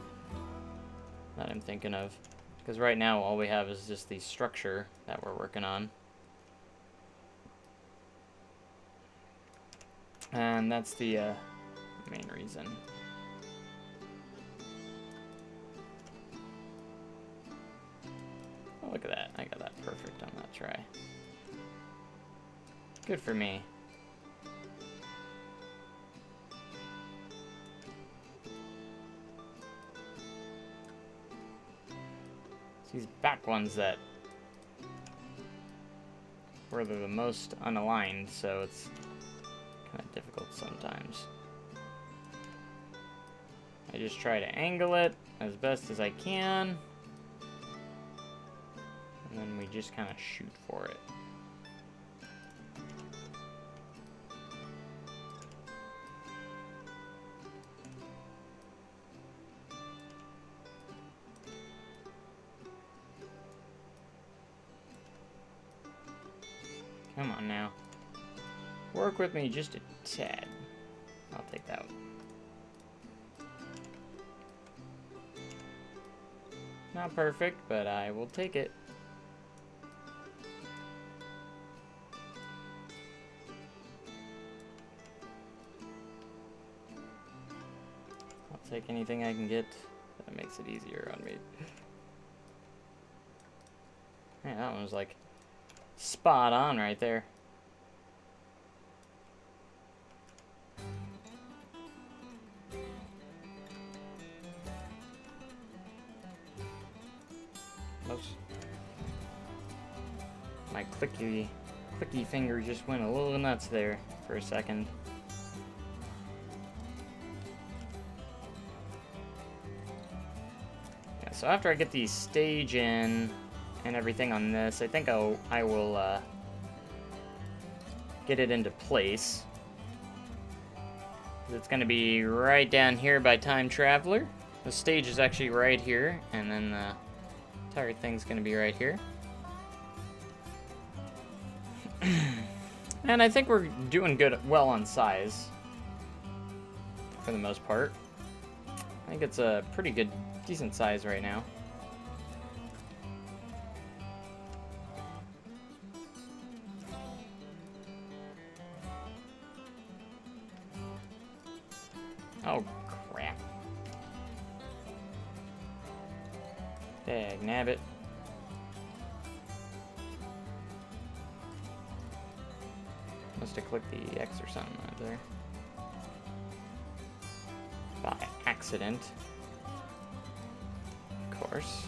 S1: that I'm thinking of. Because right now all we have is just the structure that we're working on. And that's the main reason. Oh, look at that. I got that perfect on that try. Good for me. It's these back ones that were the most unaligned, so it's kind of difficult sometimes. I just try to angle it as best as I can, and then we just kind of shoot for it. Come on now. Work with me just a tad. I'll take that one. Not perfect, but I will take it. I'll take anything I can get. That makes it easier on me. Man, that one was like spot on right there. My clicky finger just went a little nuts there for a second. Yeah, so after I get the stage in and everything on this, I think I will get it into place. It's going to be right down here by Time Traveler. The stage is actually right here, and then the entire thing's going to be right here. And I think we're doing well on size, for the most part. I think it's a pretty good, decent size right now. Oh, crap. Dag nabbit. Must have clicked the X or something right there. By accident. Of course.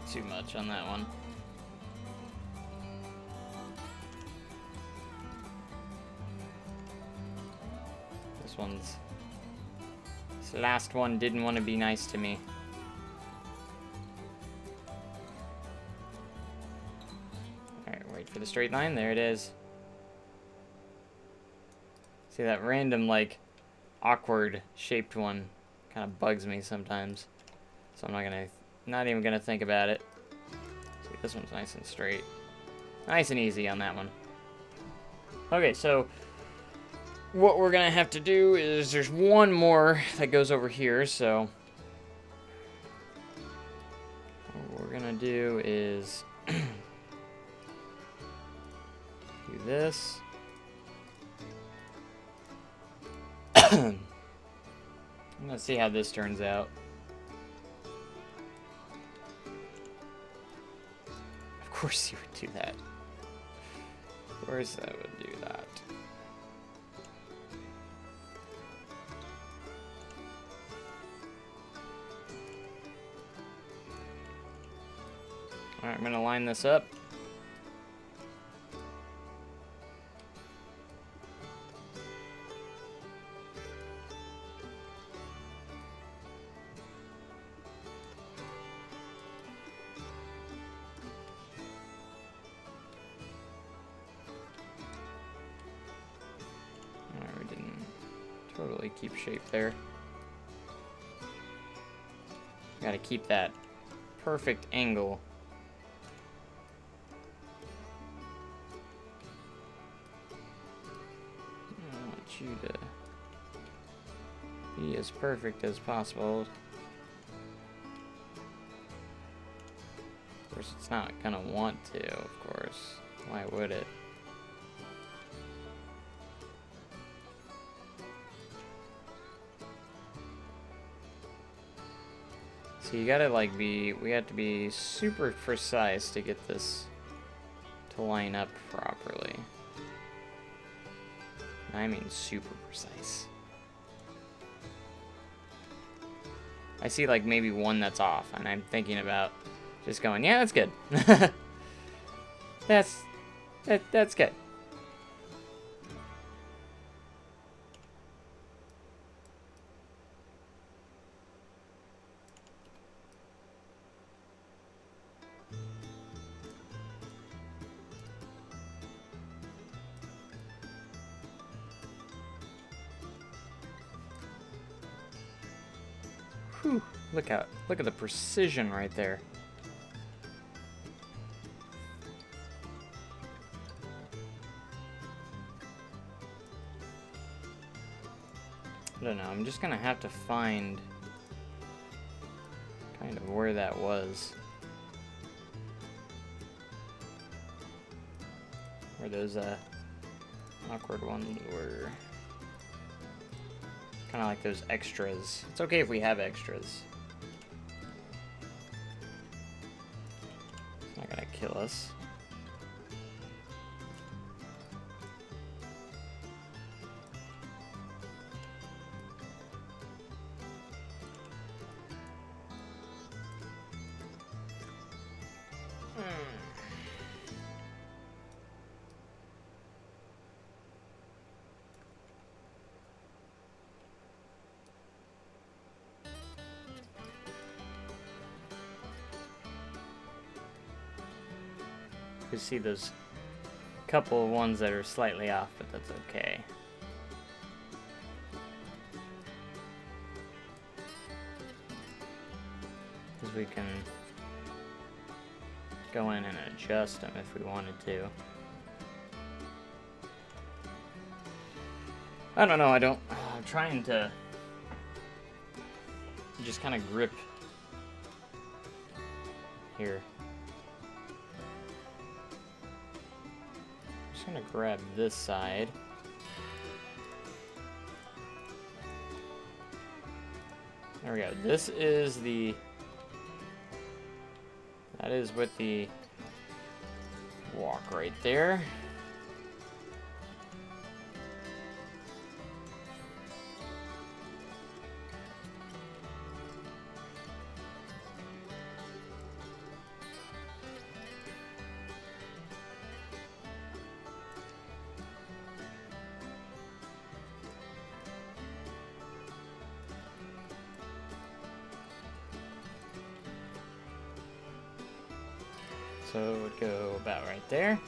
S1: too much on that one. This last one didn't want to be nice to me. Alright, wait for the straight line. There it is. See, that random, like, awkward shaped one kind of bugs me sometimes. So I'm not even gonna think about it. See, this one's nice and straight. Nice and easy on that one. Okay, so what we're gonna have to do is there's one more that goes over here, so what we're gonna do is do this. I'm gonna see how this turns out. Of course you would do that. Of course I would do that. Alright, I'm gonna line this up. Alright, we didn't totally keep shape there. Gotta keep that perfect angle. You to be as perfect as possible. Of course, it's not gonna want to, of course. Why would it? So you gotta like we have to be super precise to get this to line up properly. I mean super precise. I see like maybe one that's off, and I'm thinking about just going, yeah, that's good. That's good. Whew, look at the precision right there. I don't know, I'm just gonna have to find kind of where that was. Where those awkward ones were. Kind of like those extras. It's okay if we have extras. It's not gonna kill us. You see those couple of ones that are slightly off, but that's okay. Because we can go in and adjust them if we wanted to. I don't know, I'm trying to just kind of grip here. I'm just gonna grab this side. There we go. This is that is with the walk right there. So it would go about right there.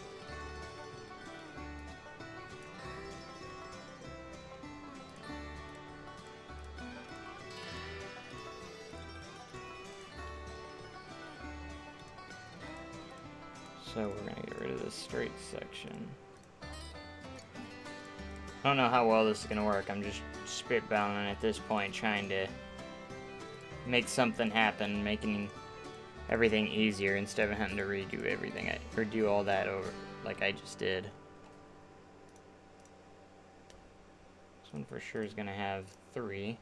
S1: So we're gonna get rid of this straight section. I don't know how well this is gonna work. I'm just spitballing at this point, trying to make something happen, making everything easier instead of having to redo everything or do all that over like I just did. This one for sure is gonna have 3.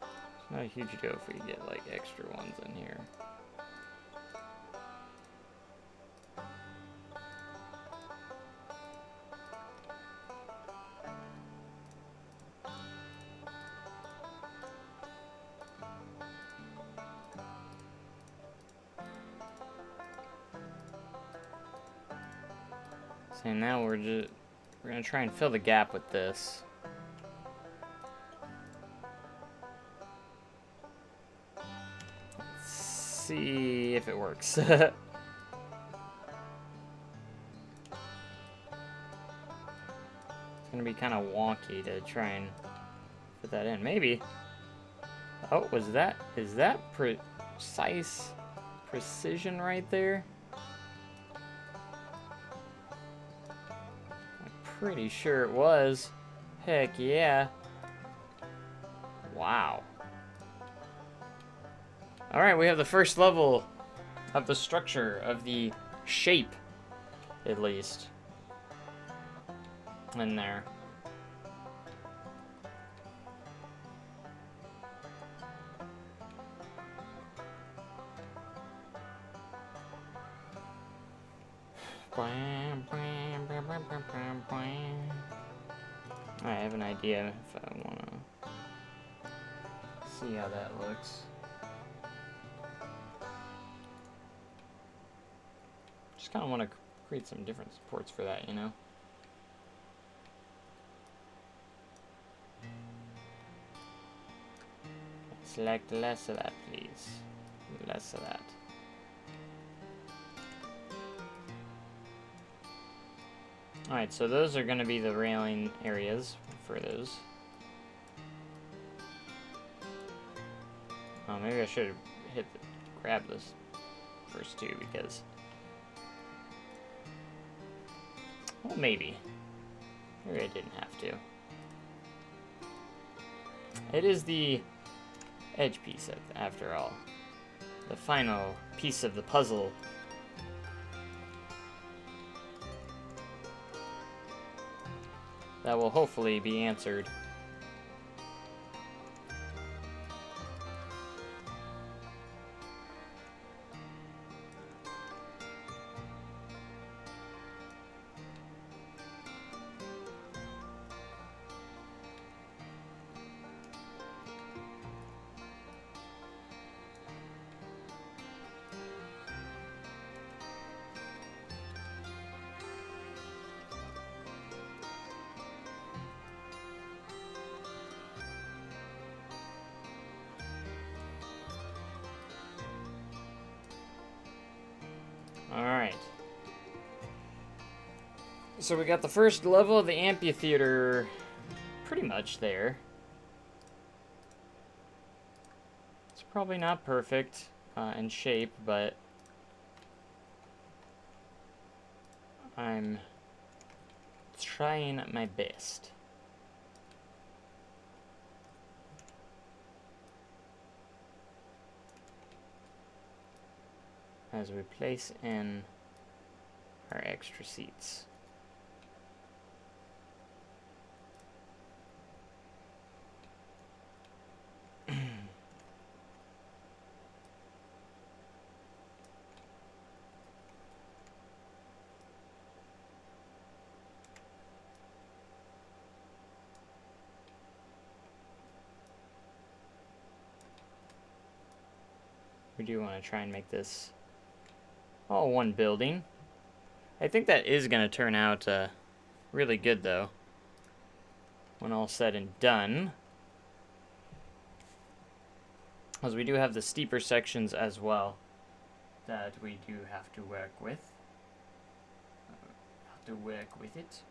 S1: It's not a huge deal if we get like extra ones in here. So now we're gonna try and fill the gap with this. Let's see if it works. It's gonna be kind of wonky to try and put that in. Maybe. Oh, is that precision right there? Pretty sure it was. Heck yeah. Wow. Alright, we have the first level of the structure, of the shape, at least, in there. I have an idea if I want to see how that looks. Just kind of want to create some different supports for that, you know? Select less of that, please. Less of that. Alright, so those are going to be the railing areas for those. Oh, maybe I should have grab this first two because... Well, maybe. Maybe I didn't have to. It is the edge piece after all. The final piece of the puzzle. That will hopefully be answered. Alright. So we got the first level of the amphitheater pretty much there. It's probably not perfect in shape, but I'm trying my best. As we place in our extra seats. We do want to try and make this all one building. I think that is going to turn out really good, though, when all said and done. Because we do have the steeper sections as well that we do have to work with. It.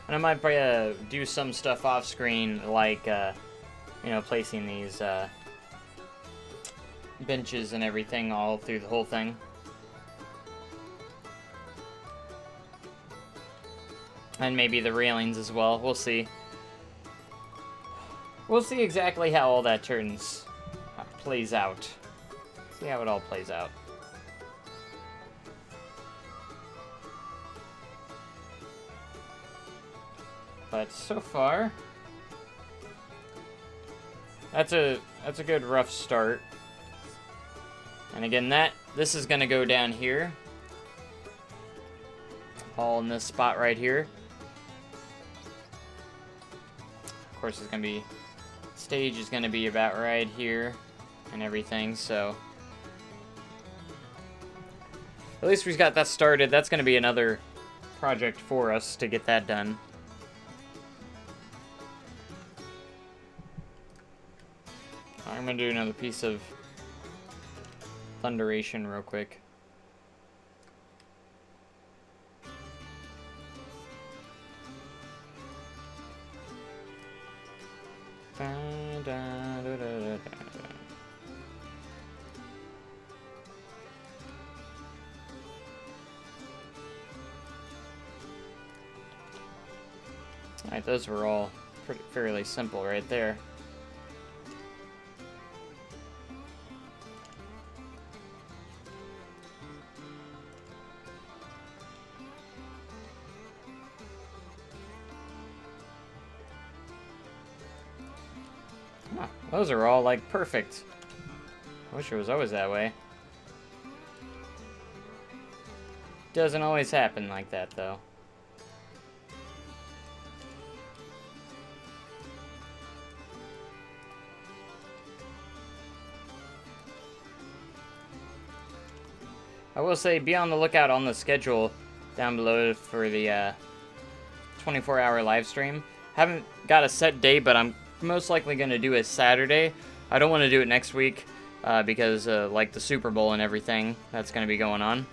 S1: And I might do some stuff off screen, like you know, placing these benches and everything all through the whole thing. And maybe the railings as well. We'll see. We'll see exactly how all that plays out. See how it all plays out. But so far, that's a good rough start. And again, this is gonna go down here, all in this spot right here. Of course, it's gonna be stage is gonna be about right here, and everything. So at least we've got that started. That's gonna be another project for us to get that done. I'm gonna do another piece of Thunderation real quick. Alright, those were all fairly simple right there. Huh, those are all like perfect. I wish it was always that way. Doesn't always happen like that though. I will say, be on the lookout on the schedule down below for the 24-hour live stream. Haven't got a set date, but I'm most likely going to do a Saturday. I don't want to do it next week because like the Super Bowl and everything that's going to be going on.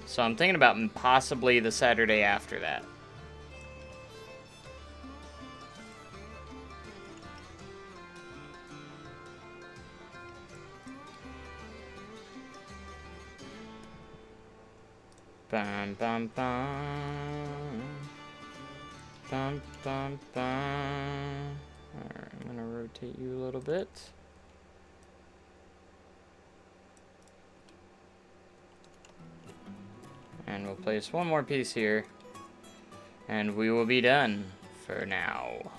S1: So I'm thinking about possibly the Saturday after that. Bum, bum, bum. Bum, bum, bum. Alright, I'm gonna rotate you a little bit. And we'll place one more piece here. And we will be done for now.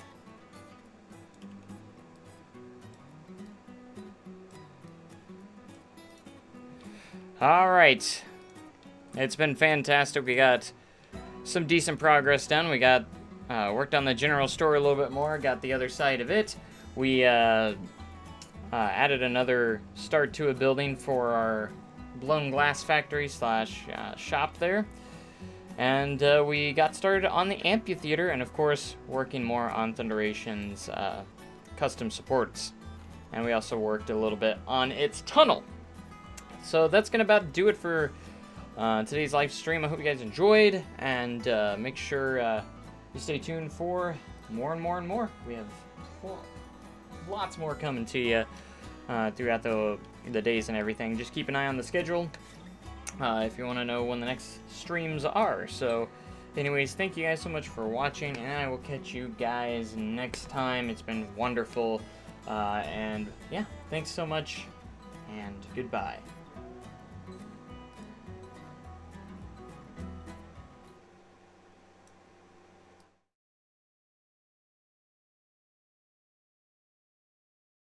S1: Alright. It's been fantastic. We got some decent progress done. We got worked on the general store a little bit more. Got the other side of it. We added another start to a building for our blown glass factory slash shop there. And we got started on the amphitheater, and of course working more on Thunderation's custom supports. And we also worked a little bit on its tunnel. So that's gonna about do it for today's live stream. I hope you guys enjoyed, and make sure you stay tuned for more and more and more. We have lots more coming to you throughout the days and everything. Just keep an eye on the schedule if you want to know when the next streams are. So anyways, thank you guys so much for watching, and I will catch you guys next time. It's been wonderful, and yeah, thanks so much, and goodbye.